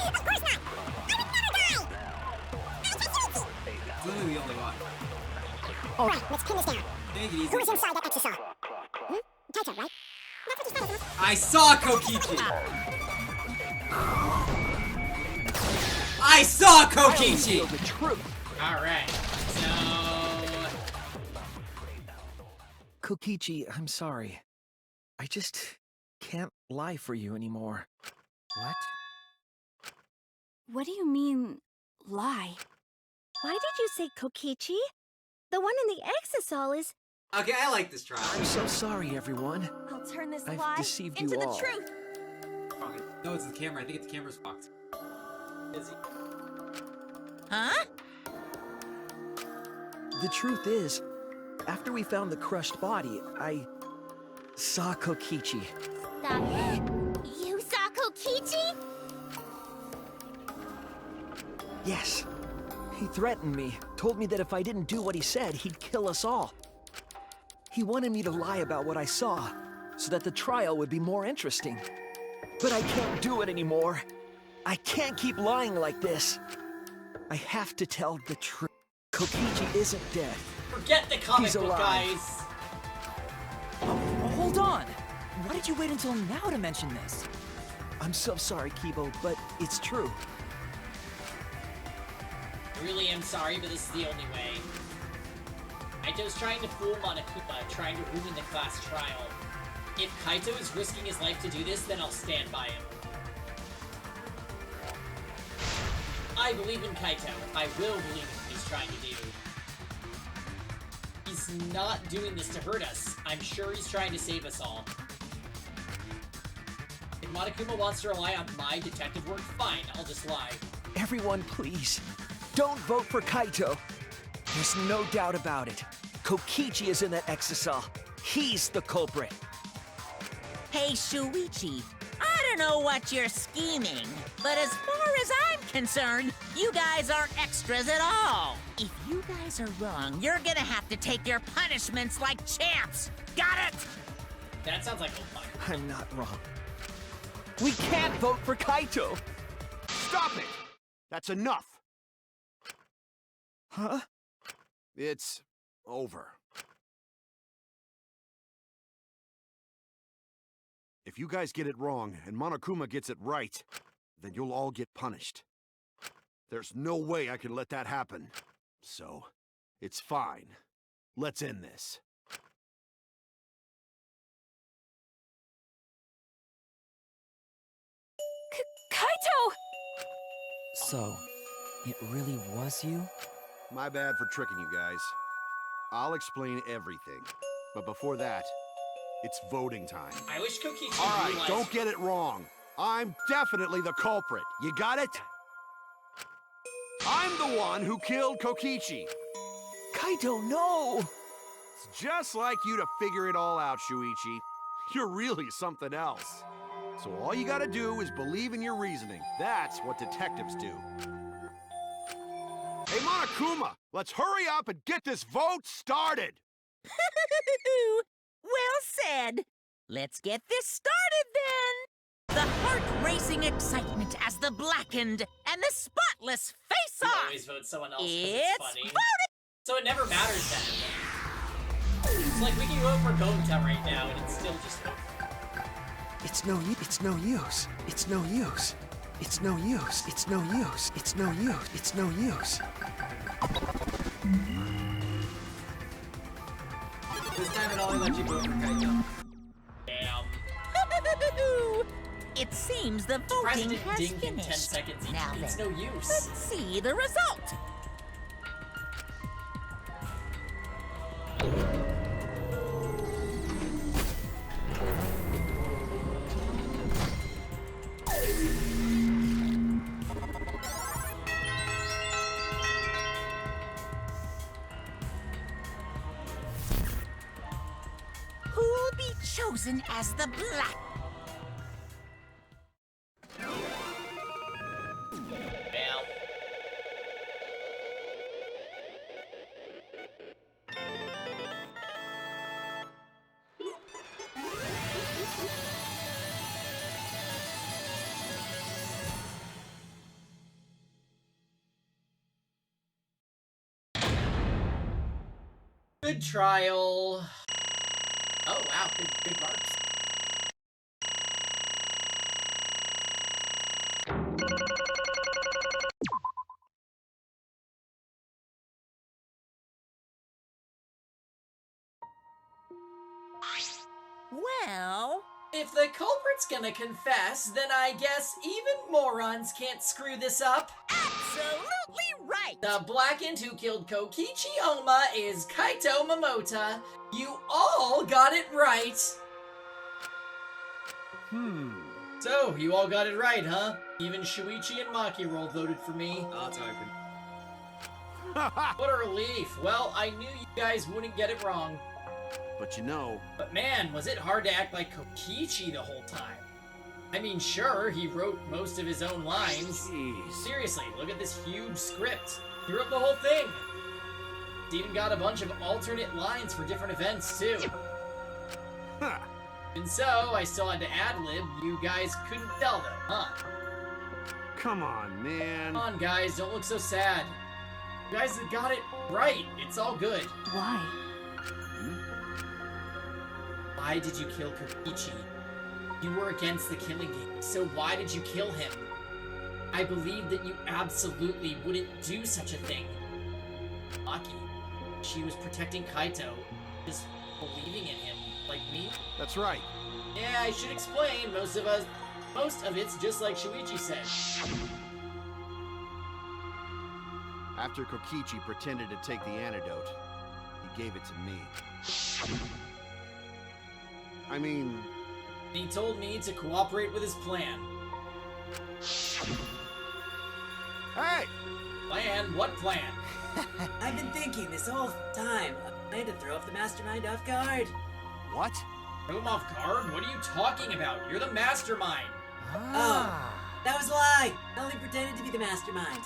Of course not! I would never die! It's literally the only one. Alright, let's pin this down. Take it easy. Who is inside that exisal? Kaito, right? That's what you said, isn't it? I saw Kokichi! I saw Kokichi! The truth. Alright, so... Kokichi, I'm sorry. I just can't lie for you anymore. What? What do you mean, lie? Why did you say Kokichi? The one in the exisal is... Okay, I like this trial. I'm so sorry, everyone. I'll turn this I've lie deceived into you the all. truth. No, it's the camera. I think it's the camera's fucked. Is he? Huh? The truth is, after we found the crushed body, I saw Kokichi. Stop it. You saw Kokichi? Yes. He threatened me, told me that if I didn't do what he said, he'd kill us all. He wanted me to lie about what I saw, so that the trial would be more interesting. But I can't do it anymore. I can't keep lying like this. I have to tell the truth. Kokichi isn't dead. Forget the comic He's book, alive. guys! Oh, hold on! Why did you wait until now to mention this? I'm so sorry, Kibo, but it's true. I really am sorry, but this is the only way. Kaito's trying to fool Monokuma, trying to ruin the class trial. If Kaito is risking his life to do this, then I'll stand by him. I believe in Kaito. I will believe in what he's trying to do. He's not doing this to hurt us. I'm sure he's trying to save us all. If Monokuma wants to rely on my detective work, fine, I'll just lie. Everyone, please, don't vote for Kaito. There's no doubt about it. Kokichi is in that exisal. He's the culprit. Hey, Shuichi, I don't know what you're scheming, but as far as I'm concerned, you guys aren't extras at all. If you guys are wrong, you're gonna have to take your punishments like champs. Got it? That sounds like Opie. I'm not wrong. We can't vote for Kaito! Stop it! That's enough! Huh? It's over. If you guys get it wrong and Monokuma gets it right, then you'll all get punished. There's no way I can let that happen. So, it's fine. Let's end this. Kaito! So, it really was you? My bad for tricking you guys. I'll explain everything. But before that, it's voting time. I wish Kokichi All right, realized... don't get it wrong. I'm definitely the culprit. You got it? I'm the one who killed Kokichi. Kaito, no! It's just like you to figure it all out, Shuichi. You're really something else. So all you gotta do is believe in your reasoning. That's what detectives do. Hey, Monokuma, let's hurry up and get this vote started! Well said. Let's get this started then. The heart-racing excitement as the blackened and the spotless face You off. always vote someone else 'cause It's it's funny. voted. So it never matters then. It's like we can vote for Gomta right now and it's still just... It's no use. It's no use. It's no use. It's no use. It's no use. It's no use. It's no use. This time it only let you vote for Kaito. Damn. It seems the voting President has dink in 10 finished. seconds. Now It's then, no use. let's see the result. Who'll be chosen as the black? Bam. Good trial. Oh wow, good marks. Well, If the culprit's gonna confess, then I guess even morons can't screw this up. absolutely right. The blackened who killed Kokichi Oma is Kaito Momota. You all got it right. So, you all got it right, huh? Even Shuichi and Maki-Roll voted for me. Oh, that's how I What a relief. Well, I knew you guys wouldn't get it wrong. But you know, But man, was it hard to act like Kokichi the whole time. I mean, sure, he wrote most of his own lines. jeez. Seriously, look at this huge script. He wrote the whole thing. It's even got a bunch of alternate lines for different events, too. Huh. And so, I still had to ad-lib. You guys couldn't tell them, huh? Come on, man. Come on, guys, don't look so sad. You guys have got it right. It's all good. Why? Why did you kill Kokichi? You were against the killing game, so why did you kill him? I believe that you absolutely wouldn't do such a thing. Maki, she was protecting Kaito, just believing in him, like me. That's right. Yeah, I should explain. Most of it's just like Shuichi said. After Kokichi pretended to take the antidote, he gave it to me. I mean, He told me to cooperate with his plan. hey! Plan? What plan? I've been thinking this whole time. I had to throw off the mastermind off guard. What? Throw him off guard? What are you talking about? You're the mastermind. Oh, that was a lie. I only pretended to be the mastermind.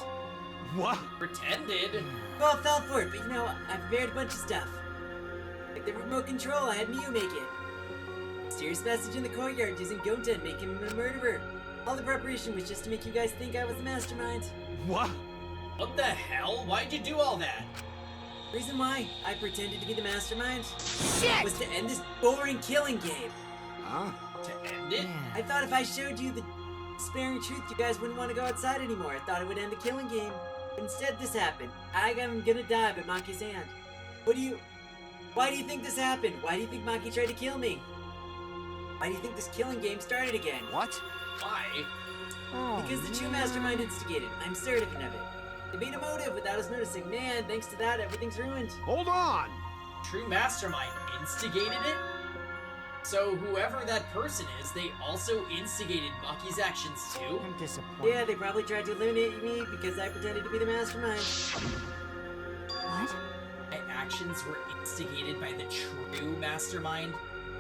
What? Pretended? Well, I fell for it, but you know, I prepared a bunch of stuff. Like the remote control, I had Miyu make it. Mysterious message in the courtyard using Gonta and making him a murderer. All the preparation was just to make you guys think I was the mastermind. What? What the hell? Why'd you do all that? Reason why I pretended to be the mastermind Shit! was to end this boring killing game. Huh? To end it? I thought if I showed you the despairing truth, you guys wouldn't want to go outside anymore. I thought it would end the killing game. But instead, this happened. I'm gonna die by Maki's hand. Why do you think this happened? Why do you think Maki tried to kill me? Why do you think this killing game started again? What? Why? Because the true mastermind instigated. I'm certain of it. They made a motive without us noticing. Man, thanks to that, everything's ruined. Hold on! True mastermind instigated it? So whoever that person is, they also instigated Maki's actions too? I'm disappointed. Yeah, they probably tried to eliminate me because I pretended to be the mastermind. What? My actions were instigated by the true mastermind?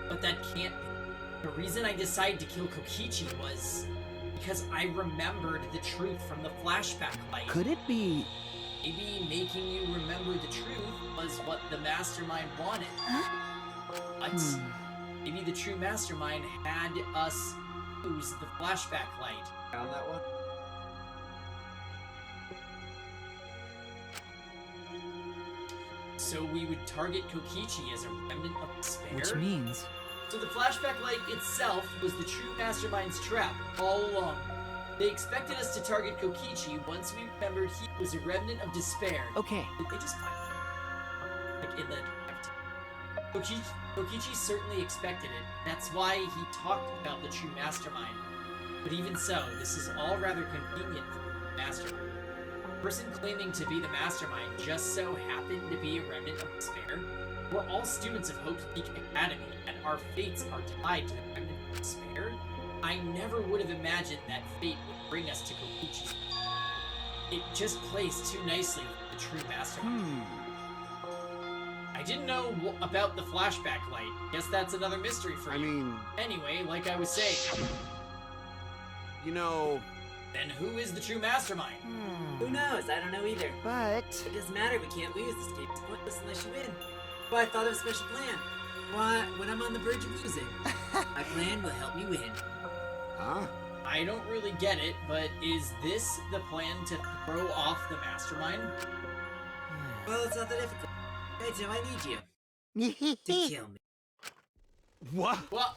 But that can't be. The reason I decided to kill Kokichi was because I remembered the truth from the flashback light. Could it be... Maybe making you remember the truth was what the mastermind wanted. But maybe the true mastermind had us use the flashback light. Found that one? So we would target Kokichi as a remnant of despair? Which means... So the flashback light itself was the true mastermind's trap all along. They expected us to target Kokichi once we remembered he was a remnant of despair. Okay. Did they just find it? Like in the... Kokichi certainly expected it. That's why he talked about the true mastermind. But even so, this is all rather convenient for the mastermind. The person claiming to be the mastermind just so happened to be a remnant of despair. We're all students of Hope's Peak Academy, and our fates are tied to the remnant of despair. I never would have imagined that fate would bring us to Kokichi's. It just plays too nicely with the true mastermind. I didn't know about the flashback light. Guess that's another mystery for you. I mean... Anyway, like I was saying... You know... Then who is the true mastermind? Who knows? I don't know either. But... It doesn't matter, we can't lose. This game is pointless unless you win. Well, I thought of a special plan. Why, when I'm on the verge of losing, my plan will help me win. Huh? I don't really get it, but is this the plan to throw off the mastermind? Well, it's not that difficult. Kaito, I need you to kill me. What? Well,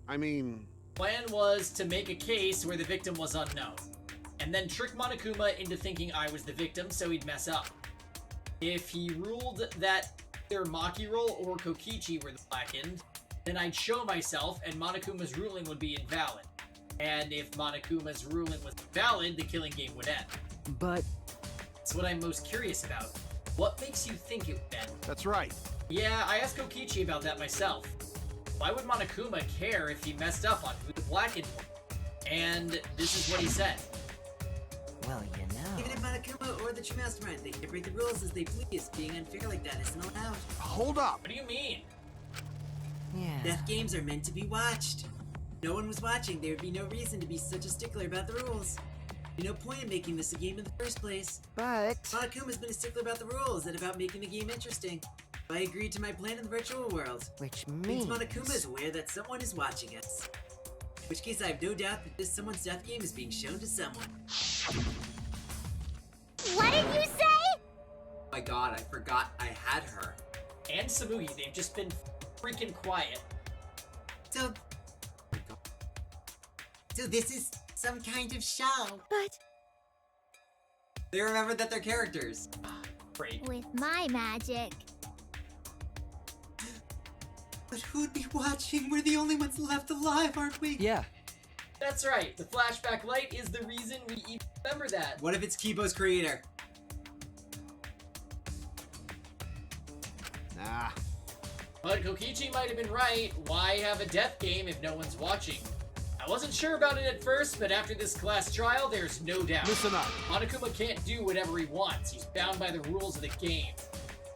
I mean... plan was to make a case where the victim was unknown, and then trick Monokuma into thinking I was the victim so he'd mess up. If he ruled that either Makiro or Kokichi were the blackened, then I'd show myself and Monokuma's ruling would be invalid. And if Monokuma's ruling was valid, the killing game would end. But... That's what I'm most curious about. What makes you think it would end? That's right. Yeah, I asked Kokichi about that myself. Why would Monokuma care if he messed up on who the blackened was? And this is what he said. Well, you know... Even if Monokuma or the true mastermind, they can break the rules as they please. Being unfair like that isn't allowed. Hold up! What do you mean? Yeah... Death games are meant to be watched. If no one was watching, there would be no reason to be such a stickler about the rules. There'd be no point in making this a game in the first place. But... Monokuma's been a stickler about the rules and about making the game interesting. I agreed to my plan in the virtual world. Which Means means... Monokuma is aware that someone is watching us. In which case I have no doubt that this someone's death game is being shown to someone. What did you say? Oh my god, I forgot I had her. And Samugi, they've just been freaking quiet. So this is some kind of show. But They remembered that they're characters. Great. With my magic. But who'd be watching? We're the only ones left alive, aren't we? Yeah. That's right. The flashback light is the reason we even remember that. What if it's Kibo's creator? Nah. But Kokichi might have been right. Why have a death game if no one's watching? I wasn't sure about it at first, but after this class trial, there's no doubt. Listen up. Monokuma can't do whatever he wants. He's bound by the rules of the game.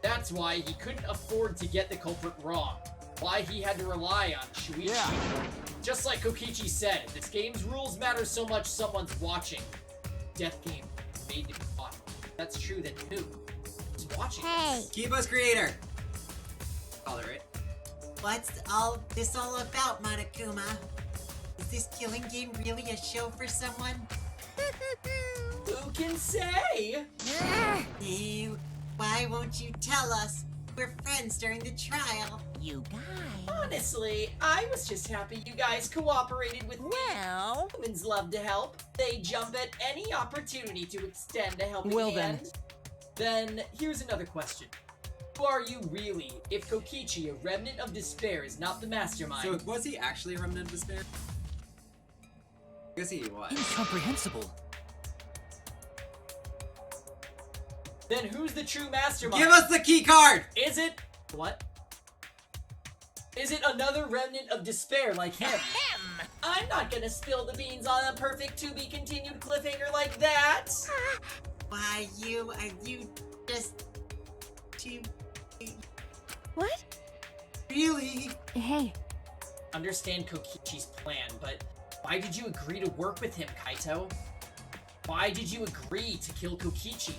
That's why he couldn't afford to get the culprit wrong. Why he had to rely on Shuichi. Yeah. Just like Kokichi said, this game's rules matter so much someone's watching. Death game is made to be fought. If that's true, then who? Who's watching? Hey. Kibo's creator! Call it right. What's all this all about, Monokuma? Is this killing game really a show for someone? Who can say? You, why won't you tell us? We're friends during the trial. You guys. Honestly, I was just happy you guys cooperated with me. Well, Humans love to help. They jump at any opportunity to extend a helping Well then. hand. Then, here's another question. Who are you really, if Kokichi, a remnant of despair, is not the mastermind? So was he actually a remnant of despair? I guess he was. Incomprehensible. Then who's the true mastermind? Give us the key card! Is it... What? Is it another remnant of despair like him? I'm not gonna spill the beans on a perfect to-be-continued cliffhanger like that! Why, are you just too... what? Really? Hey, Understand Kokichi's plan, but why did you agree to work with him, Kaito? Why did you agree to kill Kokichi?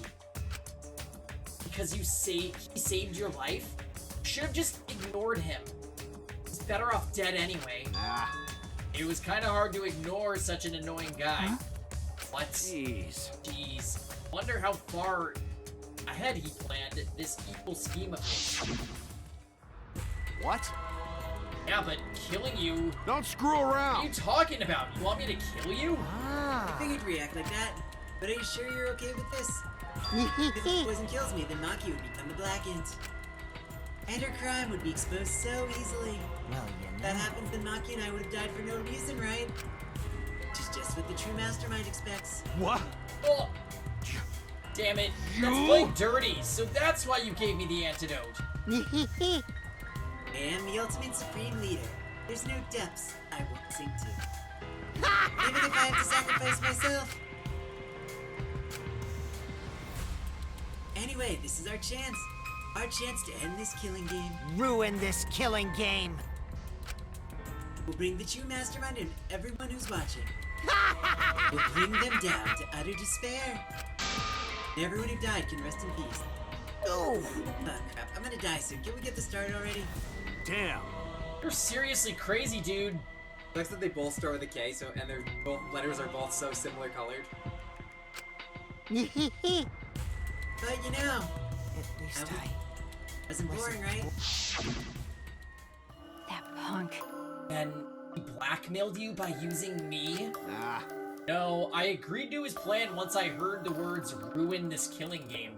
Because he saved your life? You should have just ignored him. He's better off dead anyway. It was kind of hard to ignore such an annoying guy. Huh? What? Jeez. Wonder how far ahead he planned this evil scheme of his. What? Yeah, but killing you... Don't screw What are around! you talking about? You want me to kill you? I figured you'd react like that. But are you sure you're okay with this? If the poison kills me, then Maki would become the Blackened. And her crime would be exposed so easily. Well, If that happens, then Maki and I would have died for no reason, right? Which is just what the true mastermind expects. What? Oh! Damn it. That's playing dirty, so that's why you gave me the antidote. And the ultimate supreme leader. There's no depths I won't sink to. Even if I have to sacrifice myself. Anyway, this is our chance. Our chance to end this killing game. Ruin this killing game. We'll bring the true mastermind and everyone who's watching. We'll bring them down to utter despair. And everyone who died can rest in peace. Oh crap, I'm gonna die soon. Can we get this started already? Damn. You're seriously crazy, dude. Sucks that they both start with a K, so and their both letters are both so similar colored. But you know, At least wasn't boring, right? that punk. And he blackmailed you by using me? Nah. No, I agreed to his plan once I heard the words ruin this killing game.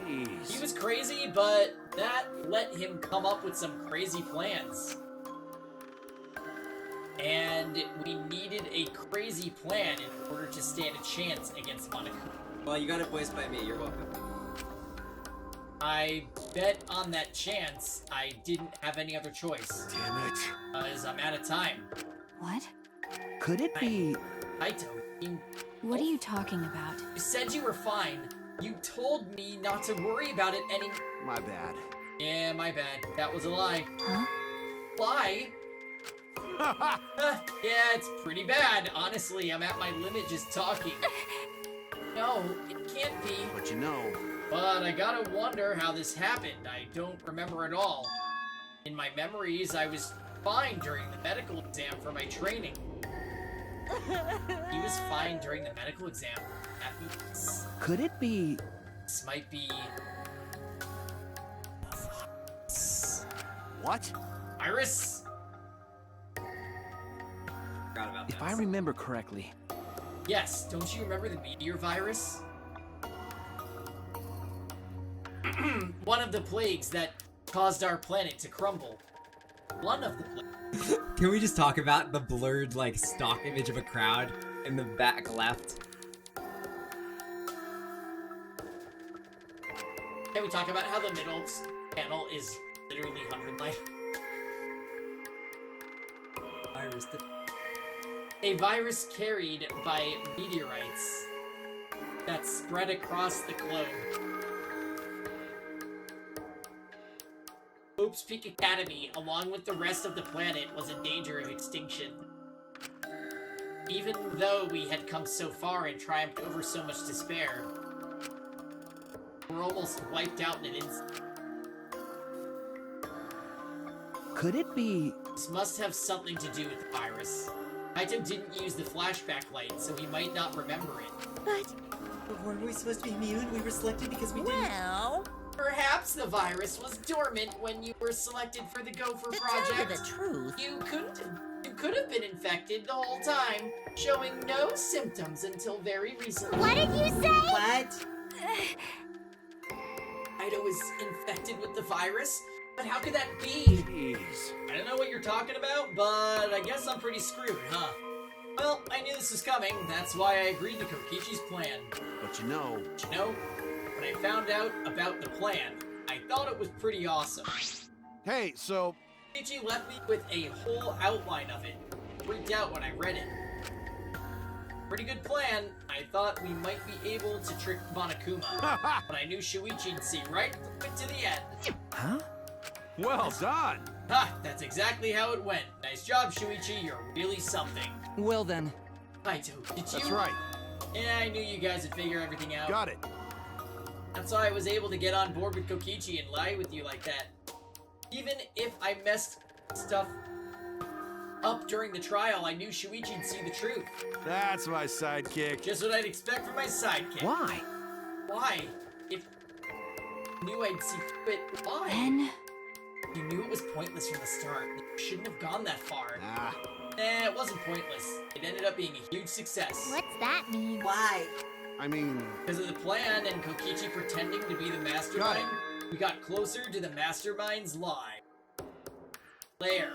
He Jeez. was crazy, but that let him come up with some crazy plans. And we needed a crazy plan in order to stand a chance against Monokuma. Well, you got it voiced by me. You're welcome. I bet on that chance I didn't have any other choice. Damn it. As I'm out of time. What? Could it be... Kaito, What are you talking about? you said you were fine. You told me not to worry about it any... My bad. Yeah, my bad. That was a lie. Huh? Lie? Yeah, it's pretty bad. Honestly, I'm at my limit just talking. No, it can't be. But you know... But I gotta wonder how this happened. I don't remember at all. In my memories, I was fine during the medical exam for my training. He was fine during the medical exam. That means Could it be... this might be... What? Iris? Forgot about If that. I remember correctly, Yes, don't you remember the meteor virus? One of the plagues that caused our planet to crumble. One of the plagues. Can we just talk about the blurred, like, stock image of a crowd in the back left? Can we talk about how the middle panel is literally 100 light? Iris, A virus carried by meteorites that spread across the globe. Hopes Peak Academy, along with the rest of the planet, was in danger of extinction. Even though we had come so far and triumphed over so much despair, we're almost wiped out in an instant. could it be... This must have something to do with the virus. Kaito didn't use the flashback light, so he might not remember it. But weren't we supposed to be immune? We were selected because we didn't. Well, Perhaps the virus was dormant when you were selected for the Gopher to Project. tell you the truth, You could have been infected the whole time, showing no symptoms until very recently. What did you say? What? Kaito was infected with the virus? But how could that be? Jeez. I don't know what you're talking about, but I guess I'm pretty screwed, huh? Well, I knew this was coming. That's why I agreed to Kokichi's plan. But you know... But you know, when I found out about the plan, I thought it was pretty awesome. Hey, so... Kokichi left me with a whole outline of it. Freaked out when I read it. Pretty good plan. I thought we might be able to trick Monokuma. But I knew Shuichi'd see right through it to the end. Huh? Well done! Ha! That's exactly how it went. Nice job, Shuichi. You're really something. Well then, Kaito, did you? That's right. Yeah, I knew you guys would figure everything out. Got it. That's why I was able to get on board with Kokichi and lie with you like that. Even if I messed stuff up during the trial, I knew Shuichi'd see the truth. That's my sidekick. Just what I'd expect from my sidekick. Why? Why? If you knew I'd see it, why? Then... You knew it was pointless from the start. You shouldn't have gone that far. Ah, It wasn't pointless. It ended up being a huge success. What's that mean? Why? I mean, Because of the plan and Kokichi pretending to be the mastermind, we got closer to the mastermind's lie. Lair.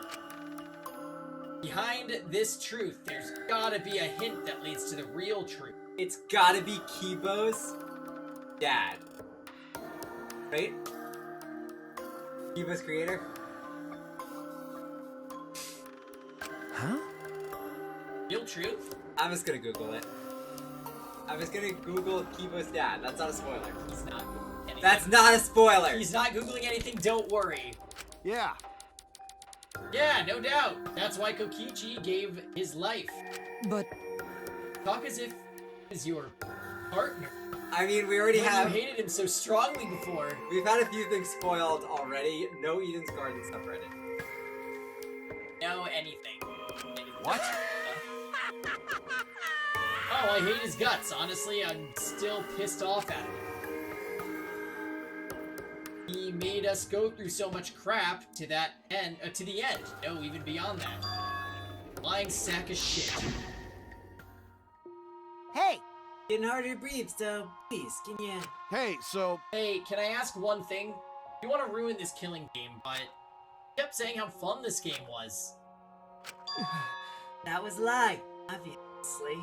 Behind this truth, there's gotta be a hint that leads to the real truth. It's gotta be Kibo's dad. Right? Kibo's creator? Huh? Real truth? I'm just gonna Google it. I'm just gonna Google Kibo's dad. That's not a spoiler. He's not Googling anything. That's not a spoiler! He's not Googling anything, don't worry. yeah. Yeah, no doubt. That's why Kokichi gave his life. but Talk as if he's your partner. I mean, we already When have... you hated him so strongly before. We've had a few things spoiled already. No Eden's Garden subreddit. No, anything. What? Oh, I hate his guts. Honestly, I'm still pissed off at him. He made us go through so much crap to that end, to the end. No, even beyond that. Lying sack of shit. Hey! Getting harder to breathe, so please, can you... Hey, so Hey, can I ask one thing? You want to ruin this killing game, but you kept saying how fun this game was. That was a lie, obviously.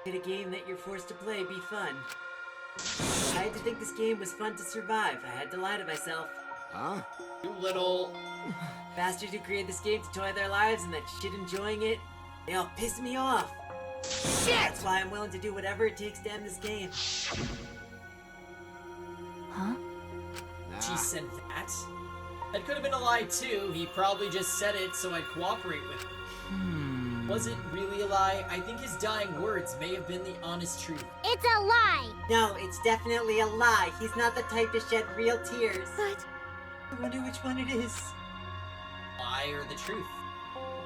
Made a game that you're forced to play be fun. I had to think this game was fun to survive. I had to lie to myself. huh? You little... Bastards who created this game to toy their lives and that shit enjoying it, they all piss me off. Shit! That's why I'm willing to do whatever it takes to end this game. Huh? She said that? That could have been a lie too. He probably just said it so I'd cooperate with him. Was it really a lie? I think his dying words may have been the honest truth. It's a lie! No, it's definitely a lie. He's not the type to shed real tears. But I wonder which one it is. Lie or the truth?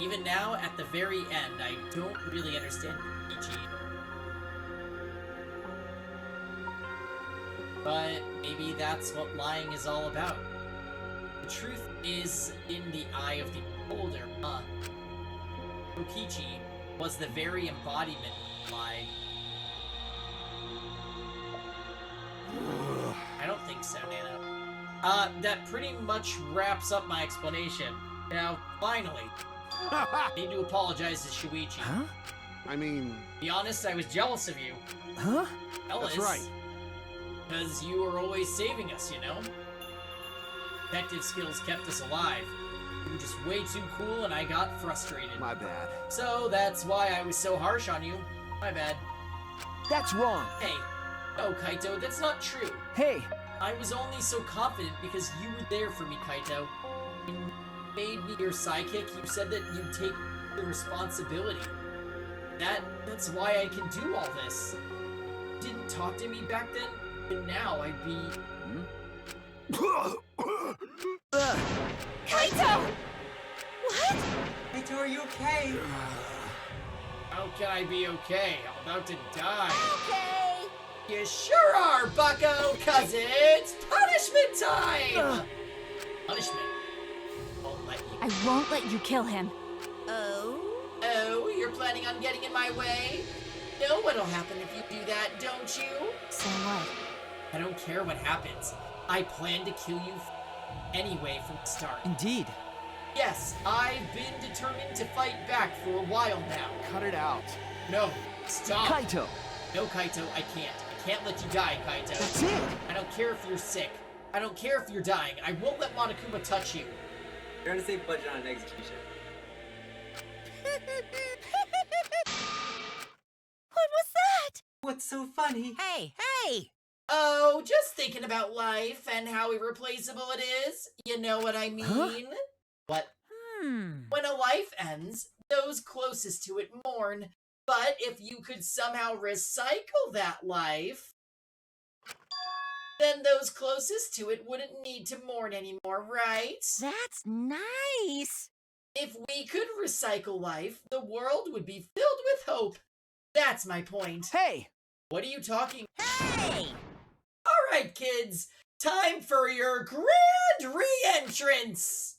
Even now, at the very end, I don't really understand Ichi. But maybe that's what lying is all about. The truth is in the eye of the beholder, huh? Kokichi was the very embodiment of lie. I don't think so, Nana. That pretty much wraps up my explanation. Now, finally, I need to apologize to Shuichi. Huh? I mean, Be honest, I was jealous of you. Huh? Jealous. that's right. Because you were always saving us, you know? Detective skills kept us alive. You were just way too cool and I got frustrated. My bad. So that's why I was so harsh on you. My bad. That's wrong. Hey, no, Kaito, that's not true. Hey, I was only so confident because you were there for me, Kaito. You made me your sidekick. You said that you'd take the responsibility. That's why I can do all this. You didn't talk to me back then, and now I'd be... Kaito! what? Kaito, are you okay? How can I be okay? I'm about to die. Okay. You sure are, bucko, cause it's punishment time! Punishment? Won't let you. I won't let you kill him. Oh, you're planning on getting in my way? Know what'll happen if you do that, don't you? So what? I don't care what happens. I plan to kill you anyway from the start. indeed. Yes, I've been determined to fight back for a while now. Cut it out. No, stop. Kaito! No, Kaito, I can't. I can't let you die, Kaito. That's it! I don't care if you're sick. I don't care if you're dying. I won't let Monokuma touch you. You're gonna save budget on an execution. What was that? What's so funny? Hey, hey! Oh, just thinking about life and how irreplaceable it is. You know what I mean? Huh? What? When a life ends, those closest to it mourn. But if you could somehow recycle that life, then those closest to it wouldn't need to mourn anymore, right? That's nice. If we could recycle life, the world would be filled with hope. That's my point. Hey! What are you talking? Hey! All right, kids. Time for your grand re-entrance.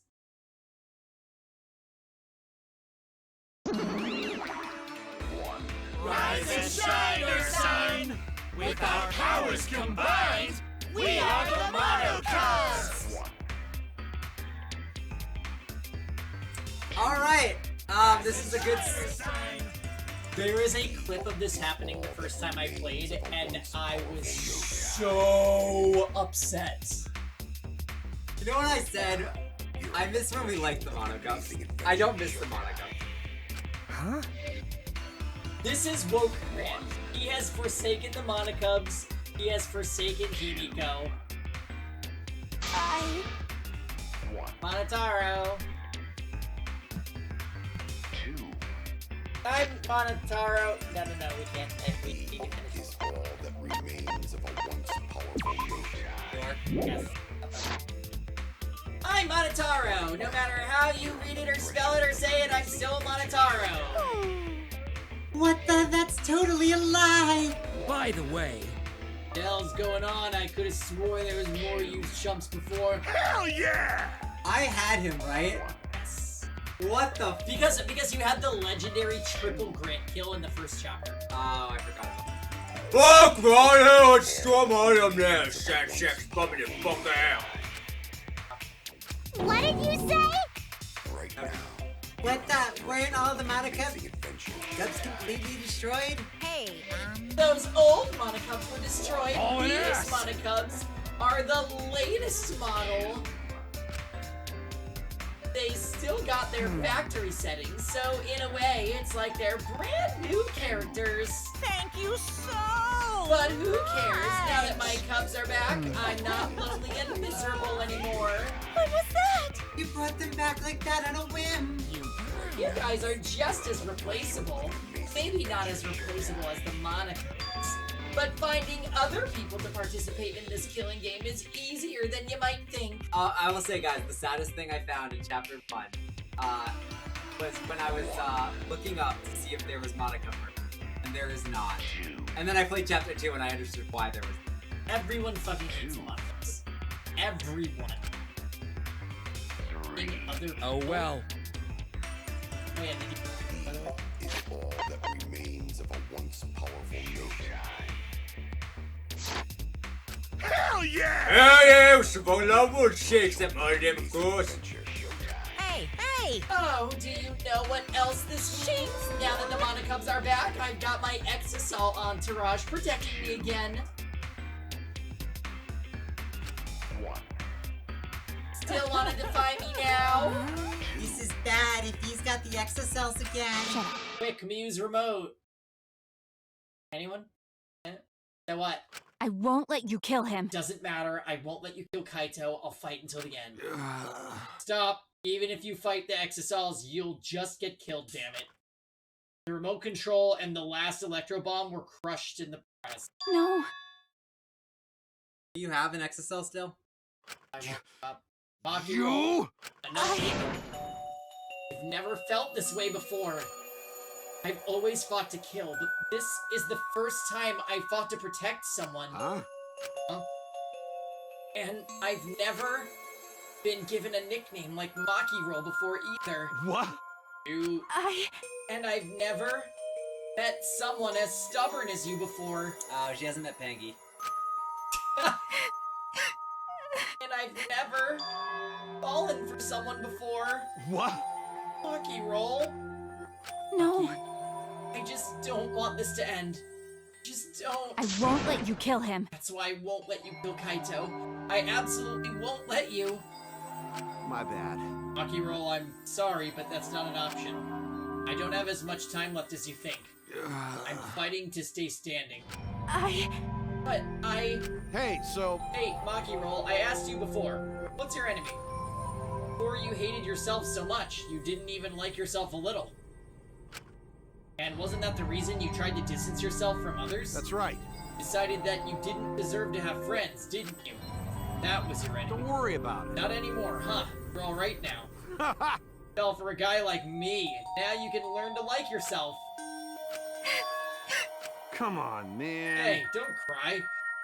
Rise and shine, our sign. With our powers combined, we are the Mono Cubs. Alright, this is a good... There is a clip of this happening the first time I played, and I was so upset. You know what I said? I miss when we liked the Mono Cubs. I don't miss the Mono Cubs. Huh? This is Woke Grant. He has forsaken the Monocubs. He has forsaken Himiko. I... Monotaro. I'm Monotaro. No, we can't. We can finish. Is all that remains of a once powerful nation. Yes. I'm Monotaro. No matter how you read it or spell it or say it, I'm still Monotaro. What the? That's totally a lie! By the way... What the hell's going on? I could have swore there was more you chumps before. Hell yeah! I had him, right? What the f- Because you had the legendary triple Grant kill in the first chapter. Oh, I forgot about that. Fuck, man, let's storm on him now. Sad sex, bumming the fuck out. What did you say? Right now. What the? Weren't all the Mono Cubs completely destroyed? Hey, Those old Monocubs were destroyed. Oh, These yes. Monocubs are the latest model. They still got their factory settings, so in a way, it's like they're brand new characters. thank you so But who cares? Now that my Cubs are back, I'm not lonely and miserable anymore. What was that? You brought them back like that on a whim. You guys are just as replaceable. Maybe not as replaceable as the Monocubs, but finding other people to participate in this killing game is easier than you might think. I will say, guys, the saddest thing I found in chapter 1 was when I was looking up to see if there was Monica murder, and there is not. And then I played chapter 2 and I understood why there was. Everyone fucking hates Monocubs. Everyone. Oh well. Oh, yeah, did you... by the way? Is all that remains of a once powerful nation. Hell yeah! Hell yeah, we're so gonna love wood shakes that money them, of course. Hey! Oh, do you know what else this means? Now that the Monocubs are back, I've got my Exisal entourage protecting me again. Still wanna defy me now? This is bad if he's got the exocells again. Quick, Muse remote. Anyone? Eh? Then what? I won't let you kill him. Doesn't matter. I won't let you kill Kaito. I'll fight until the end. Stop. Even if you fight the Exisals, you'll just get killed, damn it. The remote control and the last electro bomb were crushed in the press. No. Do you have an exocell still? I won't stop. Maki, You? enough. I've never felt this way before. I've always fought to kill, but this is the first time I fought to protect someone. Huh? And I've never been given a nickname like Maki Roll before either. What? And I've never met someone as stubborn as you before. Oh, she hasn't met Pangy. And I've never fallen for someone before. What? Maki Roll. No. I just don't want this to end. Just don't. I won't let you kill him. That's why I won't let you kill Kaito. I absolutely won't let you. My bad. Maki Roll, I'm sorry, but that's not an option. I don't have as much time left as you think. I'm fighting to stay standing. But Hey, so... Hey, Maki Roll, I asked you before. What's your enemy? Before you hated yourself so much, you didn't even like yourself a little. And wasn't that the reason you tried to distance yourself from others? That's right. Decided that you didn't deserve to have friends, didn't you? That was your enemy. Don't worry about it. Not anymore, huh? You're all right now. Well, for a guy like me, now you can learn to like yourself. Come on, man. Hey, don't cry.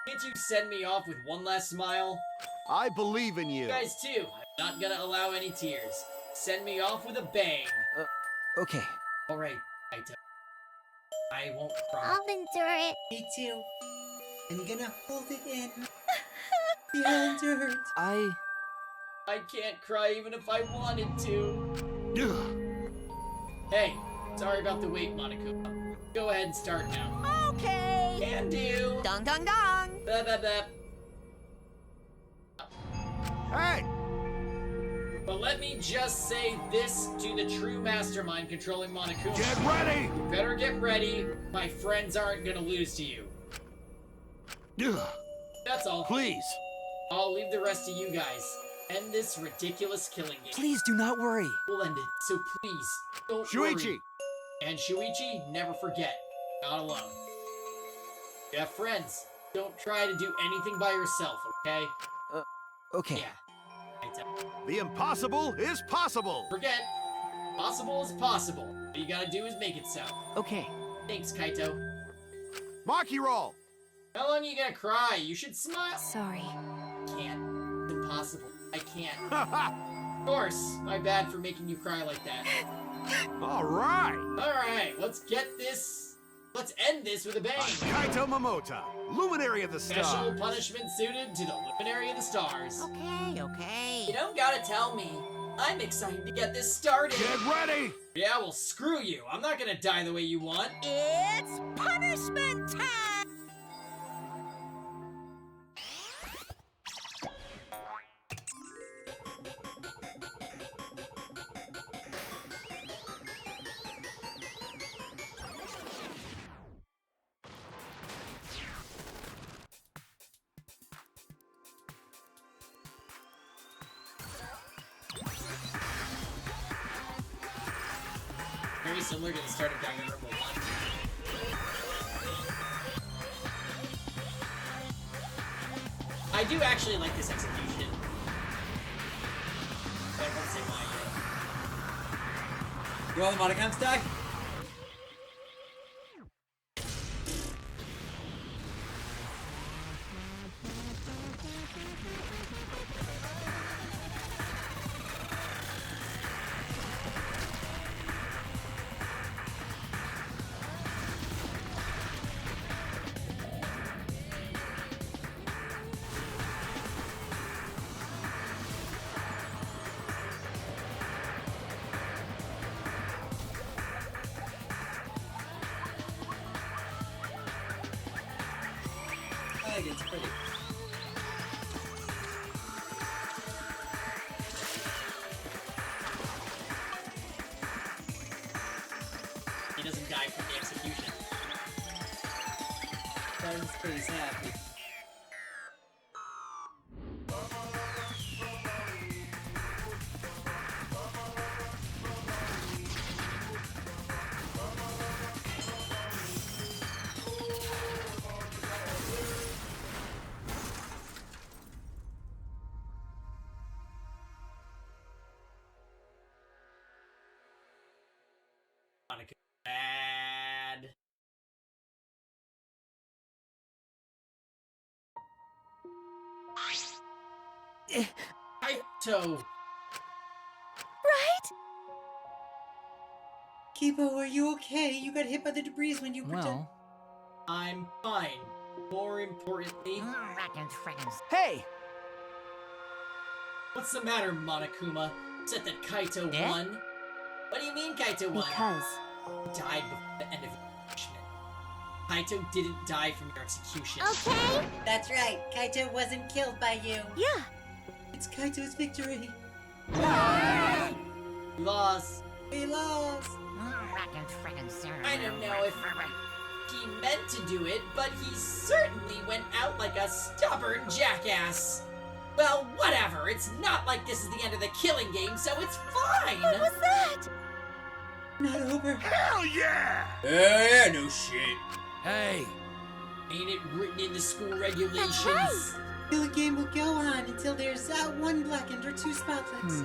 Can't you send me off with one last smile? I believe in you. You guys too. I'm not gonna allow any tears. Send me off with a bang. Okay. Alright, Kaito. I won't cry. I'll endure it. Me too. I'm gonna hold it in. Feelings hurt. I can't cry even if I wanted to. Hey, sorry about the wait, Monokuma. Go ahead and start now. Okay. Can do. Dong dong dong. Blah, blah, blah. Hey! But let me just say this to the true mastermind controlling Monokuma. Get ready! You better get ready. My friends aren't gonna lose to you. That's all. Please. I'll leave the rest to you guys. End this ridiculous killing game. please do not worry. We'll end it, so please, don't Shuichi! worry. And Shuichi, never forget, not alone. You have friends. Don't try to do anything by yourself, okay? Okay. Yeah. Kaito. The impossible is possible! Forget, possible is possible. All you gotta do is make it so. Okay. Thanks, Kaito. Maki roll! How long are you gonna cry? You should smile. Sorry. Can't. It's impossible. I can't. Of course. My bad for making you cry like that. Alright! Alright, let's end this with a bang. Kaito Momota, Luminary of the Stars. Special punishment suited to the Luminary of the Stars. Okay. You don't gotta tell me. I'm excited to get this started. Get ready! Yeah, well, screw you. I'm not gonna die the way you want. It's punishment time. Very similar to the start of Danganronpa 1. I do actually like this execution. But I won't say why yet. You want the Monocom stack? I think it's pretty. He doesn't die from the execution. Sounds pretty happy. Monica bad. Kaito! Right? Kibo, are you okay? You got hit by the debris when you Well, I'm fine. More importantly, hey! what's the matter, Monokuma? Said that Kaito won? What do you mean Kaito won? Because He died before the end of your punishment. Kaito didn't die from your execution. Okay? That's right. Kaito wasn't killed by you. Yeah. It's Kaito's victory. We lost. We lost. I don't know if he meant to do it, but he certainly went out like a stubborn jackass. Well, whatever. It's not like this is the end of the killing game, so it's fine. What was that? Not over. Hell yeah! Yeah, no shit. Hey! Ain't it written in the school regulations? That's right. Killing game will go on until there's one blackened or two spotless.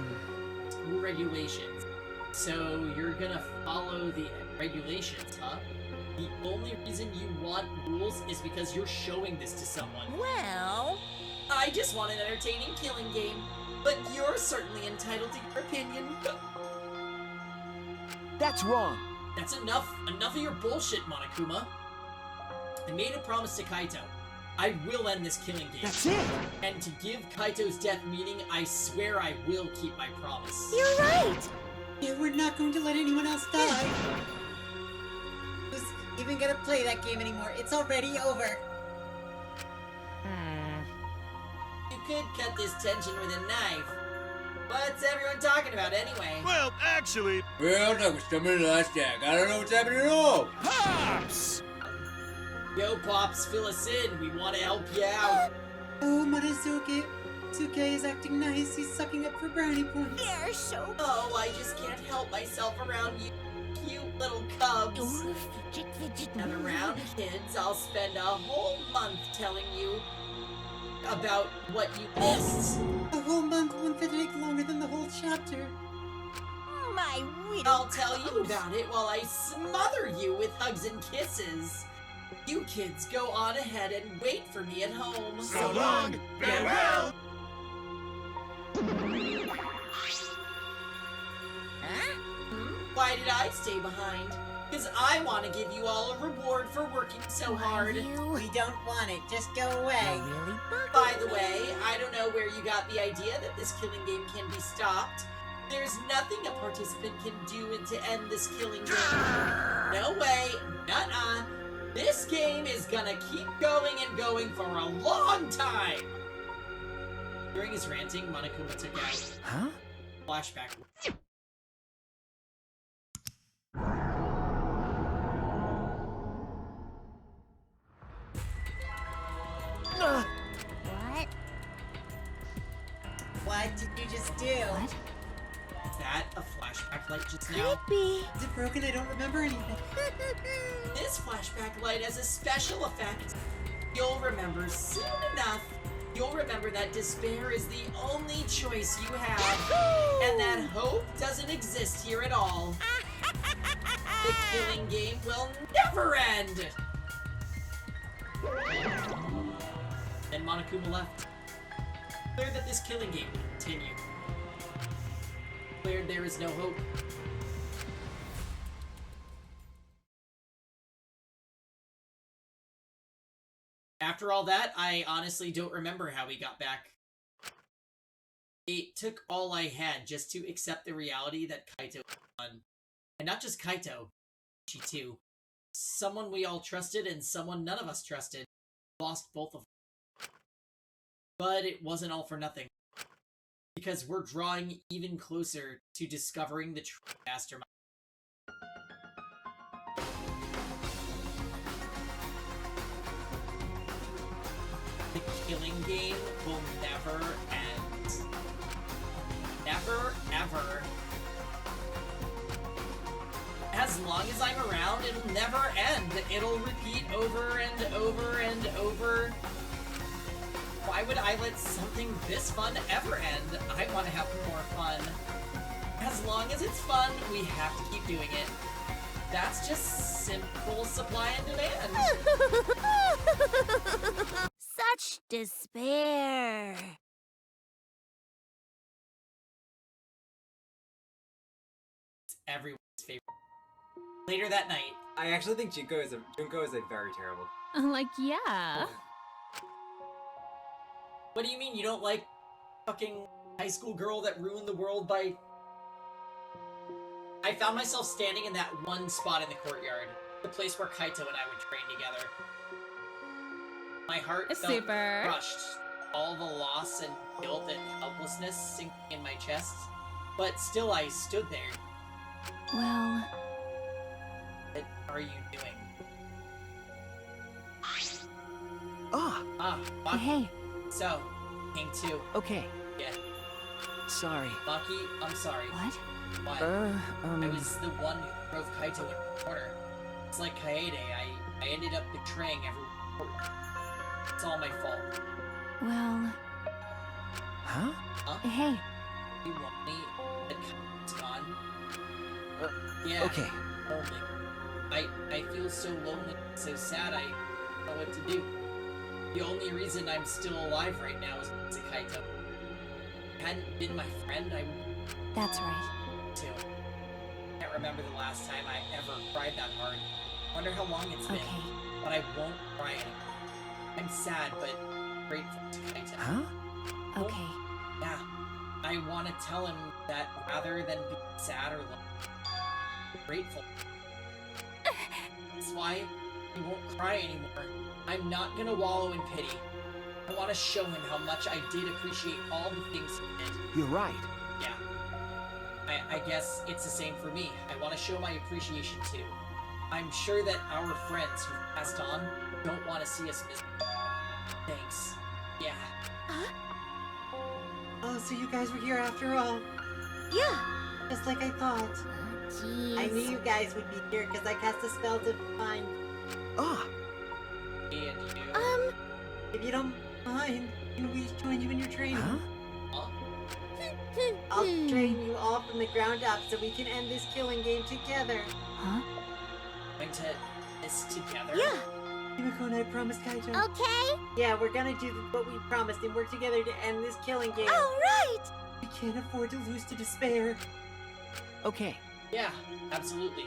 School regulations. So you're gonna follow the regulations, huh? The only reason you want rules is because you're showing this to someone. Well, I just want an entertaining killing game, but you're certainly entitled to your opinion. That's wrong! That's enough. Enough of your bullshit, Monokuma. I made a promise to Kaito. I will end this killing game. That's it! And to give Kaito's death meaning, I swear I will keep my promise. You're right. Yeah, we're not going to let anyone else die. Who's even gonna play that game anymore? It's already over. You could cut this tension with a knife. What's everyone talking about anyway? Well, actually... Well, that was some of the last act. I don't know what's happening at all. Pops! Yo, Pops, fill us in. We want to help you out. Oh, Monosuke. Suke is acting nice. He's sucking up for brownie points. they're so Oh, I just can't help myself around you cute little cubs. And around kids, I'll spend a whole month telling you about what you missed. A whole month won't take longer than the whole chapter. my widow. I'll tell you about it while I smother you with hugs and kisses. You kids go on ahead and wait for me at home. So long, farewell! Huh? Why did I stay behind? Because I want to give you all a reward for working so hard. We don't want it. Just go away. Really? By the way, I don't know where you got the idea that this killing game can be stopped. There's nothing a participant can do to end this killing game. No way. Nuh-uh. This game is gonna keep going and going for a long time. During his ranting, Monokuma took out flashback. What? What did you just do? What? Is that a flashback light just Could now? it be? Is it broken? I don't remember anything. This flashback light has a special effect. You'll remember soon enough. You'll remember that despair is the only choice you have. And that hope doesn't exist here at all. The killing game will never end! Then Monokuma left. Clear that this killing game will continue. Cleared there is no hope. After all that, I honestly don't remember how we got back. It took all I had just to accept the reality that Kaito won. And not just Kaito, she too. Someone we all trusted and someone none of us trusted. Lost both of them. But it wasn't all for nothing. Because we're drawing even closer to discovering the true mastermind. The killing game will never end. Never, ever. As long as I'm around, it'll never end. It'll repeat over and over and over. Why would I let something this fun ever end? I want to have more fun. As long as it's fun, we have to keep doing it. That's just simple supply and demand. Such despair. It's everyone's favorite. Later that night, I actually think Junko is a very terrible. Like, yeah. what do you mean you don't like fucking high school girl that ruined the world by... I found myself standing in that one spot in the courtyard. The place where Kaito and I would train together. My heart felt Super. crushed. All the loss and guilt and helplessness sinking in my chest. But still I stood there. Well, What are you doing? Maki. Hey. So, King 2. Okay. Yeah. Sorry. Maki, I'm sorry. What? What? I was the one who drove Kaito in the corner. It's like Kaede, I ended up betraying everyone. It's all my fault. Well... Huh? Huh? Hey. You want me? That Kaito's gone? Yeah. Okay. Lonely. I feel so lonely, so sad, I don't know what to do. The only reason I'm still alive right now is because of Kaito. If he hadn't been my friend, I would That's right. too. I can't remember the last time I ever cried that hard. Wonder how long it's been. But I won't cry anymore. I'm sad, but grateful to Kaito. Huh? Okay. Yeah. I want to tell him that rather than be sad or lonely, I'm grateful. That's why he won't cry anymore. I'm not gonna wallow in pity. I want to show him how much I did appreciate all the things he did. You're right. Yeah. I guess it's the same for me. I want to show my appreciation too. I'm sure that our friends who passed on don't want to see us miss. Thanks. Yeah. Oh, so you guys were here after all. Yeah. Just like I thought. Jeez. I knew you guys would be here because I cast a spell to find... Ah. And you. If you don't mind, can we join you in your training? Huh? I'll train you all from the ground up so we can end this killing game together. Huh? Going to this together? Yeah! Himiko and I promised Kaito. Okay. Yeah, we're gonna do what we promised and work together to end this killing game. All right. We can't afford to lose to despair. Okay. Yeah, absolutely.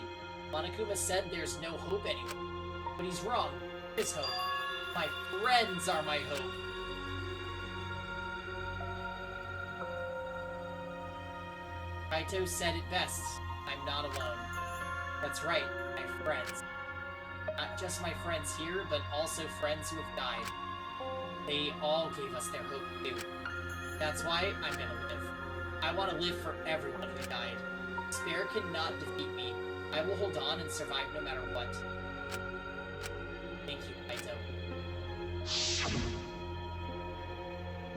Monokuma said there's no hope anymore. But he's wrong. There's hope. My friends are my hope. Kaito said it best. I'm not alone. That's right, my friends. Not just my friends here, but also friends who have died. They all gave us their hope too. That's why I'm gonna live. I want to live for everyone who died. Despair cannot defeat me. I will hold on and survive no matter what. Thank you, Kaito.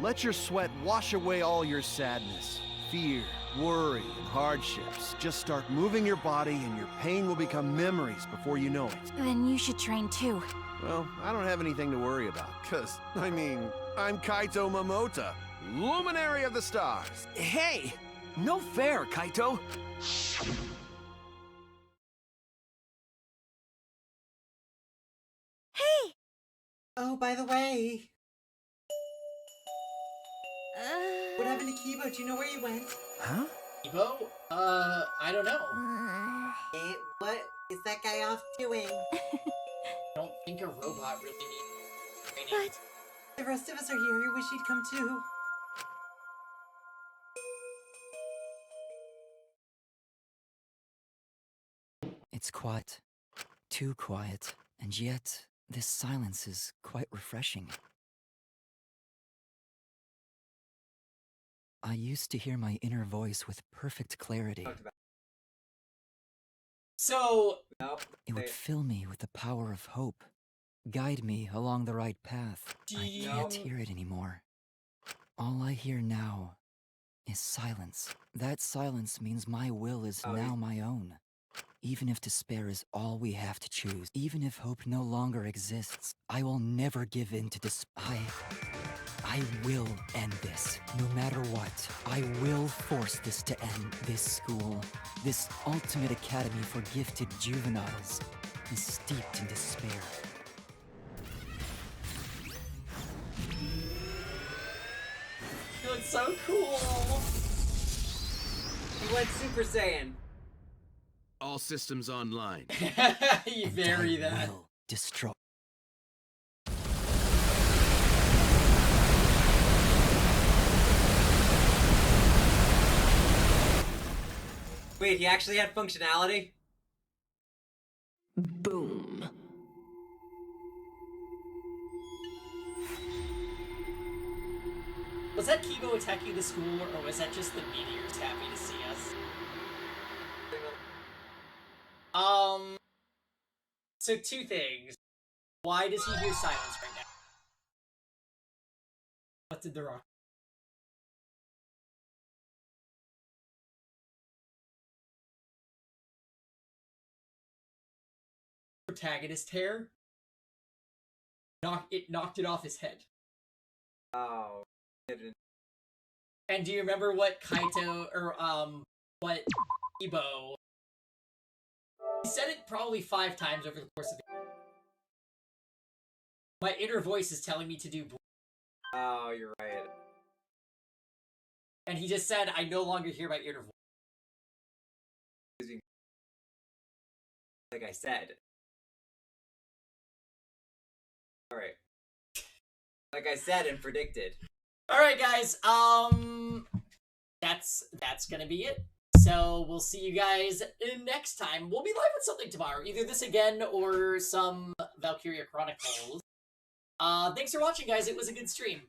Let your sweat wash away all your sadness, fear, worry, and hardships. Just start moving your body and your pain will become memories before you know it. Then you should train too. Well, I don't have anything to worry about, cause, I mean, I'm Kaito Momota, Luminary of the Stars. Hey! No fair, Kaito! Hey! Oh, by the way... What happened to Kibo? Do you know where he went? Huh? Kibo? I don't know. Hey, what is that guy off doing? I don't think a robot really needs training. But the rest of us are here. I wish he'd come too. It's quiet. Too quiet. And yet, this silence is quite refreshing. I used to hear my inner voice with perfect clarity. So... It would fill me with the power of hope, guide me along the right path. I can't hear it anymore. All I hear now is silence. That silence means my will is now my own. Even if despair is all we have to choose, even if hope no longer exists, I will never give in to despair. I will end this, no matter what. I will force this to end. This school, this ultimate academy for gifted juveniles, is steeped in despair. You look so cool! He went Super Saiyan. All systems online. You vary that. Destroy. Wait, he actually had functionality? Boom. Was that Kibo attacking the school, or was that just the meteors happy to see us? So two things. Why does he hear silence right now? What did the rock? Protagonist hair? It knocked it off his head. Oh, didn't. And do you remember what Kaito, or, what Ibo... He said it probably 5 times over the course of the game. My inner voice is telling me to do... Oh, you're right. And he just said, I no longer hear my inner voice. Like I said. Alright. Like I said and predicted. Alright, guys, that's gonna be it. So, we'll see you guys next time. We'll be live with something tomorrow. Either this again, or some Valkyria Chronicles. Thanks for watching, guys. It was a good stream.